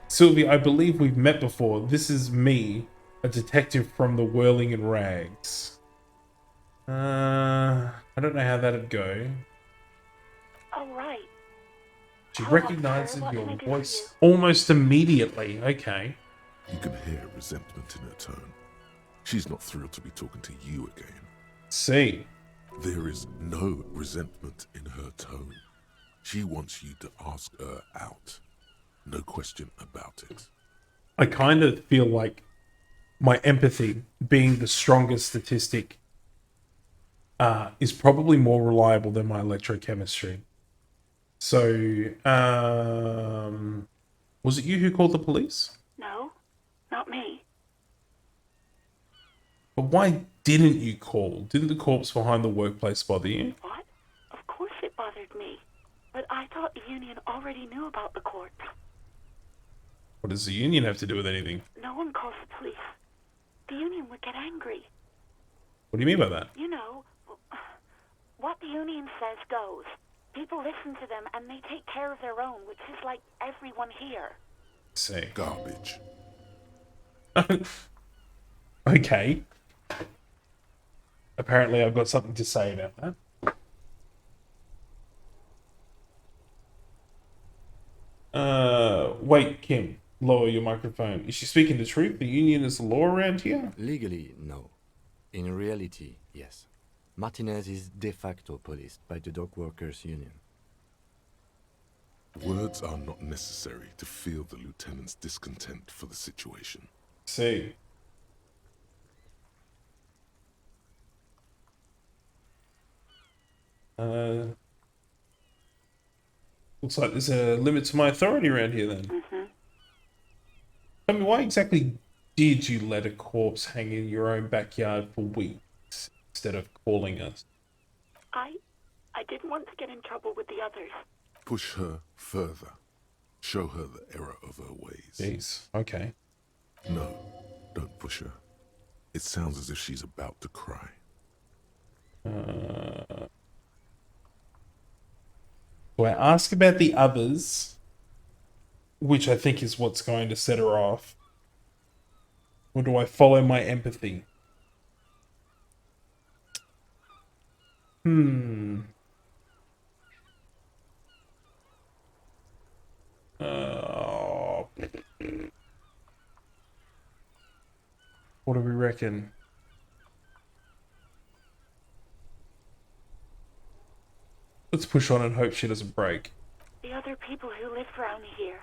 Sylvie, I believe we've met before. This is me, a detective from the Whirling in Rags. I don't know how that'd go. Oh, right. She recognizes your voice almost immediately. Okay. You can hear resentment in her tone. She's not thrilled to be talking to you again. See. There is no resentment in her tone. She wants you to ask her out. No question about it. I kind of feel like my empathy, being the strongest statistic, is probably more reliable than my electrochemistry. So, was it you who called the police? No, not me. But why didn't you call? Didn't the corpse behind the workplace bother you? What? Of course it bothered me. But I thought the union already knew about the corpse. What does the union have to do with anything? No one calls the police. The union would get angry. What do you mean by that? You know, what the union says goes. People listen to them and they take care of their own, which is like everyone here. Say. Garbage. Okay. Apparently I've got something to say about that. Wait, Kim. Lower your microphone. Is she speaking the truth? The union is the law around here? Legally, no. In reality, yes. Martinez is de facto policed by the dock workers union. Words are not necessary to feel the lieutenant's discontent for the situation. See. Looks like there's a limit to my authority around here then. Mm-hmm. Tell me, why exactly did you let a corpse hang in your own backyard for weeks instead of calling us? I didn't want to get in trouble with the others. Push her further. Show her the error of her ways. Jeez, okay. No, don't push her. It sounds as if she's about to cry. Do I ask about the others, which I think is what's going to set her off? Or do I follow my empathy? What do we reckon? Let's push on and hope she doesn't break. The other people who live around here.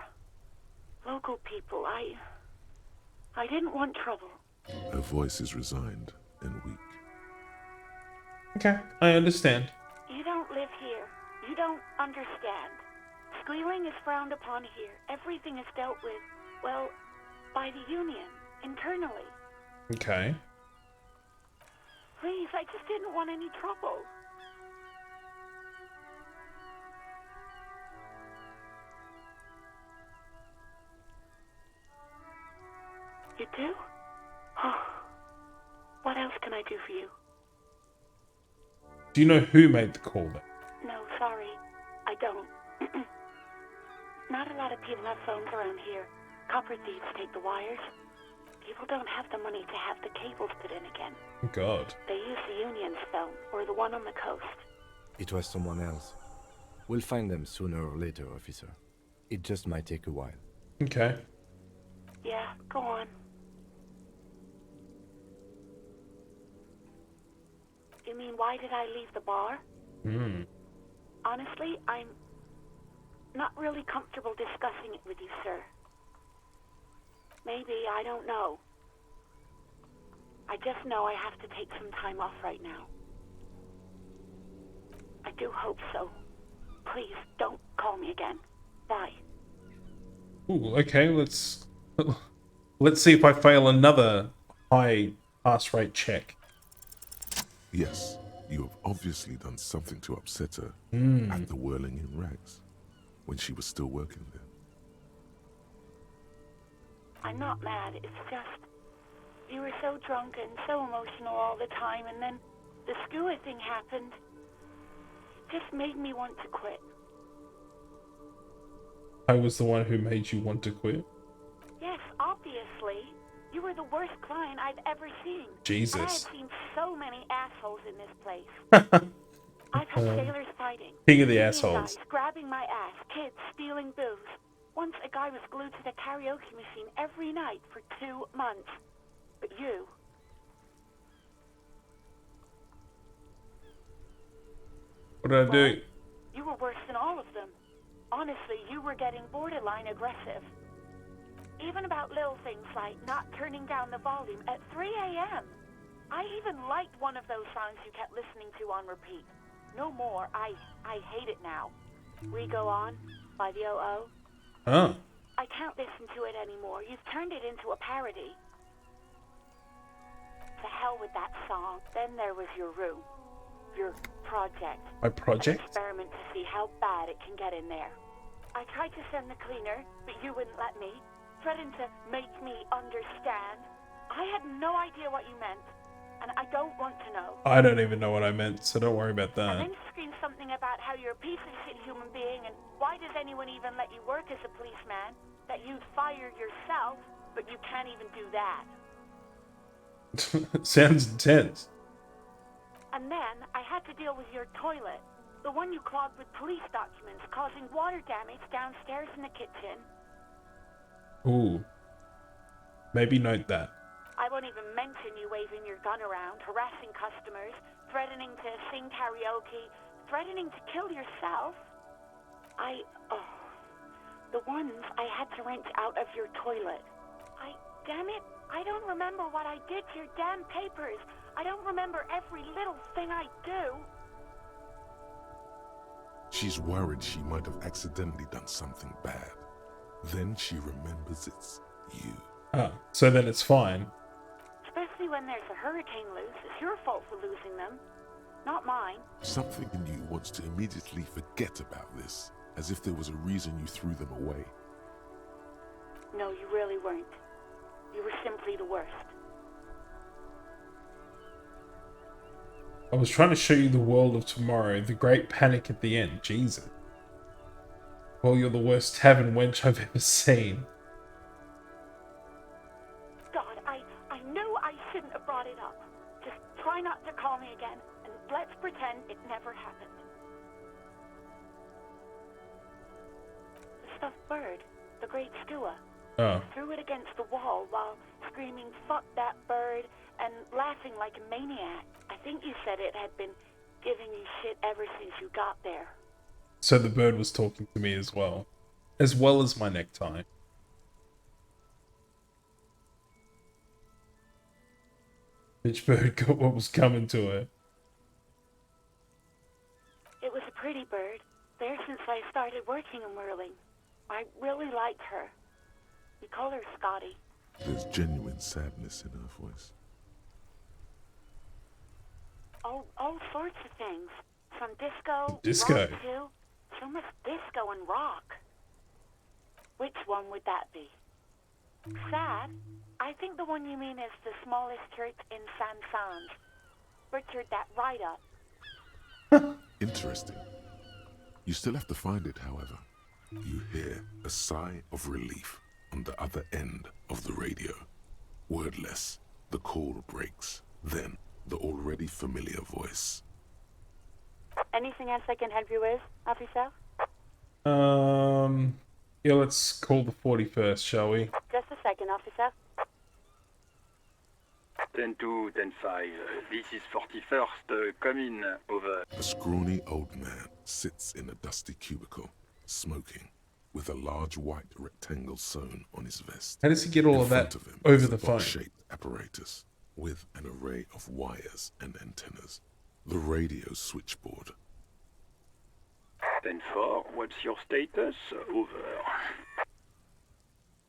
Local people, I didn't want trouble. Her voice is resigned and weak. Okay, I understand. You don't live here. You don't understand. Squealing is frowned upon here. Everything is dealt with, well, by the union, internally. Okay. Please, I just didn't want any trouble. You do? Oh. What else can I do for you? Do you know who made the call then? No, sorry. I don't. Not a lot of people have phones around here. Copper thieves take the wires. People don't have the money to have the cables put in again. God. They use the Union's phone, or the one on the coast. It was someone else. We'll find them sooner or later, officer. It just might take a while. Okay. Yeah, go on. You mean, why did I leave the bar? Honestly, I'm not really comfortable discussing it with you, sir. Maybe, I don't know. I just know I have to take some time off right now. I do hope so. Please, don't call me again. Bye. Ooh, okay, let's see if I fail another high pass rate check. Yes, you have obviously done something to upset her after whirling in rags when she was still working there. I'm not mad, it's just... You were so drunk and so emotional all the time, and then the skua thing happened. It just made me want to quit. I was the one who made you want to quit? Yes, obviously. You were the worst client I've ever seen. Jesus. And I have seen so many assholes in this place. I've had sailors fighting. King of the Indian assholes. Guys grabbing my ass, kids stealing booze. Once a guy was glued to the karaoke machine every night for 2 months. But you... What did I do? You were worse than all of them. Honestly, you were getting borderline aggressive. Even about little things like not turning down the volume at 3 a.m. I even liked one of those songs you kept listening to on repeat. No more. I hate it now. We Go On by the O.O. Oh. I can't listen to it anymore. You've turned it into a parody. To hell with that song. Then there was your room. Your project. My project? An experiment to see how bad it can get in there. I tried to send the cleaner, but you wouldn't let me. Threatened to make me understand. I had no idea what you meant, and I don't want to know. I don't even know what I meant, so don't worry about that. And then you screamed something about how you're a piece of shit human being, and why does anyone even let you work as a policeman? That you'd fire yourself, but you can't even do that. Sounds intense. And then I had to deal with your toilet. The one you clogged with police documents, causing water damage downstairs in the kitchen. Ooh. Maybe note that. I won't even mention you waving your gun around, harassing customers, threatening to sing karaoke, threatening to kill yourself. The ones I had to wrench out of your toilet. Damn it, I don't remember what I did to your damn papers. I don't remember every little thing I do. She's worried she might have accidentally done something bad. Then she remembers it's you. Ah, so then it's fine. Especially when there's a hurricane loose. It's your fault for losing them, not mine. Something in you wants to immediately forget about this, as if there was a reason you threw them away. No, you really weren't. You were simply the worst. I was trying to show you the world of tomorrow, the great panic at the end. Jesus. Well, you're the worst tavern wench I've ever seen. God, I knew I shouldn't have brought it up. Just try not to call me again, and let's pretend it never happened. The stuffed bird, the great skua. Oh. Threw it against the wall while screaming, "Fuck that bird," and laughing like a maniac. I think you said it had been giving you shit ever since you got there. So the bird was talking to me as well as my necktie. Bitch bird got what was coming to her. It was a pretty bird. There since I started working in whirling. I really liked her. We call her Scotty. There's genuine sadness in her voice. all sorts of things. From disco, Disco. rock too. So much disco and rock. Which one would that be? Sad? I think the one you mean is the smallest church in San Sans. Richard, that right up. Interesting. You still have to find it, however. You hear a sigh of relief on the other end of the radio. Wordless, the call breaks. Then, the already familiar voice. Anything else I can help you with, officer? Yeah, let's call the 41st, shall we? Just a second, officer. 10-2, 10-5. This is 41st. Come in. Over. A scrawny old man sits in a dusty cubicle, smoking, with a large white rectangle sewn on his vest. How does he get all In of that front of him over is a the phone? box-shaped apparatus with an array of wires and antennas. The radio switchboard. 10-4. What's your status? Over.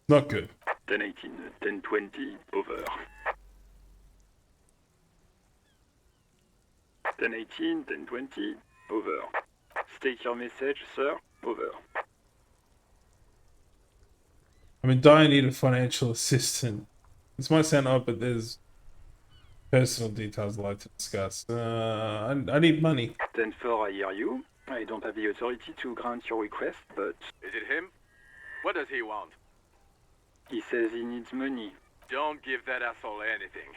Not good. 10-18. 10-20. Over. 10-18. 10-20. Over. State your message, sir. Over. I mean, do I need a financial assistant? This might sound odd, but there's personal details I'd like to discuss. I need money. 10-4, I hear you. I don't have the authority to grant your request, but... Is it him? What does he want? He says he needs money. Don't give that asshole anything.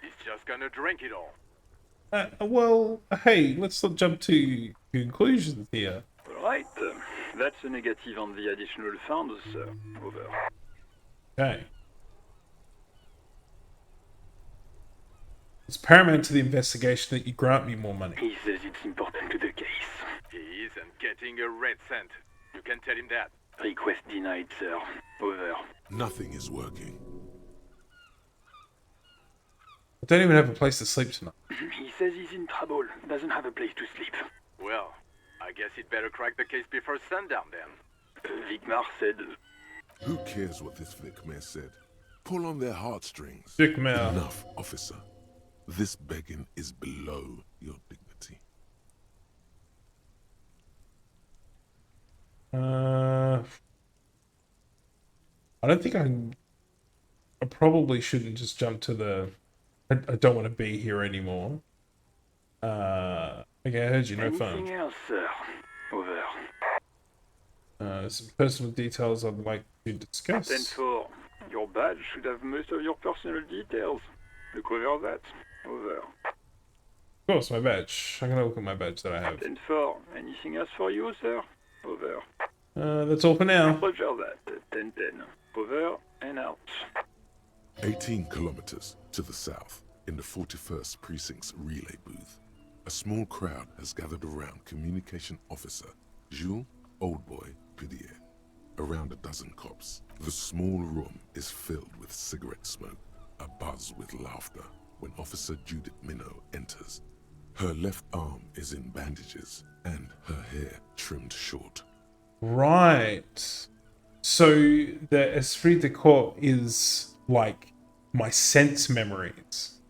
He's just gonna drink it all. Well, hey, let's not jump to conclusions here. Alright, that's a negative on the additional funds, sir. Over. Okay. It's paramount to the investigation that you grant me more money. He says it's important to the case. He isn't getting a red cent. You can tell him that. Request denied, sir. Over. Nothing is working. I don't even have a place to sleep tonight. He says he's in trouble. Doesn't have a place to sleep. Well, I guess he'd better crack the case before sundown then. Vicmar said... Who cares what this Vicmar said? Pull on their heartstrings. Vicmar. Enough, officer. This begging is below your dignity. I don't think I probably shouldn't just jump to the... I don't want to be here anymore. Okay, I heard you, no phone. Anything else, sir? Over. Some personal details I'd like to discuss. 10-4. Your badge should have most of your personal details. Look over that. Over. Of course, my badge. I'm gonna look at my badge that I have. 10-4. Anything else for you, sir? Over. That's all for now. Roger that. 10-10. Over and out. 18 kilometers to the south, in the 41st Precinct's relay booth, a small crowd has gathered around Communication Officer Jules Oldboy Pidier. Around a dozen cops. The small room is filled with cigarette smoke, a buzz with laughter, when Officer Judith Minot enters. Her left arm is in bandages, and her hair trimmed short. Right. So the esprit de corps is like my sense memories.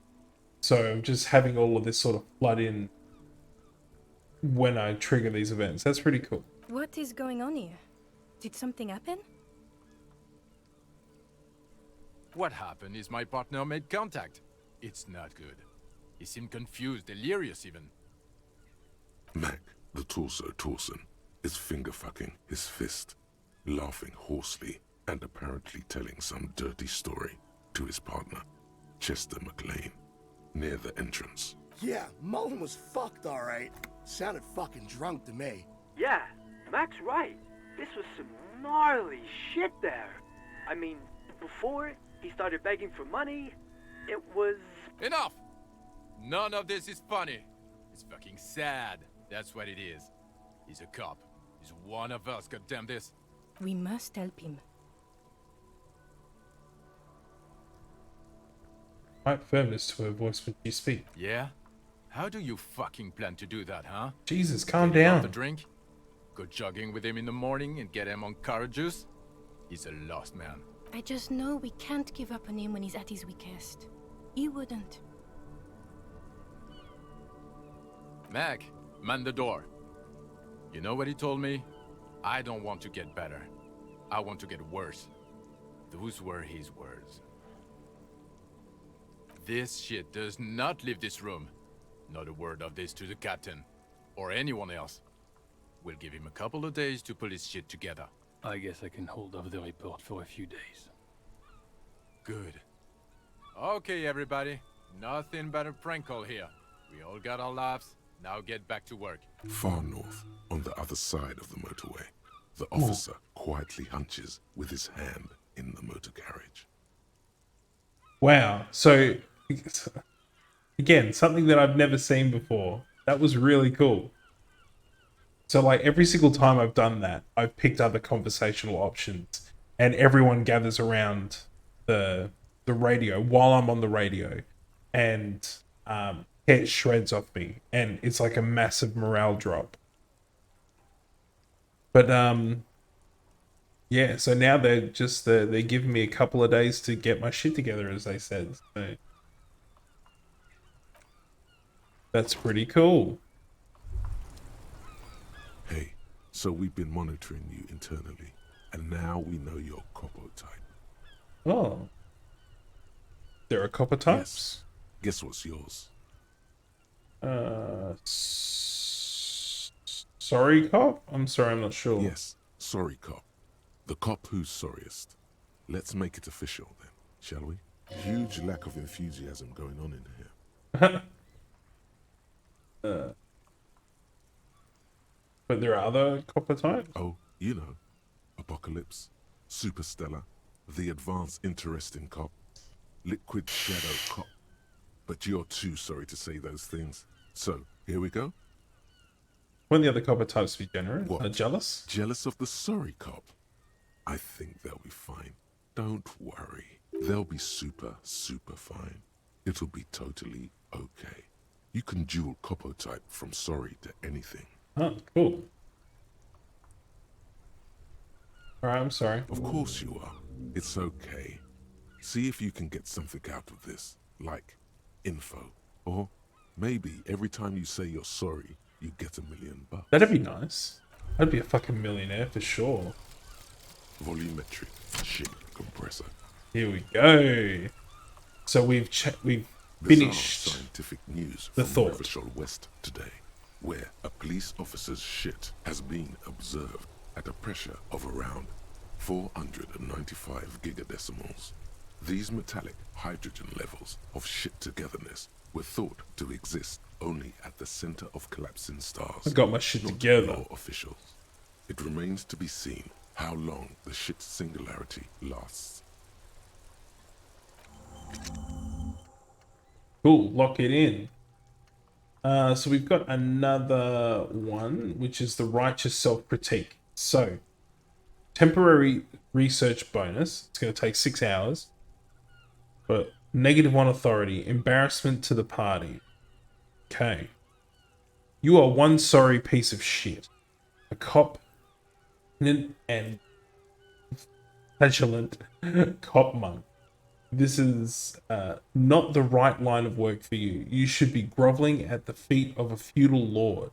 So I'm just having all of this sort of flood in when I trigger these events. That's pretty cool. What is going on here? Did something happen? What happened is my partner made contact. It's not good. He seemed confused, delirious even. Mac, the torso Torson, is finger-fucking his fist, laughing hoarsely and apparently telling some dirty story to his partner, Chester McLean, near the entrance. Yeah, Mullen was fucked alright. Sounded fucking drunk to me. Yeah, Mac's right. This was some gnarly shit there. I mean, before he started begging for money, it was... Enough! None of this is funny. It's fucking sad. That's what it is. He's a cop. He's one of us, goddamn this. We must help him. Quite firmness to her voice when you speak. Yeah? How do you fucking plan to do that, huh? Jesus, calm Get him off down. the drink? Go jogging with him in the morning and get him on carrot juice? He's a lost man. I just know we can't give up on him when he's at his weakest. He wouldn't. Mac, man the door. You know what he told me? I don't want to get better. I want to get worse. Those were his words. This shit does not leave this room. Not a word of this to the captain. Or anyone else. We'll give him a couple of days to pull his shit together. I guess I can hold off the report for a few days. Good. Okay, everybody. Nothing but a prank call here. We all got our laughs. Now get back to work. Far north, on the other side of the motorway, the officer quietly hunches with his hand in the motor carriage. Wow. So, again, something that I've never seen before. That was really cool. So, like, every single time I've done that, I've picked other conversational options, and everyone gathers around the radio while I'm on the radio, and it shreds off me, and it's like a massive morale drop. But yeah. So now they're just they're giving me a couple of days to get my shit together, as they said. So that's pretty cool. Hey, so we've been monitoring you internally, and now we know your Copo type. Oh. There are copper types? Yes. Guess what's yours? Sorry, cop? I'm sorry, I'm not sure. Yes, sorry, cop. The cop who's sorriest. Let's make it official then, shall we? Huge lack of enthusiasm going on in here. But there are other copper types? Oh, you know. Apocalypse, Superstellar, the advanced interesting cop, Liquid Shadow cop. But you're too sorry to say those things. So, here we go. Won't the other copper types be generous? What? Jealous? Jealous of the sorry cop? I think they'll be fine. Don't worry. They'll be super, super fine. It'll be totally okay. You can dual Copo type from sorry to anything. Oh, cool. Alright, I'm sorry. Of course you are. It's okay. See if you can get something out of this, like info. Or maybe every time you say you're sorry, you get $1 million. That'd be nice. I'd be a fucking millionaire for sure. Volumetric ship compressor. Here we go. So we've finished scientific news the from thought. Official West today, where a police officer's shit has been observed at a pressure of around 495 gigadecimals. These metallic hydrogen levels of shit togetherness were thought to exist only at the center of collapsing stars. I got my shit not together. law officials. It remains to be seen how long the shit singularity lasts. Cool, lock it in. So we've got another one, which is the righteous self-critique. So, temporary research bonus. It's going to take 6 hours. But -1 authority. Embarrassment to the party. Okay. You are one sorry piece of shit. A cop and petulant cop monk. This is not the right line of work for you. You should be groveling at the feet of a feudal lord,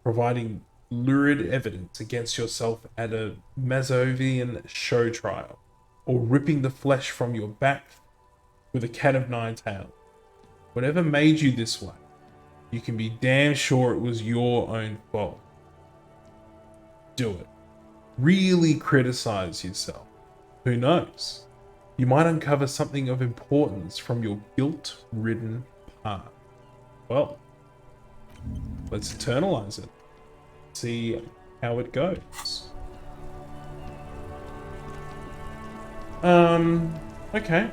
providing lurid evidence against yourself at a Mazovian show trial, or ripping the flesh from your back with a cat of nine tails. Whatever made you this way, you can be damn sure it was your own fault. Do it. Really criticize yourself. Who knows? You might uncover something of importance from your guilt-ridden past. Well, let's eternalize it. See how it goes. Okay.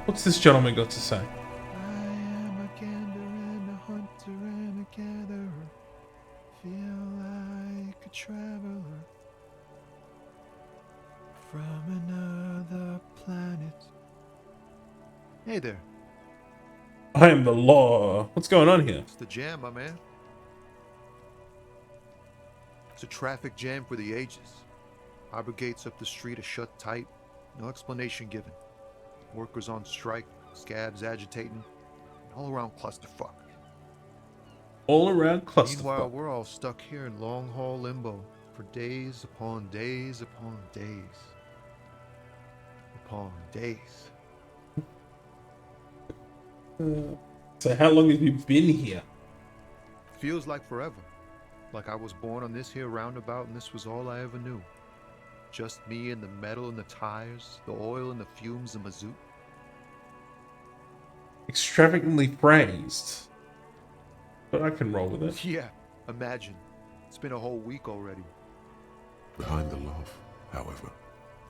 What's this gentleman got to say? I am a gander and a hunter and a gatherer. Feel like a traveler from another planet. Hey there. I am the law. What's going on here? It's the jam, my man. It's a traffic jam for the ages. Harbor gates up the street are shut tight. No explanation given. Workers on strike, scabs agitating. All around clusterfuck. All around Meanwhile, clusterfuck. we're all stuck here in long haul limbo for days upon days upon days. Upon days. So how long have you been here? Feels like forever. Like I was born on this here roundabout and this was all I ever knew. Just me and the metal and the tires, the oil and the fumes and mazout. Extravagantly praised. But I can roll with it. Yeah, imagine. It's been a whole week already. Behind the laugh, however,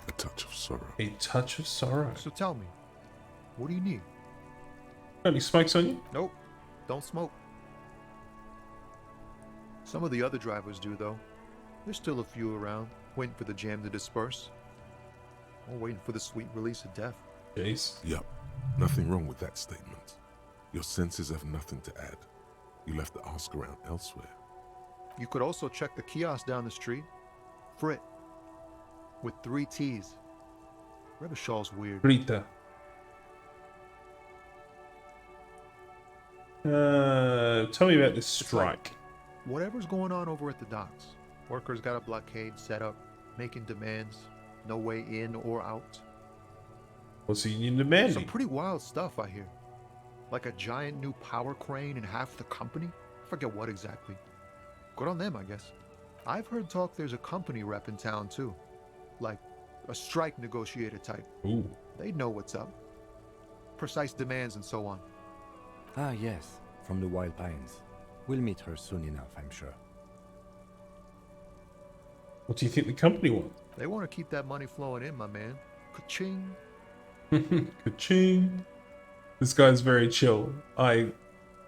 a touch of sorrow. A touch of sorrow. So tell me, what do you need? Got any smokes on you? Nope, don't smoke. Some of the other drivers do, though. There's still a few around, waiting for the jam to disperse. Or waiting for the sweet release of death. Jeez. Yup, nothing wrong with that statement. Your senses have nothing to add. You left the ask around elsewhere. You could also check the kiosk down the street. Frit. With 3 T's. Rebishaw's weird. Rita. Tell me about this strike. Whatever's going on over at the docks. Workers got a blockade set up, making demands. No way in or out. What's the union demanding? Some pretty wild stuff, I hear. Like a giant new power crane in half the company? I forget what exactly. Good on them, I guess. I've heard talk there's a company rep in town, too. Like a strike negotiator type. Ooh. They'd know what's up. Precise demands and so on. Ah, yes, from the Wild Pines. We'll meet her soon enough, I'm sure. What do you think the company wants? They want to keep that money flowing in, my man. Ka-ching. Ka-ching. This guy's very chill. I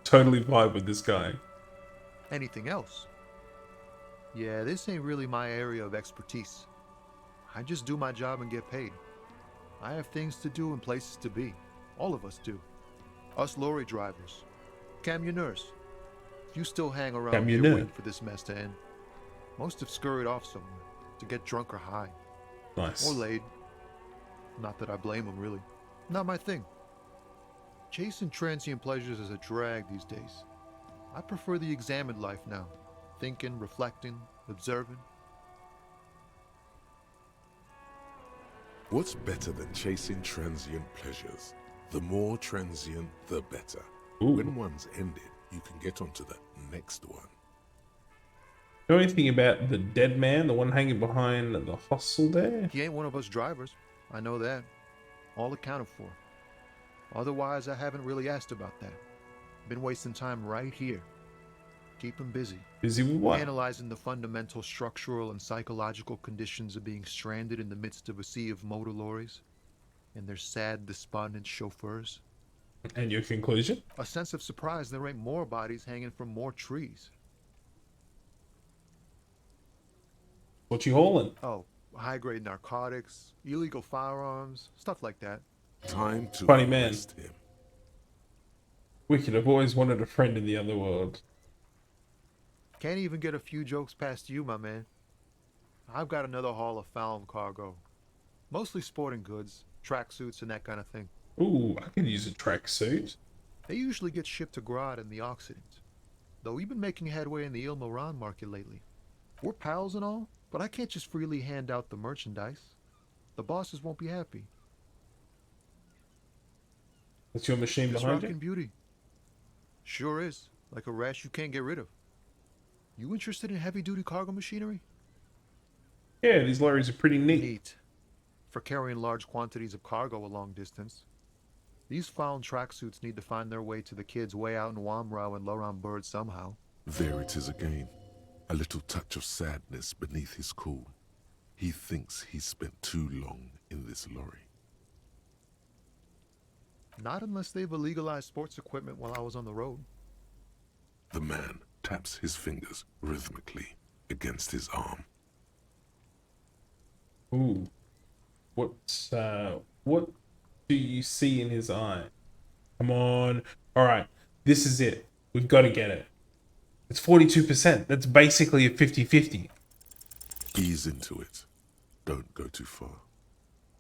totally vibe with this guy. Anything else? Yeah, this ain't really my area of expertise. I just do my job and get paid. I have things to do and places to be. All of us do. Us lorry drivers. Camionneurs. You still hang around here waiting for this mess to end. Most have scurried off somewhere to get drunk or high. Nice. Or laid. Not that I blame them, really. Not my thing. Chasing transient pleasures is a drag these days. I prefer the examined life now. Thinking, reflecting, observing. What's better than chasing transient pleasures? The more transient, the better. Ooh. When one's ended, you can get onto the next one. Know anything about the dead man, the one hanging behind the hostel there? He ain't one of us drivers. I know that. All accounted for. Otherwise, I haven't really asked about that. Been wasting time right here. Keep him busy. Busy with what? Analyzing the fundamental structural and psychological conditions of being stranded in the midst of a sea of motor lorries and their sad, despondent chauffeurs. And your conclusion? A sense of surprise there ain't more bodies hanging from more trees. What you hauling? Oh, high-grade narcotics, illegal firearms, stuff like that. Time to Funny man. arrest him. Wicked, I've always wanted a friend in the other world. Can't even get a few jokes past you, my man. I've got another haul of found cargo. Mostly sporting goods, tracksuits, and that kind of thing. Ooh, I could use a tracksuit. They usually get shipped to Grad in the Occident. Though we've been making headway in the Il Moran market lately. We're pals and all, but I can't just freely hand out the merchandise. The bosses won't be happy. That's your machine It's behind rockin' you? beauty. Sure is. Like a rash you can't get rid of. You interested in heavy-duty cargo machinery? Yeah, these lorries are pretty neat. Neat. For carrying large quantities of cargo a long distance. These found tracksuits need to find their way to the kids way out in Wamrau and Laurent Bird somehow. There it is again. A little touch of sadness beneath his cool. He thinks he's spent too long in this lorry. Not unless they've illegalized sports equipment while I was on the road. The man taps his fingers rhythmically against his arm. Ooh. What do you see in his eye? Come on. Alright, this is it. We've got to get it. It's 42%. That's basically a 50-50. Ease into it. Don't go too far.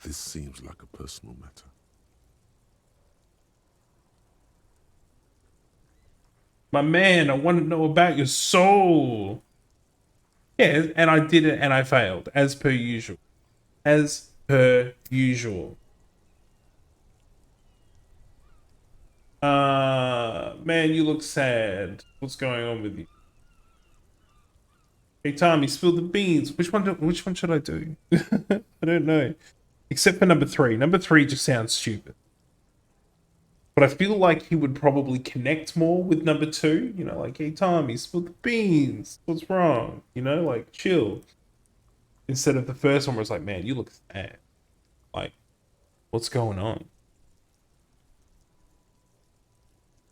This seems like a personal matter. My man, I want to know about your soul. Yeah, and I did it and I failed, as per usual. As per usual. Man, you look sad. What's going on with you? Hey, Tommy, spill the beans. Which one should I do? I don't know. Except for number 3. Number 3 just sounds stupid. But I feel like he would probably connect more with number 2. You know, like, hey, Tommy, spill the beans. What's wrong? You know, like, chill. Instead of the first one where it's like, man, you look sad. Like, what's going on?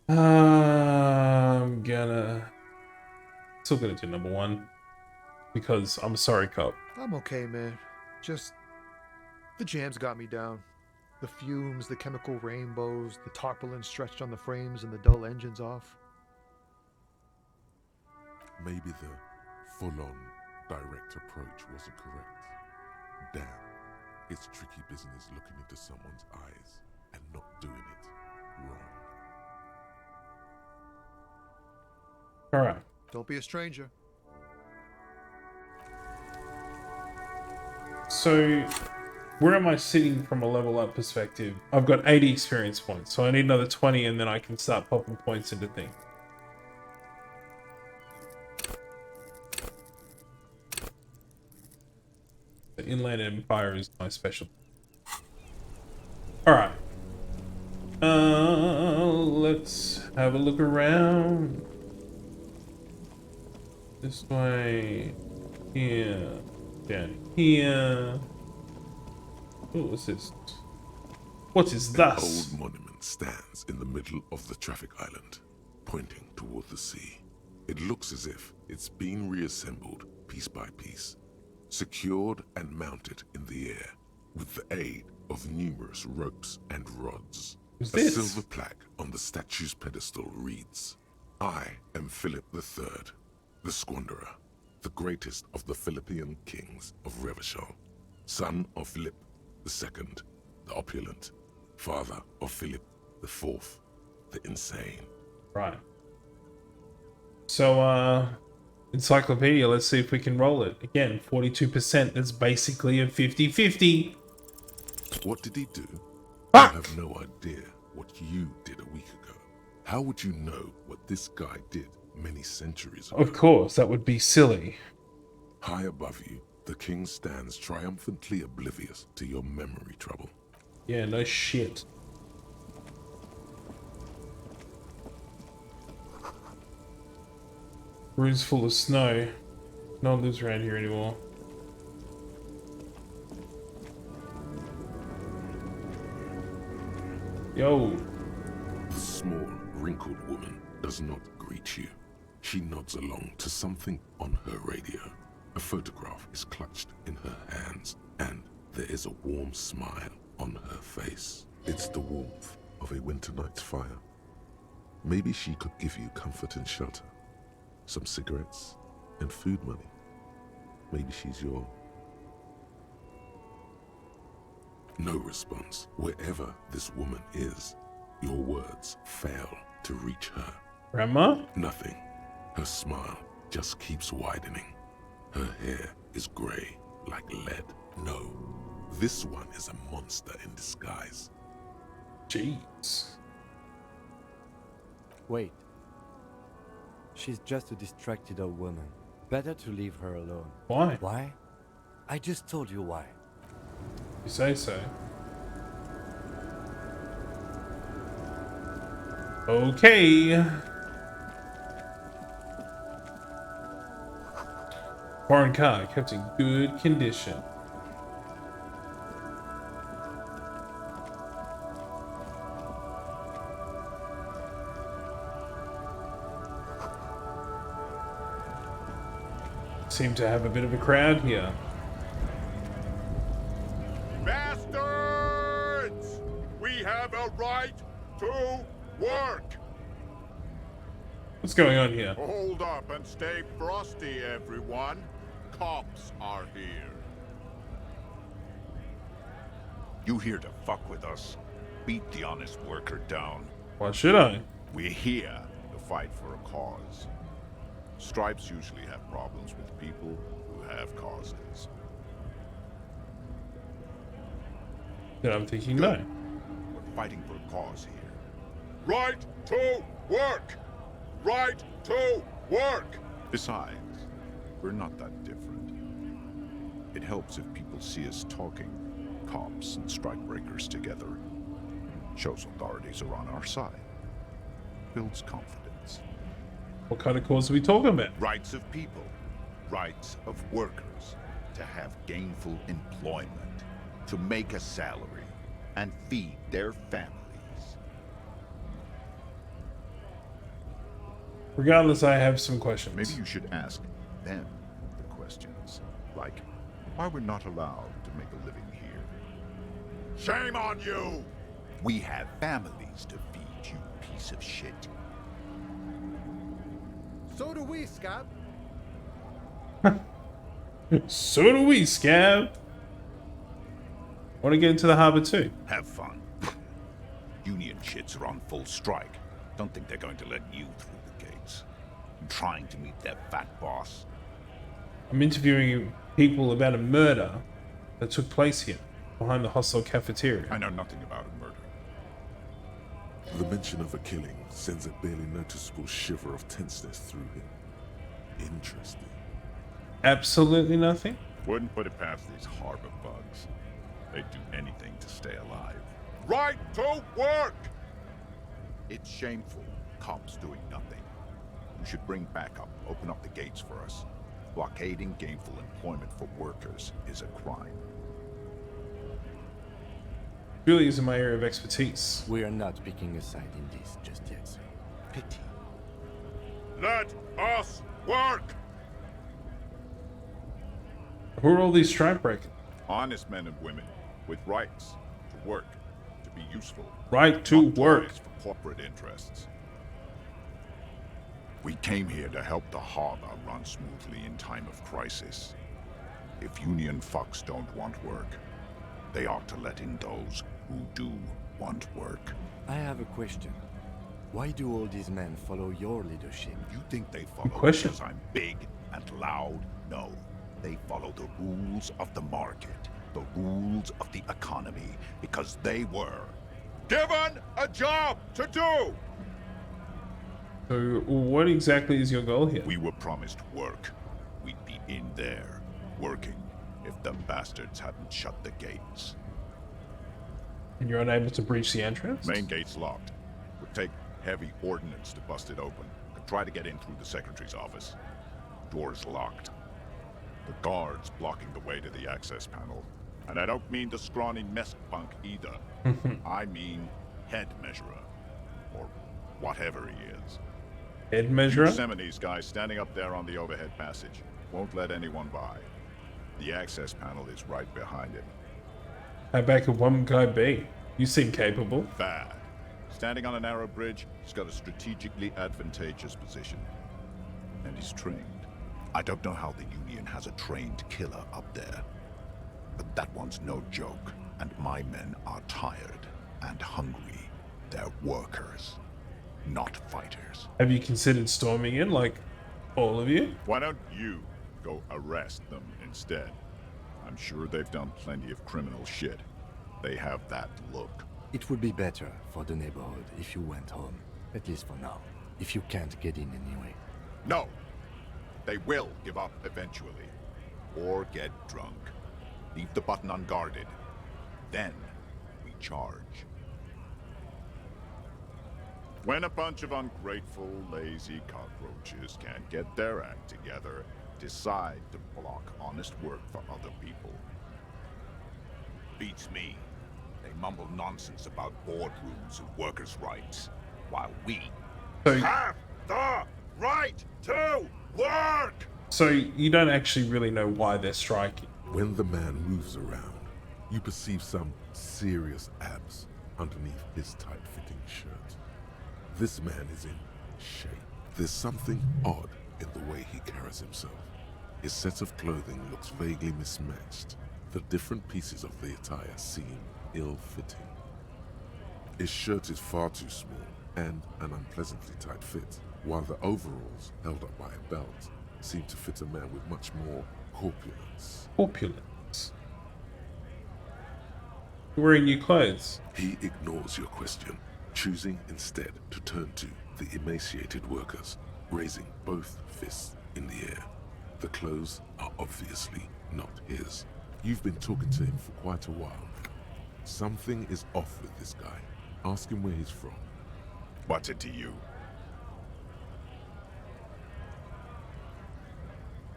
I'm still gonna do number 1. Because I'm sorry, cop. I'm okay, man. Just the jams got me down. The fumes, the chemical rainbows, the tarpaulin stretched on the frames and the dull engines off. Maybe the full-on direct approach wasn't correct. Damn, it's tricky business looking into someone's eyes and not doing it wrong. Alright. Don't be a stranger. So, where am I sitting from a level up perspective? I've got 80 experience points, so I need another 20 and then I can start popping points into things. The Inland Empire is my specialty. Alright. Let's have a look around. This way. Here. Down here. What was this? What is that? An old monument stands in the middle of the traffic island, pointing toward the sea. It looks as if it's been reassembled piece by piece, secured and mounted in the air with the aid of numerous ropes and rods. Who's A this? silver plaque on the statue's pedestal reads, "I am Philip III, the Squanderer, the greatest of the Philippian kings of Revachol, son of Philip II, the opulent, father of Philip IV, the insane." Right. So, encyclopedia, let's see if we can roll it. Again, 42%, that's basically a 50-50. What did he do? I have no idea what you did a week ago. How would you know what this guy did many centuries ago? Of course, that would be silly. High above you, the king stands triumphantly oblivious to your memory trouble. Yeah, no shit. Room's full of snow. No one lives around here anymore. Yo. The small, wrinkled woman does not greet you. She nods along to something on her radio. A photograph is clutched in her hands, and there is a warm smile on her face. It's the warmth of a winter night's fire. Maybe she could give you comfort and shelter, some cigarettes and food money. Maybe she's your... No response. Wherever this woman is, your words fail to reach her. Grandma? Nothing. Her smile just keeps widening. Her hair is gray like lead. No, this one is a monster in disguise. Jeez. Wait. She's just a distracted old woman. Better to leave her alone. Why? Why? I just told you why. You say so. Okay. Foreign car kept in good condition. Seem to have a bit of a crowd here. Bastards! We have a right to work! What's going on here? Hold up and stay frosty, everyone. Cops are here. You here to fuck with us? Beat the honest worker down. Why should I? We're here to fight for a cause. Stripes usually have problems with people who have causes. Then I'm thinking no. We're fighting for a cause here. Right to work! Right to work! Besides, we're not that different. It helps if people see us talking, cops and strikebreakers together. Shows authorities are on our side. Builds confidence. What kind of cause are we talking about? Rights of people. Rights of workers. To have gainful employment. To make a salary. And feed their families. Regardless, I have some questions. Maybe you should ask them the questions. Like, why we're not allowed to make a living here. Shame on you! We have families to feed, you piece of shit. So do we, Scab. So do we, Scab. Want to get into the harbor too? Have fun. Union shits are on full strike. Don't think they're going to let you through the gates. I'm trying to meet their fat boss. I'm interviewing people about a murder that took place here, behind the hostel cafeteria. I know nothing about a murder. The mention of a killing sends a barely noticeable shiver of tenseness through him. Interesting. Absolutely nothing? Wouldn't put it past these harbor bugs. They'd do anything to stay alive. Right to work! It's shameful. Cops doing nothing. You should bring backup. Open up the gates for us. Blockading gainful employment for workers is a crime. Really isn't my area of expertise. We are not picking a side in this just yet, sir. Pity. Let us work! Who are all these strike breakers? Honest men and women with rights to work, to be useful. Right to not work. toys for corporate interests. We came here to help the harbor run smoothly in time of crisis. If union fucks don't want work, they ought to let in those who do want work. I have a question. Why do all these men follow your leadership? You think they follow question. because I'm big and loud? No. They follow the rules of the market, the rules of the economy, because they were given a job to do! So what exactly is your goal here? We were promised work. We'd be in there, working, if them bastards hadn't shut the gates. And you're unable to breach the entrance? Main gate's locked. Would take heavy ordnance to bust it open. Could try to get in through the secretary's office. Door's locked. The guard's blocking the way to the access panel. And I don't mean the scrawny mess punk either. I mean head measurer. Or whatever he is. Head measurer? Yosemite's guy standing up there on the overhead passage. Won't let anyone by. The access panel is right behind it. How bad could one guy be? You seem capable. Bad. Standing on a narrow bridge, he's got a strategically advantageous position. And he's trained. I don't know how the Union has a trained killer up there. But that one's no joke. And my men are tired and hungry. They're workers, not fighters. Have you considered storming in, like all of you? Why don't you go arrest them instead? I'm sure they've done plenty of criminal shit. They have that look. It would be better for the neighborhood if you went home. At least for now. If you can't get in anyway. No. They will give up eventually. Or get drunk. Leave the button unguarded. Then we charge. When a bunch of ungrateful, lazy cockroaches can't get their act together, decide to block honest work for other people. Beats me. They mumble nonsense about boardrooms and workers' rights, while we have the right to work! So you don't actually really know why they're striking. When the man moves around, you perceive some serious abs underneath his tight-fitting shirt. This man is in shape. There's something odd in the way he carries himself. His set of clothing looks vaguely mismatched. The different pieces of the attire seem ill-fitting. His shirt is far too small, and an unpleasantly tight fit, while the overalls, held up by a belt, seemed to fit a man with much more corpulence. Corpulence? You're wearing new clothes. He ignores your question, choosing instead to turn to the emaciated workers, raising both fists in the air. The clothes are obviously not his. You've been talking to him for quite a while. Something is off with this guy. Ask him where he's from. What's it to you?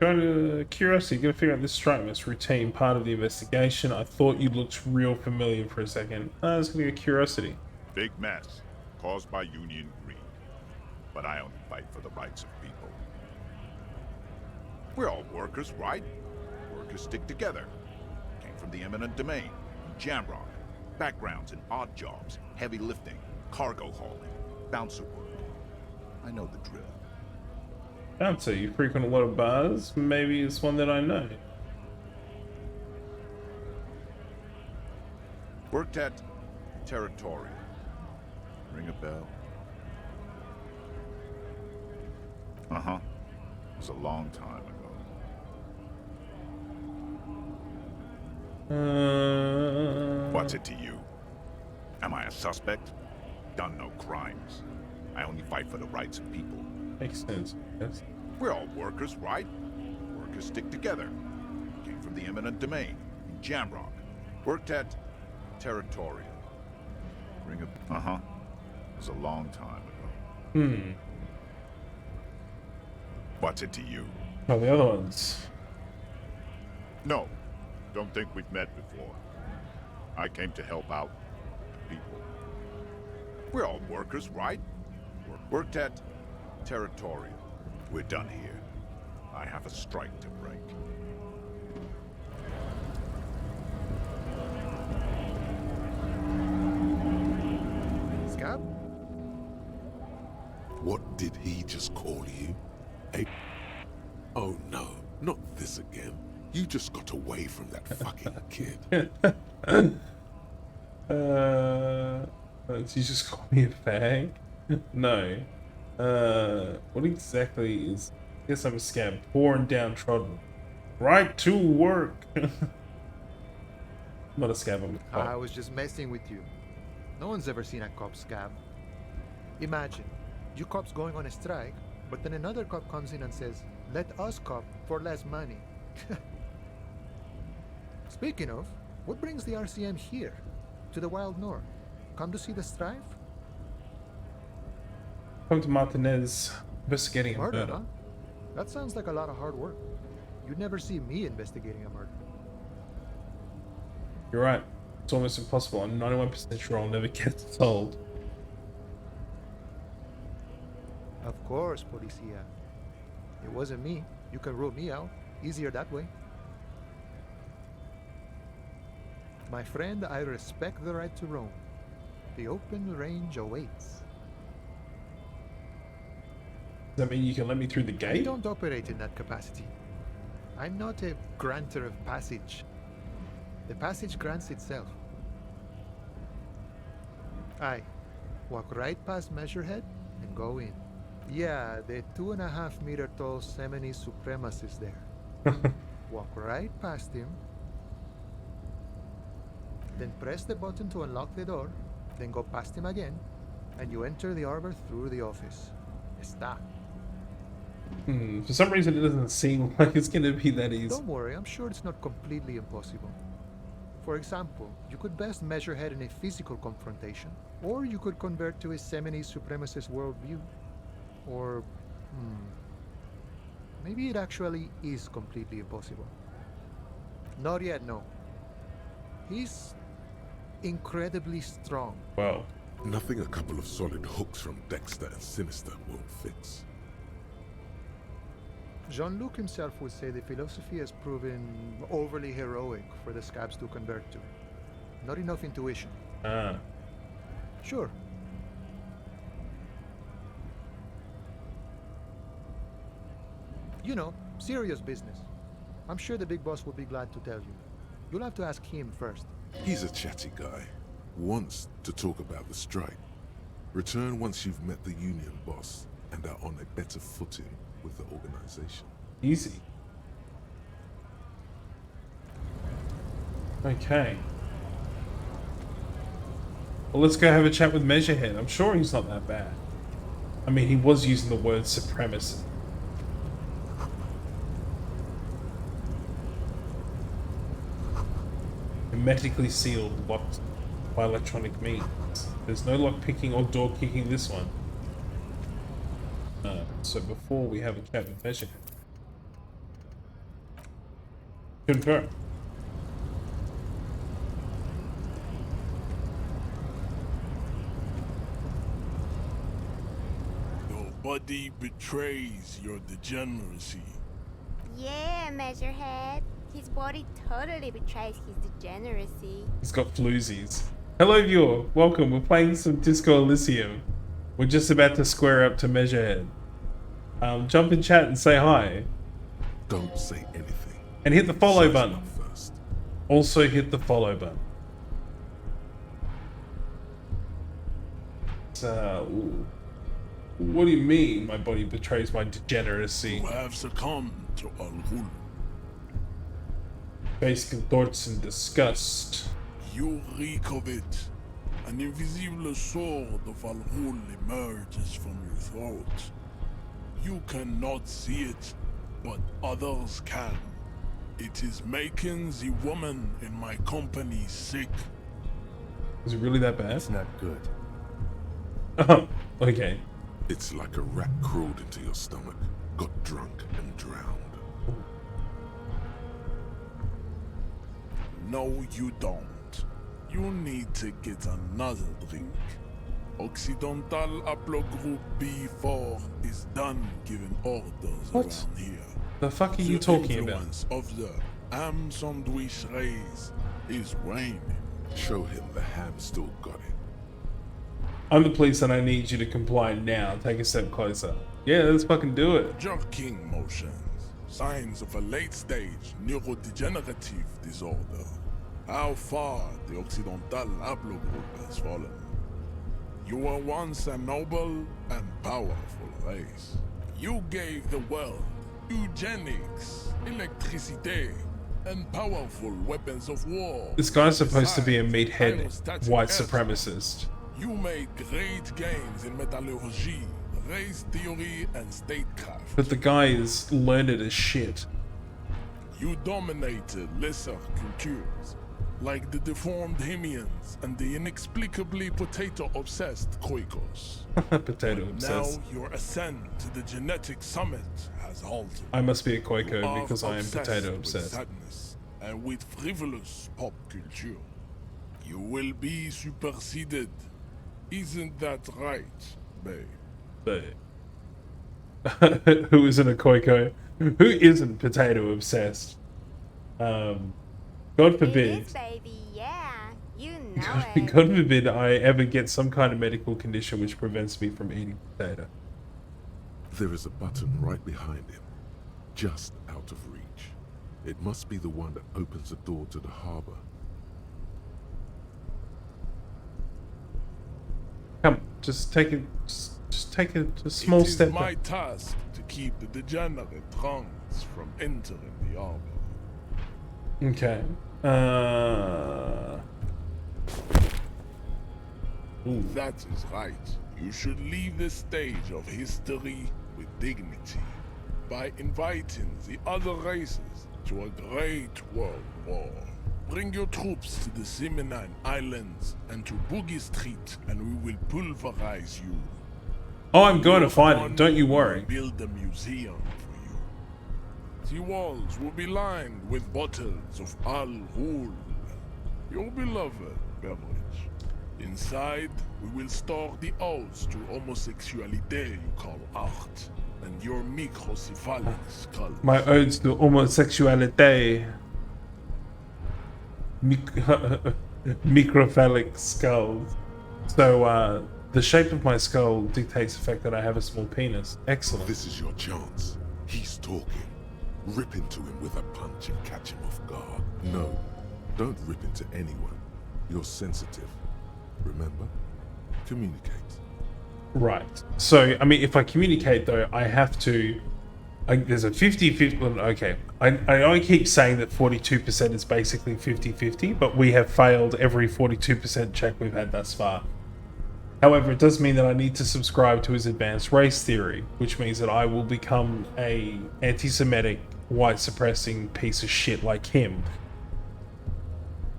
Kind of curiosity, gonna figure out this strike must routine part of the investigation. I thought you looked real familiar for a second. It's gonna be a curiosity. Big mess caused by union greed. But I only fight for the rights of people. We're all workers, right? Workers stick together. Came from the eminent domain, Jamrock. Backgrounds in odd jobs, heavy lifting, cargo hauling, bouncer work. I know the drill. Bouncer, you frequent a lot of bars. Maybe it's one that I know. Worked at Territorial. Ring a bell? Uh-huh. It was a long time ago. What's it to you? Am I a suspect? Done no crimes. I only fight for the rights of people. Makes sense, yes. We're all workers, right? Workers stick together. Came from the eminent domain, in Jamrock. Worked at Territorial. Ring a... Uh-huh. It was a long time ago. What's it to you? Oh, the other ones. No. Don't think we've met before. I came to help out people. We're all workers, right? Worked at Territorial. We're done here. I have a strike to break. Scab? What did he just call you? Oh no, not this again. You just got away from that fucking kid. Did you just call me a fag? No. What exactly is... I guess I'm a scab. Poor and downtrodden. Right to work. Not a scab, I'm a cop. I was just messing with you. No one's ever seen a cop scab. Imagine, you cops going on a strike, but then another cop comes in and says, let us cop for less money. Speaking of, what brings the RCM here? To the Wild North? Come to see the strife? Come to Martinez investigating a murder. Huh? That sounds like a lot of hard work. You'd never see me investigating a murder. You're right. It's almost impossible. I'm 91% sure I'll never get told. Of course, Policia. It wasn't me. You can rule me out. Easier that way. My friend, I respect the right to roam. The open range awaits. Does that mean you can let me through the gate? I don't operate in that capacity. I'm not a granter of passage. The passage grants itself. I walk right past Measurehead and go in. Yeah, the 2.5 meter tall Semini supremacist there. Walk right past him. Then press the button to unlock the door. Then go past him again. And you enter the arbor through the office. Está. For some reason it doesn't seem like it's gonna be that easy. Don't worry, I'm sure it's not completely impossible. For example, you could best Measurehead in a physical confrontation. Or you could convert to a Semini supremacist worldview. Or, maybe it actually is completely impossible. Not yet, no. He's incredibly strong. Wow. Nothing a couple of solid hooks from Dexter and Sinister won't fix. Jean-Luc himself would say the philosophy has proven overly heroic for the scabs to convert to. Not enough intuition. Sure. You know, serious business. I'm sure the big boss will be glad to tell you. You'll have to ask him first. He's a chatty guy. Wants to talk about the strike. Return once you've met the union boss and are on a better footing with the organization. Easy. Okay. Well, let's go have a chat with Measurehead. I'm sure he's not that bad. I mean, he was using the word supremacy. Hermetically sealed, locked by electronic means. There's no lock picking or door kicking this one. So before we have a chat with Measurehead. Confirm. Your body betrays your degeneracy. Yeah, Measurehead. His body totally betrays his degeneracy. He's got floozies. Hello viewer, welcome. We're playing some Disco Elysium. We're just about to square up to Measurehead. Jump in chat and say hi. Don't say anything. And hit the follow Size button. up first. Also hit the follow button. What do you mean my body betrays my degeneracy? You have succumbed to Al-Ghul. Face contorts in disgust. You reek of it. An invisible sword of Al-Ghul emerges from your throat. You cannot see it, but others can. It is making the woman in my company sick. Is it really that bad? It's not good. Oh, okay. It's like a rat crawled into your stomach, got drunk and drowned. No, you don't. You need to get another drink. Occidental Haplogroup B4 is done giving orders around here. The fuck are you talking about? The influence of the ham sandwich race is waning. Show him the ham still got it. I'm the police and I need you to comply now. Take a step closer. Yeah, let's fucking do it. Jerking motions. Signs of a late-stage neurodegenerative disorder. How far the Occidental Haplogroup has fallen. You were once a noble and powerful race. You gave the world eugenics, electricity, and powerful weapons of war. This guy's supposed to be a meathead Besides, white supremacist. You made great gains in metallurgy, race theory, and statecraft. But the guy is learned as shit. You dominated lesser cultures, like the deformed Hemians and the inexplicably potato-obsessed Khoikos. Potato obsessed. Now your ascent to the genetic summit has halted. I must be a Khoiko You are because I am potato with obsessed. sadness and with frivolous pop culture. You will be superseded. Isn't that right, babe? Who isn't a Khoiko? Who isn't potato obsessed? God forbid. It is, baby, yeah. You know it. God forbid I ever get some kind of medical condition which prevents me from eating potato. There is a button right behind him, just out of reach. It must be the one that opens the door to the harbor. Come, just take it. Just take a small step. It is my task to keep the degenerate drunks from entering the harbor. Okay. That is right. You should leave the stage of history with dignity by inviting the other races to a great world war. Bring your troops to the Seminine Islands and to Boogie Street, and we will pulverize you. Oh, I'm going to find him. Don't you worry. Build a museum for you. The walls will be lined with bottles of Al-Ghul, your beloved beverage. Inside, we will store the odes to homosexuality you call art, and your microcephalic skull. My odes to homosexuality. Microcephalic skulls. So, the shape of my skull dictates the fact that I have a small penis. Excellent. This is your chance. He's talking. Rip into him with a punch and catch him off guard. No, don't rip into anyone. You're sensitive. Remember? Communicate. Right. So, I mean, if I communicate, though, I have to... there's a 50-50... Okay. I keep saying that 42% is basically 50-50, but we have failed every 42% check we've had thus far. However, it does mean that I need to subscribe to his advanced race theory, which means that I will become a anti-Semitic, white-suppressing piece of shit like him.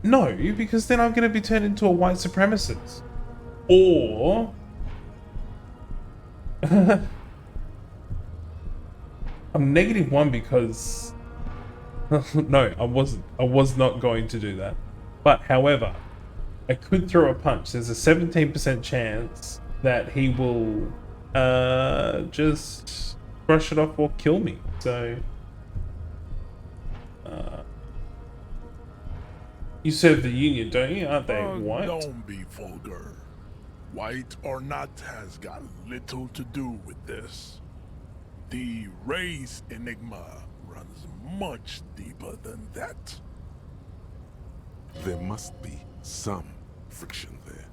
No, because then I'm going to be turned into a white supremacist. Or... I'm -1 because... no, I wasn't. I was not going to do that. But, however, I could throw a punch. There's a 17% chance that he will just brush it off or kill me. So... you serve the Union, don't you? Aren't they white? Don't be vulgar. White or not has got little to do with this. The race enigma runs much deeper than that. There must be some friction there.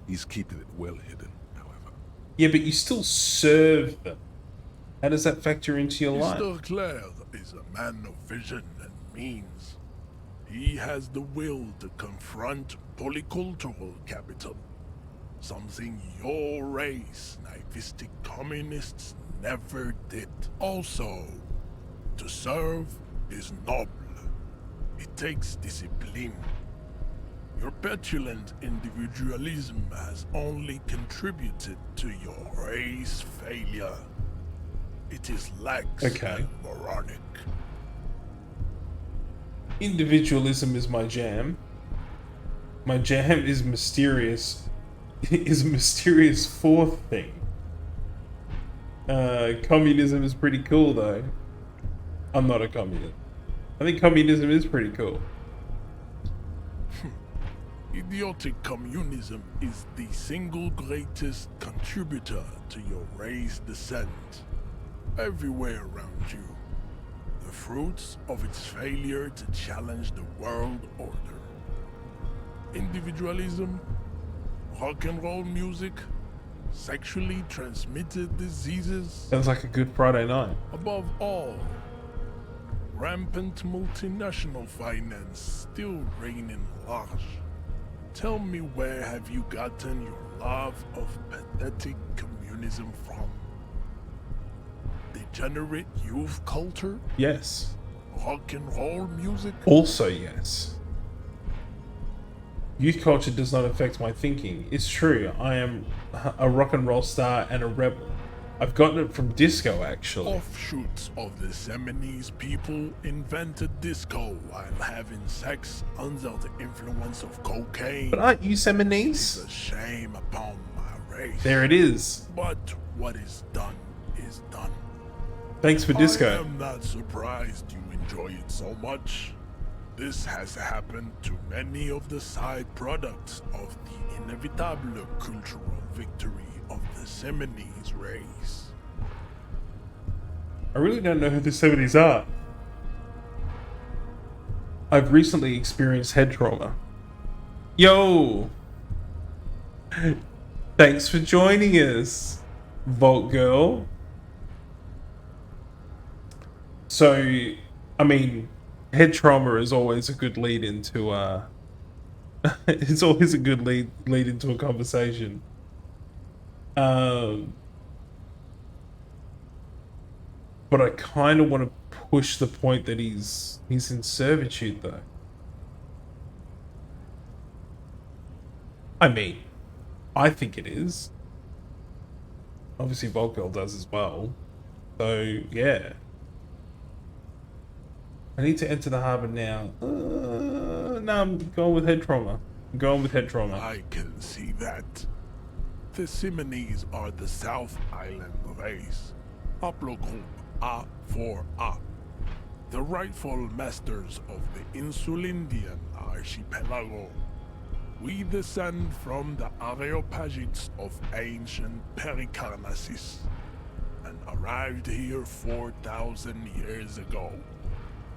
He's keeping it well hidden, however. Yeah, but you still serve them. How does that factor into your life? Mr. Clare is a man of vision and means. He has the will to confront polycultural capital. Something your race, naivistic communists, never did. Also, to serve is noble. It takes discipline. Your petulant individualism has only contributed to your race failure. It is lax and moronic. Individualism is my jam. My jam is mysterious. Is a mysterious fourth thing. Communism is pretty cool, though. I'm not a communist. I think communism is pretty cool. Idiotic communism is the single greatest contributor to your race descent. Everywhere around you. The fruits of its failure to challenge the world order. Individualism, rock and roll music, sexually transmitted diseases. Sounds like a good Friday night. Above all, rampant multinational finance still reigning large. Tell me, where have you gotten your love of pathetic communism from? Degenerate youth culture? Yes. Rock and roll music? Also yes. Youth culture does not affect my thinking. It's true, I am a rock and roll star and a rebel. I've gotten it from disco, actually. Offshoots of the Seminoles people invented disco while having sex under the influence of cocaine. But aren't you Seminoles? It's a shame upon my race. There it is. But what is done is done. Thanks for disco. I am not surprised you enjoy it so much. This has happened to many of the side products of the inevitable cultural victory of the Seminoles race. I really don't know who the Seminoles are. I've recently experienced head trauma. Yo! Thanks for joining us, Vault Girl. So, I mean, head trauma is always a good lead into it's always a good lead into a conversation. But I kind of want to push the point that he's in servitude, though. I mean, I think it is. Obviously, Volkgirl does as well. So, yeah. I need to enter the harbor now. No, I'm going with head trauma. I can see that. The Seminoles are the South Island race. Haplogroup A4A. The rightful masters of the Insulindian archipelago. We descend from the Areopagites of ancient Pericarnassus and arrived here 4,000 years ago.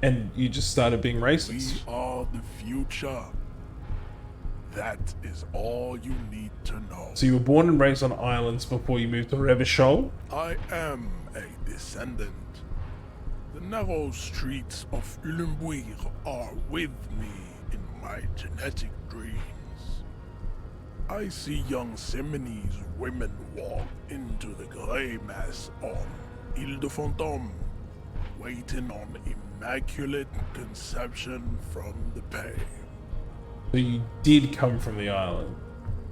And you just started being racist. We are the future. That is all you need to know. So you were born and raised on islands before you moved to Revachol? I am a descendant. The narrow streets of Ulimbuir are with me in my genetic dreams. I see young Seminese women walk into the grey mass on Ile de Fantôme, waiting on immaculate conception from the pay. So you did come from the island.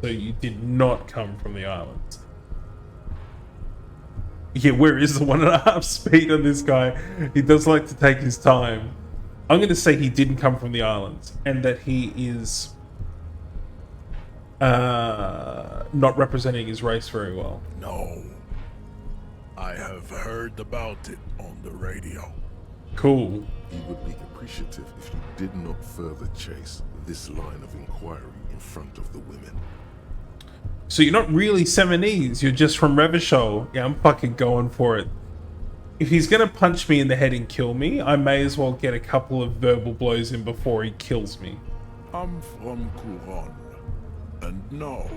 So you did not come from the islands. Yeah, where is the 1.5 speed on this guy? He does like to take his time. I'm going to say he didn't come from the islands and that he is not representing his race very well. No. I have heard about it on the radio. Cool. He would be appreciative if you did not further chase this line of inquiry in front of the women. So you're not really Seminese, you're just from Revachol. Yeah, I'm fucking going for it. If he's gonna punch me in the head and kill me, I may as well get a couple of verbal blows in before he kills me. I'm from Couronne. And no,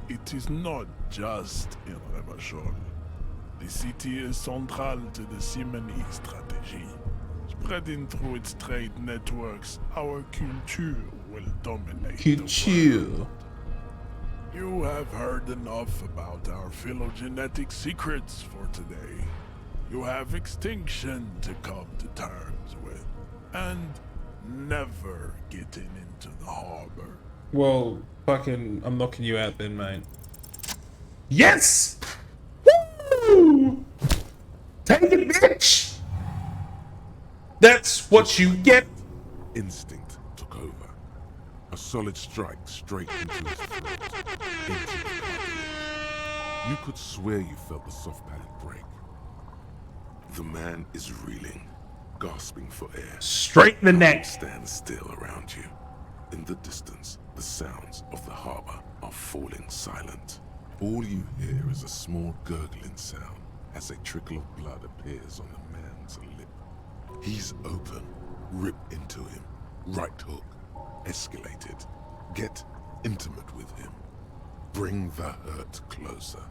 it is not just in Revachol. The city is central to the Simonese strategy. Spreading through its trade networks, our culture will dominate the world. You have heard enough about our phylogenetic secrets for today. You have extinction to come to terms with, and never getting into the harbor. Well, fucking, I'm knocking you out then, mate. Yes! Woo! Take it, bitch! That's what you get! Instinct took over. A solid strike straight into his throat. Into the cartilage. You could swear you felt the soft palate break. The man is reeling, gasping for air. Straight in the neck! Stand still around you. In the distance, the sounds of the harbor are falling silent. All you hear is a small gurgling sound as a trickle of blood appears on the man's lip. He's open. Rip into him. Right hook. Escalate it. Get intimate with him. Bring the hurt closer.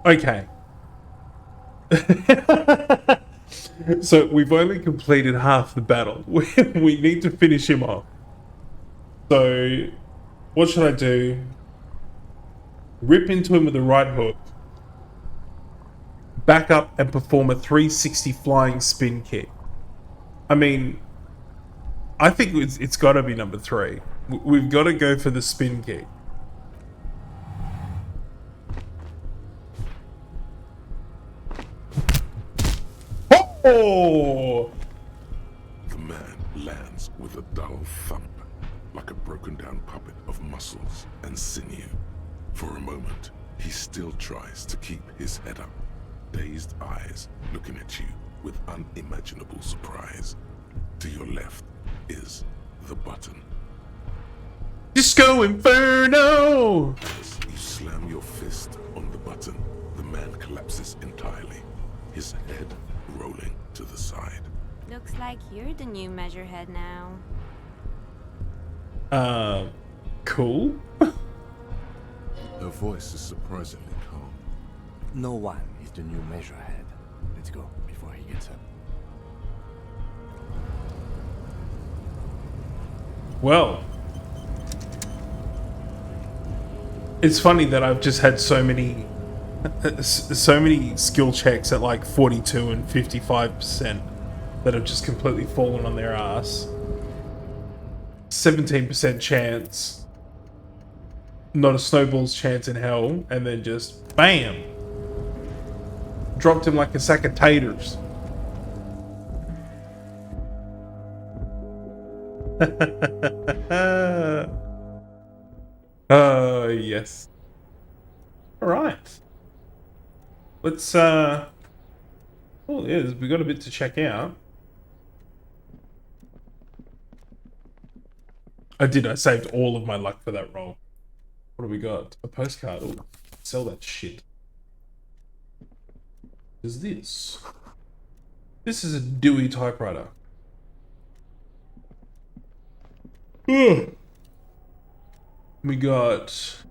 Okay. So we've only completed half the battle. We need to finish him off. So what should I do? Rip into him with the right hook. Back up and perform a 360 flying spin kick. I mean, I think it's got to be number 3. We've got to go for the spin kick. Oh! The man lands with a dull thump, like a broken down puppet of muscles and sinew. For a moment, he still tries to keep his head up, dazed eyes looking at you with unimaginable surprise. To your left is the button. Disco Inferno! As you slam your fist on the button, the man collapses entirely, his head rolling to the side. Looks like you're the new measurehead now. Cool. Her voice is surprisingly calm. No one is the new measurehead. Let's go before he gets up. Well, it's funny that I've just had so many skill checks at like 42 and 55% that have just completely fallen on their ass. 17% chance, not a snowball's chance in hell, and then just bam, dropped him like a sack of taters. Yes. All right. Let's oh, yeah, we got a bit to check out. I saved all of my luck for that roll. What do we got? A postcard. Ooh, sell that shit. What is this? This is a Dewey typewriter. Ugh. We got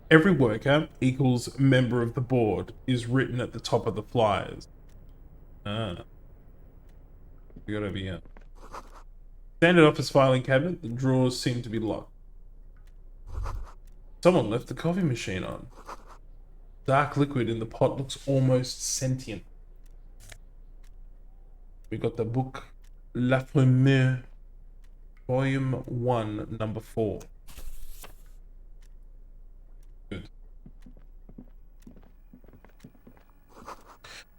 every worker equals member of the board is written at the top of the flyers. Ah. We got over here. Standard office filing cabinet. The drawers seem to be locked. Someone left the coffee machine on. Dark liquid in the pot looks almost sentient. We got the book La Première, Volume 1, Number 4. Good.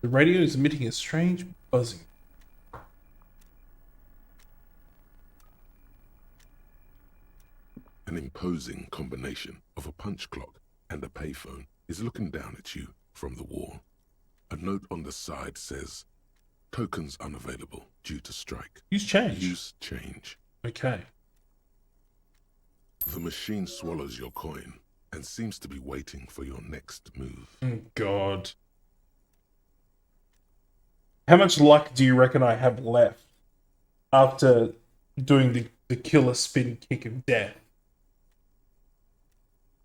The radio is emitting a strange buzzing. An imposing combination of a punch clock and a payphone is looking down at you from the wall. A note on the side says, tokens unavailable due to strike. Use change. Use change. Okay. The machine swallows your coin and seems to be waiting for your next move. Oh, God. How much luck do you reckon I have left after doing the killer spin kick of death?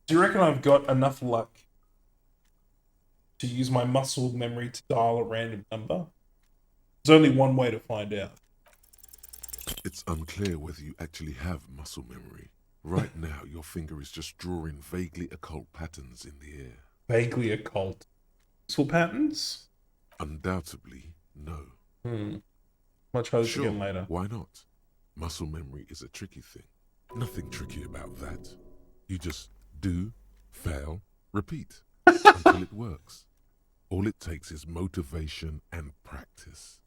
Do you reckon I've got enough luck to use my muscle memory to dial a random number? There's only one way to find out. It's unclear whether you actually have muscle memory. Right now, your finger is just drawing vaguely occult patterns in the air. Vaguely occult? Useful patterns? Undoubtedly, no. Much hope Sure, again later. Why not? Muscle memory is a tricky thing. Nothing tricky about that. You just do, fail, repeat until it works. All it takes is motivation and practice.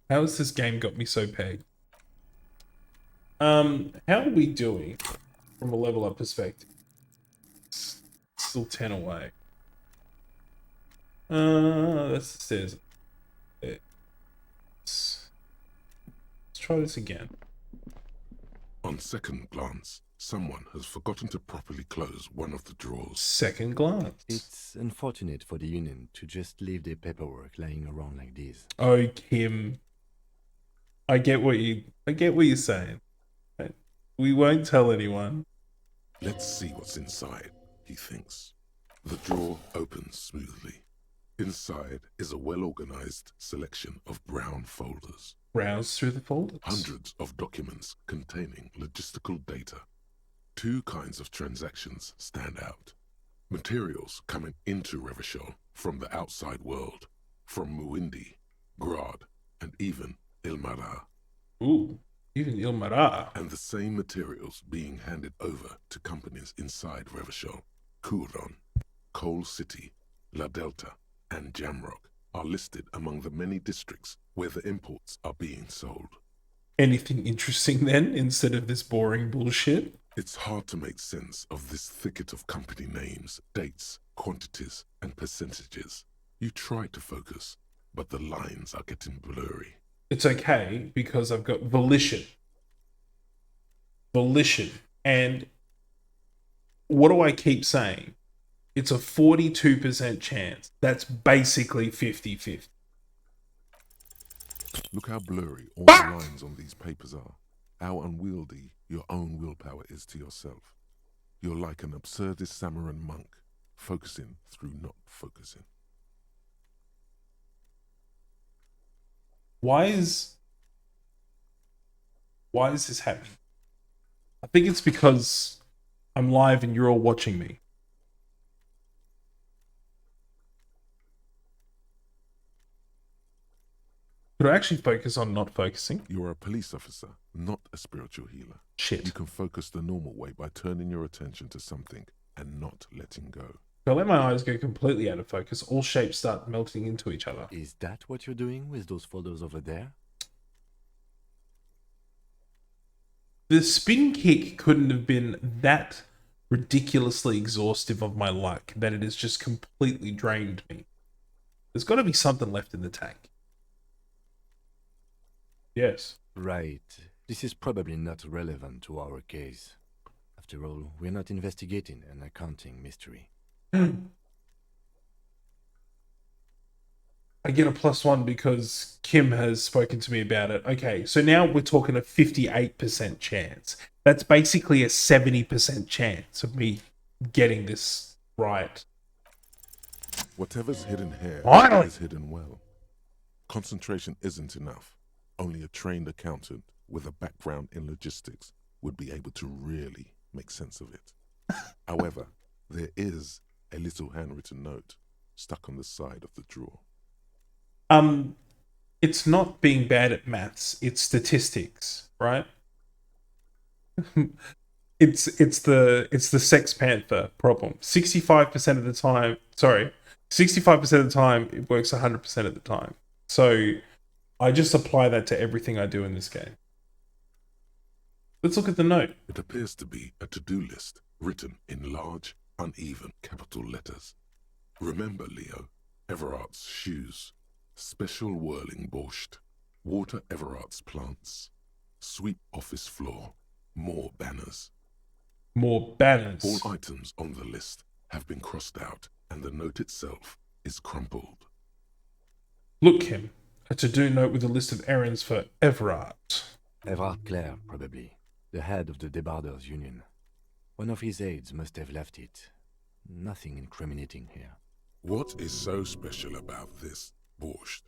How has this game got me so pegged? How are we doing from a level up perspective? Still 10 away. That's the stairs. Let's try this again. On second glance, someone has forgotten to properly close one of the drawers. Second glance. It's unfortunate for the Union to just leave their paperwork lying around like this. Oh, Kim. I get what you're saying. We won't tell anyone. Let's see what's inside, he thinks. The drawer opens smoothly. Inside is a well-organized selection of brown folders. Browse through the folders. Hundreds of documents containing logistical data. Two kinds of transactions stand out. Materials coming into Revachol from the outside world, from Muindi, Grad, and even Ilmara. Ooh, even Ilmara. And the same materials being handed over to companies inside Revachol. Kuron, Coal City, La Delta, and Jamrock are listed among the many districts where the imports are being sold. Anything interesting then, instead of this boring bullshit? It's hard to make sense of this thicket of company names, dates, quantities, and percentages. You try to focus, but the lines are getting blurry. It's okay, because I've got volition. Volition. And what do I keep saying? It's a 42% chance. That's basically 50-50. Look how blurry all the lines on these papers are. How unwieldy your own willpower is to yourself. You're like an absurdist Samaran monk, focusing through not focusing. Why is this happening? I think it's because I'm live and you're all watching me. Could I actually focus on not focusing? You're a police officer, not a spiritual healer. Shit. You can focus the normal way by turning your attention to something and not letting go. If I let my eyes go completely out of focus, all shapes start melting into each other. Is that what you're doing with those folders over there? The spin kick couldn't have been that ridiculously exhaustive of my luck that it has just completely drained me. There's got to be something left in the tank. Yes. Right. This is probably not relevant to our case. After all, we're not investigating an accounting mystery. I get a +1 because Kim has spoken to me about it. Okay, so now we're talking a 58% chance. That's basically a 70% chance of me getting this right. Whatever's hidden here Finally! is hidden well. Concentration isn't enough. Only a trained accountant with a background in logistics would be able to really make sense of it. However, there is a little handwritten note stuck on the side of the drawer. It's not being bad at maths, it's statistics, right? it's the Sex Panther problem. 65% of the time, 65% of the time it works 100% of the time. So I just apply that to everything I do in this game. Let's look at the note. It appears to be a to-do list written in large, uneven capital letters. Remember, Leo, Everard's shoes, special whirling borscht, water Everard's plants, sweep office floor, more banners. More banners. All items on the list have been crossed out, and the note itself is crumpled. Look, Kim, a to-do note with a list of errands for Everard. Everard Clare, probably. The head of the Debarders Union. One of his aides must have left it. Nothing incriminating here. What is so special about this borscht?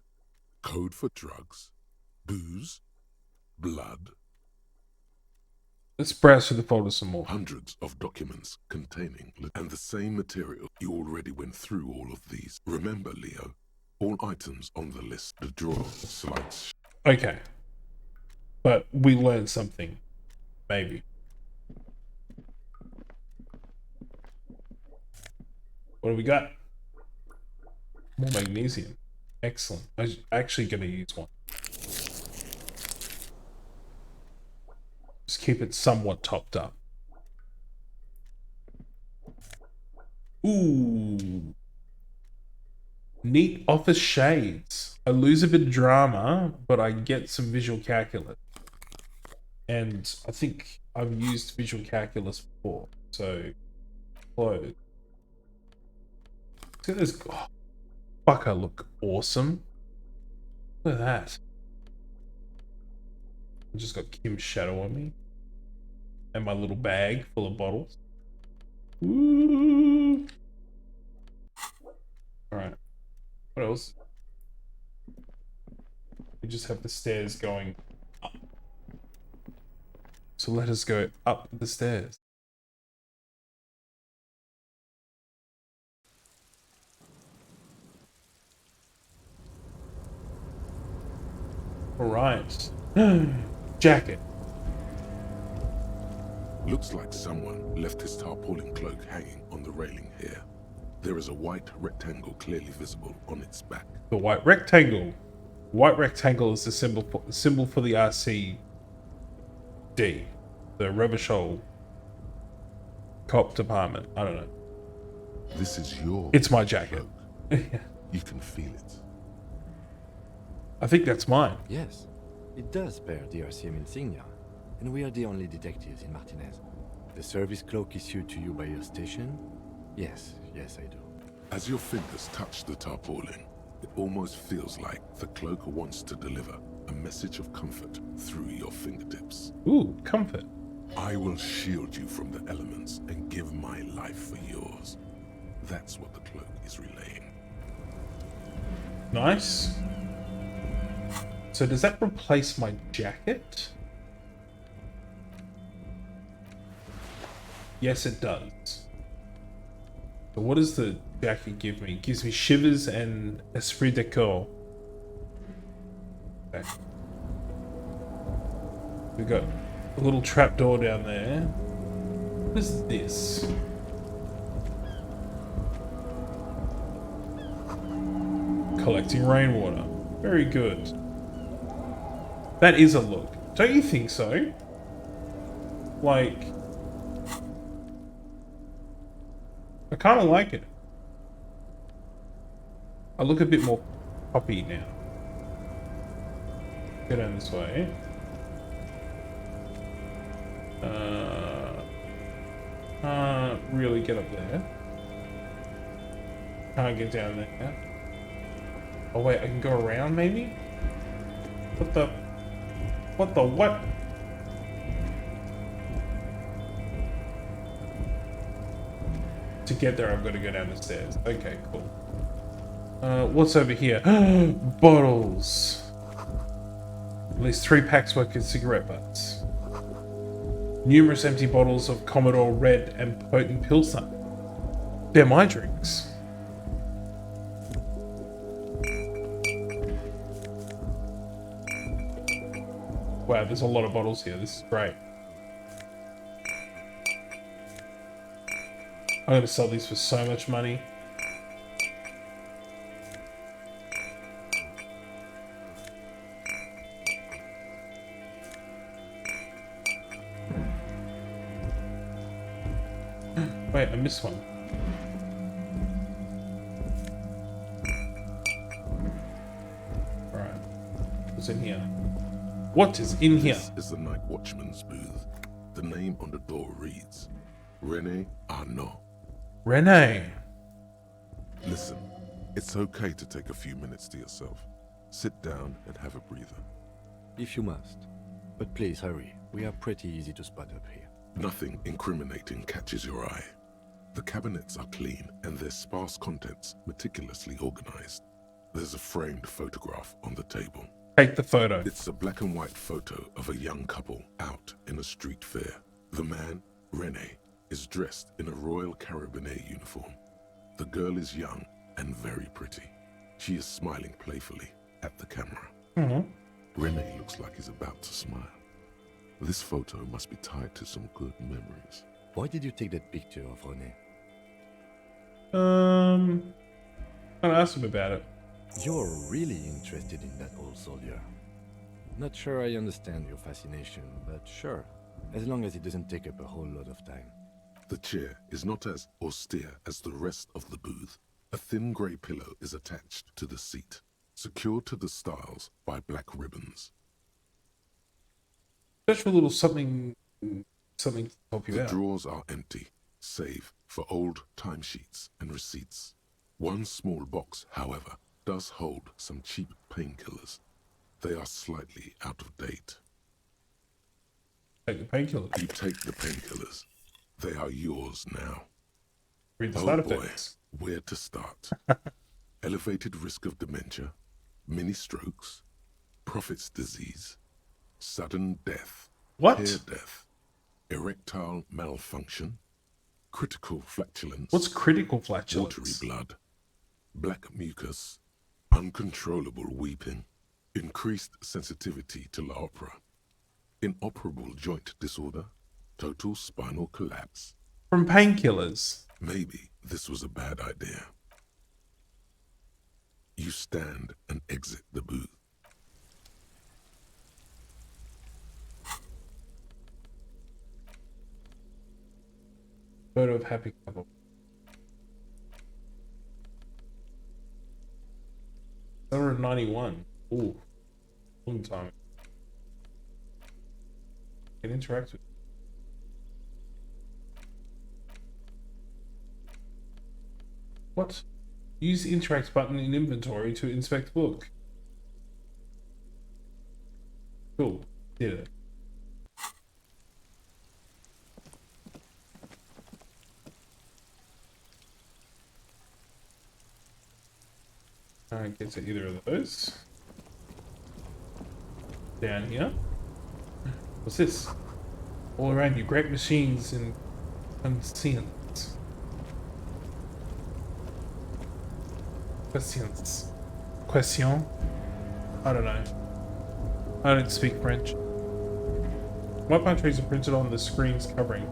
Code for drugs? Booze? Blood? Let's browse through the folder some more. Hundreds of documents containing and the same material. You already went through all of these. Remember, Leo, all items on the list, the drawer slides. Okay. But we learned something. Maybe. What do we got? More magnesium. Excellent. I'm actually going to use one. Just keep it somewhat topped up. Ooh. Neat office shades. I lose a bit of drama, but I get some visual calculus. And I think I've used visual calculus before. So, clothes. See this? Oh, fuck, I look awesome. Look at that. I just got Kim's shadow on me. And my little bag full of bottles. Ooh. Alright. What else? We just have the stairs going up. So let us go up the stairs. Alright. Jacket. Looks like someone left his tarpaulin cloak hanging on the railing here. There is a white rectangle clearly visible on its back. The white rectangle. White rectangle is the symbol for the RCD. The Revachol Cop Department. I don't know. This is your It's my jacket. You can feel it. I think that's mine. Yes, it does bear the RCM insignia, and we are the only detectives in Martinez. The service cloak issued to you by your station? Yes, I do. As your fingers touch the tarpaulin, it almost feels like the cloak wants to deliver a message of comfort through your fingertips. Ooh, comfort. I will shield you from the elements and give my life for yours. That's what the cloak is relaying. Nice. So does that replace my jacket? Yes, it does. So what does the jacket give me? It gives me shivers and esprit de corps. Okay. We've got a little trapdoor down there. What is this? Collecting rainwater. Very good. That is a look. Don't you think so? Like, I kind of like it. I look a bit more poppy now. Go down this way. Can't really get up there. Can't get down there. Oh wait, I can go around maybe? What? To get there, I've got to go down the stairs. Okay, cool. What's over here? Bottles. At least 3 packs worth of cigarette butts. Numerous empty bottles of Commodore Red and potent Pilsner. They're my drinks. Wow, there's a lot of bottles here. This is great. I'm gonna sell these for so much money. Wait, I missed one. Alright. What's in here? What is in here? This is the night watchman's booth. The name on the door reads Rene Arnaud. Rene. Listen, it's okay to take a few minutes to yourself. Sit down and have a breather. If you must. But please hurry. We are pretty easy to spot up here. Nothing incriminating catches your eye. The cabinets are clean and their sparse contents meticulously organized. There's a framed photograph on the table. Take the photo. It's a black and white photo of a young couple out in a street fair. The man, Rene, is dressed in a Royal Carabinier uniform. The girl is young and very pretty. She is smiling playfully at the camera. Rene looks like he's about to smile. This photo must be tied to some good memories. Why did you take that picture of Rene? I asked him about it. You're really interested in that old soldier. Not sure I understand your fascination, but sure, as long as it doesn't take up a whole lot of time. The chair is not as austere as the rest of the booth. A thin grey pillow is attached to the seat, secured to the stiles by black ribbons. Search for a little something to help you The out. drawers are empty, save for old timesheets and receipts. One small box, however, does hold some cheap painkillers. They are slightly out of date. Take the painkillers. You take the painkillers. They are yours now. Read the Oh side boy, effects. where to start? Elevated risk of dementia, mini strokes, prophet's disease, sudden death, What? hair death, erectile malfunction, critical flatulence. What's critical flatulence? Watery blood, black mucus, uncontrollable weeping, increased sensitivity to la opera, inoperable joint disorder, total spinal collapse. From painkillers. Maybe this was a bad idea. You stand and exit the booth. Photo of happy couple. Summer of 91. Ooh. Long time. Can interact with. What? Use the interact button in inventory to inspect book. Cool. Did it. Alright, get to either of those. Down here. What's this? All around you, great machines and conscience. Questions. Question? I don't know. I don't speak French. What pine trees are printed on the screen's covering?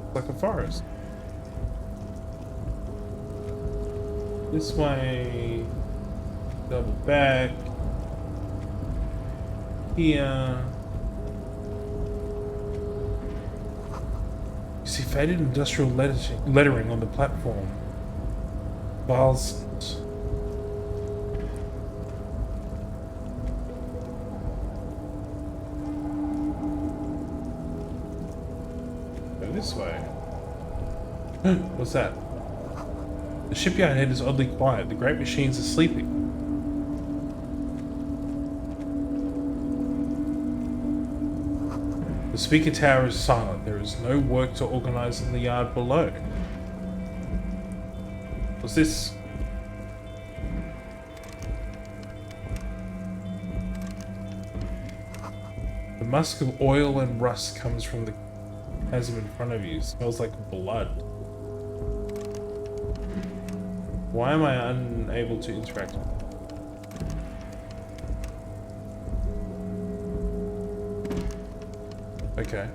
It's like a forest. This way. Double back. Here. You see faded industrial lettering on the platform. Files. Go this way. What's that? The shipyard head is oddly quiet. The great machines are sleeping. The speaker tower is silent. There is no work to organize in the yard below. What's this? The musk of oil and rust comes from the chasm in front of you. Smells like blood. Why am I unable to interact? Okay.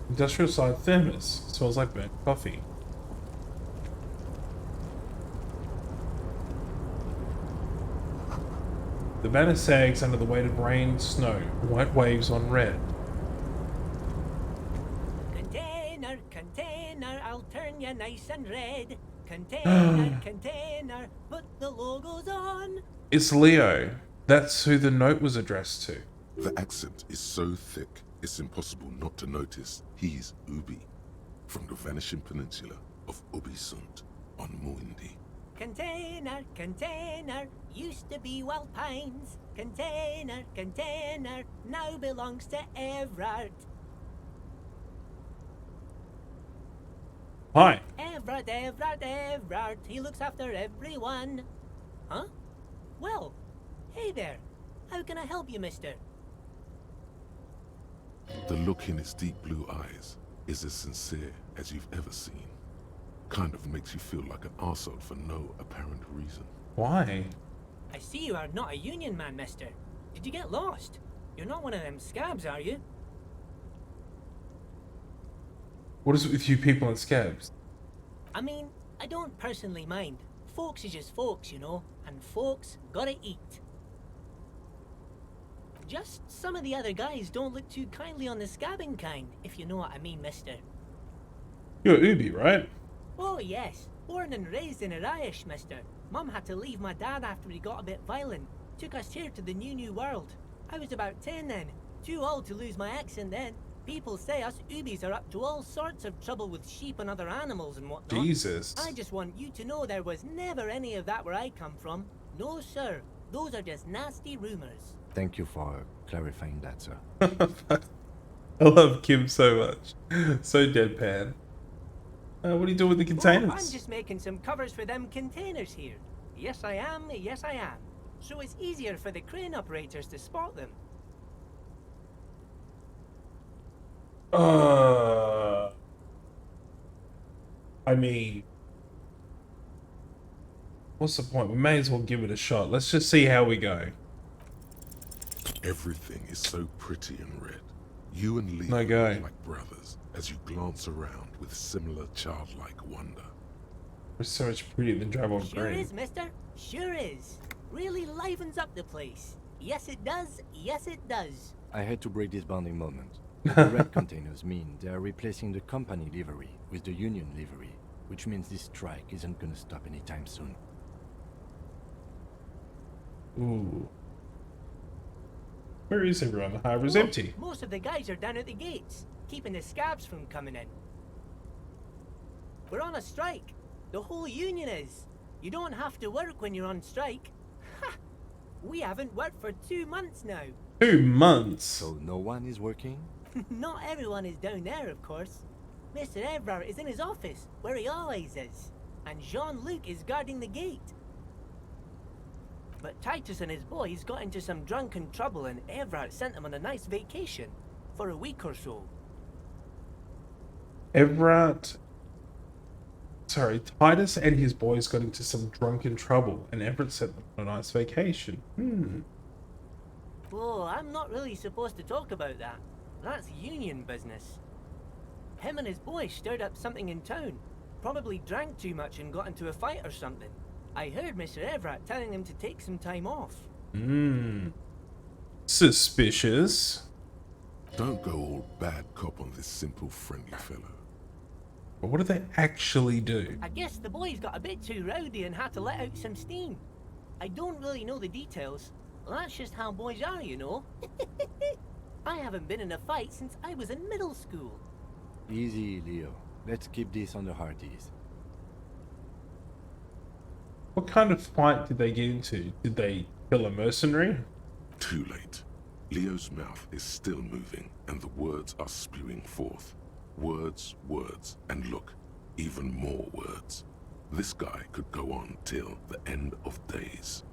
Industrial side thermos. Smells like burnt coffee. The banner sags under the weight of rain, snow, white waves on red. Container, container, I'll turn you nice and red. Container, container, put the logos on. It's Leo. That's who the note was addressed to. The accent is so thick, it's impossible not to notice he's Ubi, from the vanishing peninsula of Ubisund on Muindi. Container, container, used to be Wild Pines. Container, container, now belongs to Everard. Hi. Everard, Everard, Everard, he looks after everyone. Huh? Well, hey there. How can I help you, mister? The look in its deep blue eyes is as sincere as you've ever seen. Kind of makes you feel like an arsehole for no apparent reason. Why? I see you are not a union man, mister. Did you get lost? You're not one of them scabs, are you? What is it with you people and scabs? I mean, I don't personally mind. Folks is just folks, you know, and folks gotta eat. Just some of the other guys don't look too kindly on the scabbing kind, if you know what I mean, mister. You're Ubi, right? Oh yes, born and raised in Irish, mister. Mum had to leave my dad after he got a bit violent. Took us here to the new world. I was about 10 then, too old to lose my accent then. People say us Ubis are up to all sorts of trouble with sheep and other animals and whatnot. Jesus. I just want you to know there was never any of that where I come from. No sir, those are just nasty rumors. Thank you for clarifying that, sir. I love Kim so much. So deadpan. What are you doing with the containers? Oh, I'm just making some covers for them containers here. Yes I am, yes I am. So it's easier for the crane operators to spot them. I mean, what's the point? We may as well give it a shot. Let's just see how we go. Everything is so pretty and red. You and Leo No go. look like brothers as you glance around with similar childlike wonder. We're so much prettier than Reptillian Sure Brain. is, mister. Sure is. Really livens up the place. Yes it does, yes it does. I had to break this bonding moment. The red containers mean they are replacing the company livery with the union livery, which means this strike isn't gonna stop anytime soon. Ooh. Where is everyone? The harbor's Oh, empty. Most of the guys are down at the gates, keeping the scabs from coming in. We're on a strike. The whole union is. You don't have to work when you're on strike. Ha! We haven't worked for 2 months now. 2 months? So no one is working? Not everyone is down there, of course. Mr. Everard is in his office, where he always is. And Jean-Luc is guarding the gate. But Titus and his boys got into some drunken trouble and Everard sent them on a nice vacation. For a week or so. Titus and his boys got into some drunken trouble and Everett sent them on a nice vacation. Oh, I'm not really supposed to talk about that. That's union business. Him and his boys stirred up something in town. Probably drank too much and got into a fight or something. I heard Mr. Everett telling them to take some time off. Suspicious. Don't go all bad cop on this simple, friendly fellow. But what do they actually do? I guess the boys got a bit too rowdy and had to let out some steam. I don't really know the details. That's just how boys are, you know. I haven't been in a fight since I was in middle school. Easy, Leo. Let's keep this on the hearties. What kind of fight did they get into? Did they kill a mercenary? Too late. Leo's mouth is still moving, and the words are spewing forth. Words, words, and look, even more words. This guy could go on till the end of days.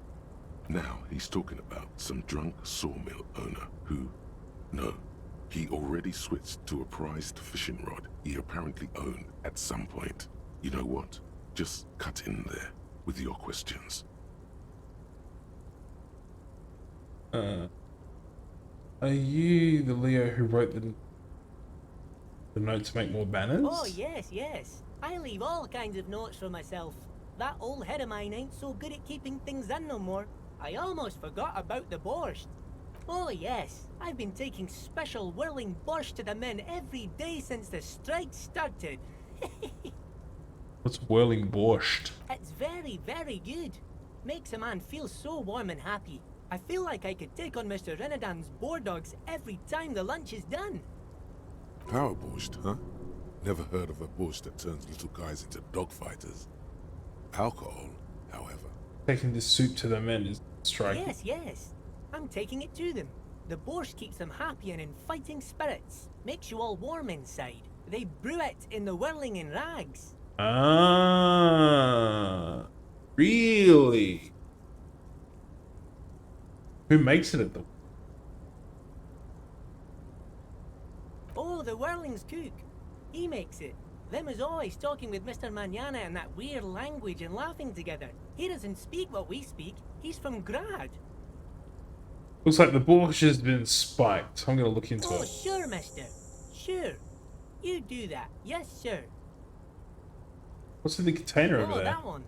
Now he's talking about some drunk sawmill owner who, no, he already switched to a prized fishing rod he apparently owned at some point. You know what? Just cut in there with your questions. Are you the Leo who wrote the note to make more banners? Oh, yes, yes. I leave all kinds of notes for myself. That old head of mine ain't so good at keeping things in no more. I almost forgot about the borscht. Oh, yes. I've been taking special whirling borscht to the men every day since the strike started. What's whirling borscht? It's very, very good. Makes a man feel so warm and happy. I feel like I could take on Mr. Renadan's boar dogs every time the lunch is done. Power borscht, huh? Never heard of a borscht that turns little guys into dogfighters. Alcohol, however. Taking this soup to the men is striking. Yes, yes. I'm taking it to them. The borscht keeps them happy and in fighting spirits. Makes you all warm inside. They brew it in the whirling in rags. Ah, really? Who makes it at the... Oh, the whirling's cook. He makes it. Them is always talking with Mr. Manana in that weird language and laughing together. He doesn't speak what we speak. He's from Grad. Looks like the borscht has been spiked. I'm going to look into Oh, it. sure, mister. Sure. You do that. Yes, sir. What's in the container over there? That one.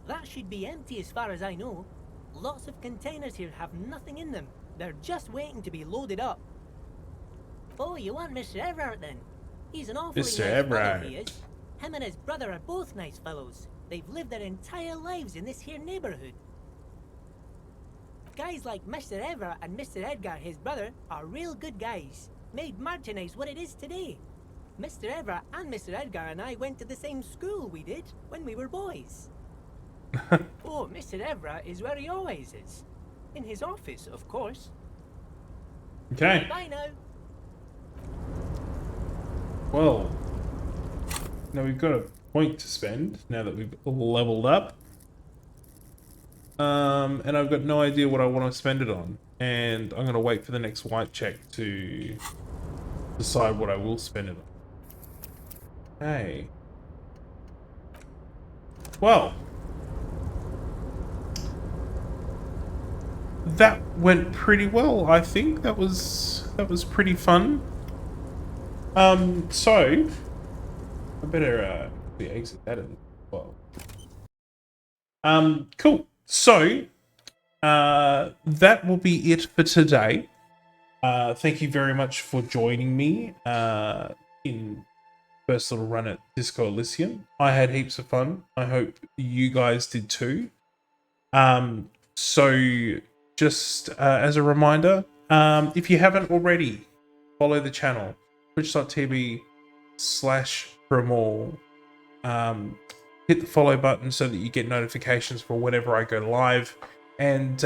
That should be empty as far as I know. Lots of containers here have nothing in them. They're just waiting to be loaded up. Oh, you want Mr. Everard then? He's an awfully Mr. nice Everard. fellow, he is. Him and his brother are both nice fellows. They've lived their entire lives in this here neighborhood. Guys like Mr. Everard and Mr. Edgar, his brother, are real good guys. Made Martinez what it is today. Mr. Everard and Mr. Edgar and I went to the same school we did when we were boys. Oh, Mr. Everard is where he always is. In his office, of course. Okay. Bye now. Well, now we've got a point to spend now that we've leveled up. And I've got no idea what I want to spend it on. And I'm going to wait for the next white check to decide what I will spend it on. Hey. Well. That went pretty well, I think. That was pretty fun. So I better exit that as well. Cool. So that will be it for today. Thank you very much for joining me in first little run at Disco Elysium. I had heaps of fun. I hope you guys did too. So just as a reminder, if you haven't already, follow the channel, twitch.tv/Promall. Hit the follow button so that you get notifications for whenever I go live. And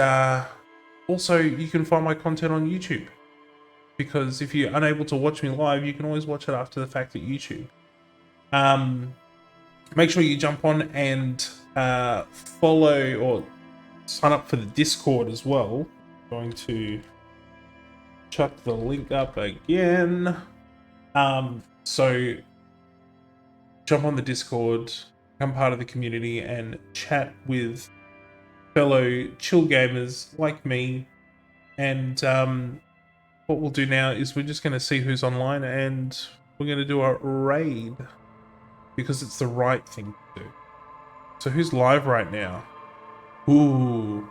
also, you can find my content on YouTube. Because if you're unable to watch me live, you can always watch it after the fact at YouTube. Make sure you jump on and follow or sign up for the Discord as well. I'm going to chuck the link up again. So jump on the Discord, become part of the community and chat with fellow chill gamers like me. And what we'll do now is we're just going to see who's online and we're going to do a raid because it's the right thing to do. So who's live right now? Ooh,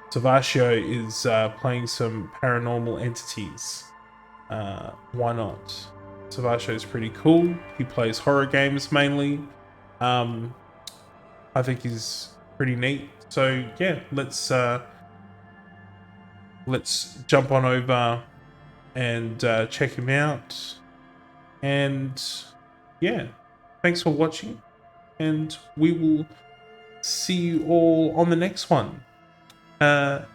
Savasio is playing some paranormal entities. Why not? Savasio is pretty cool. He plays horror games mainly. I think he's pretty neat. So yeah, let's jump on over and check him out. And yeah, thanks for watching, and we will see you all on the next one. Bye.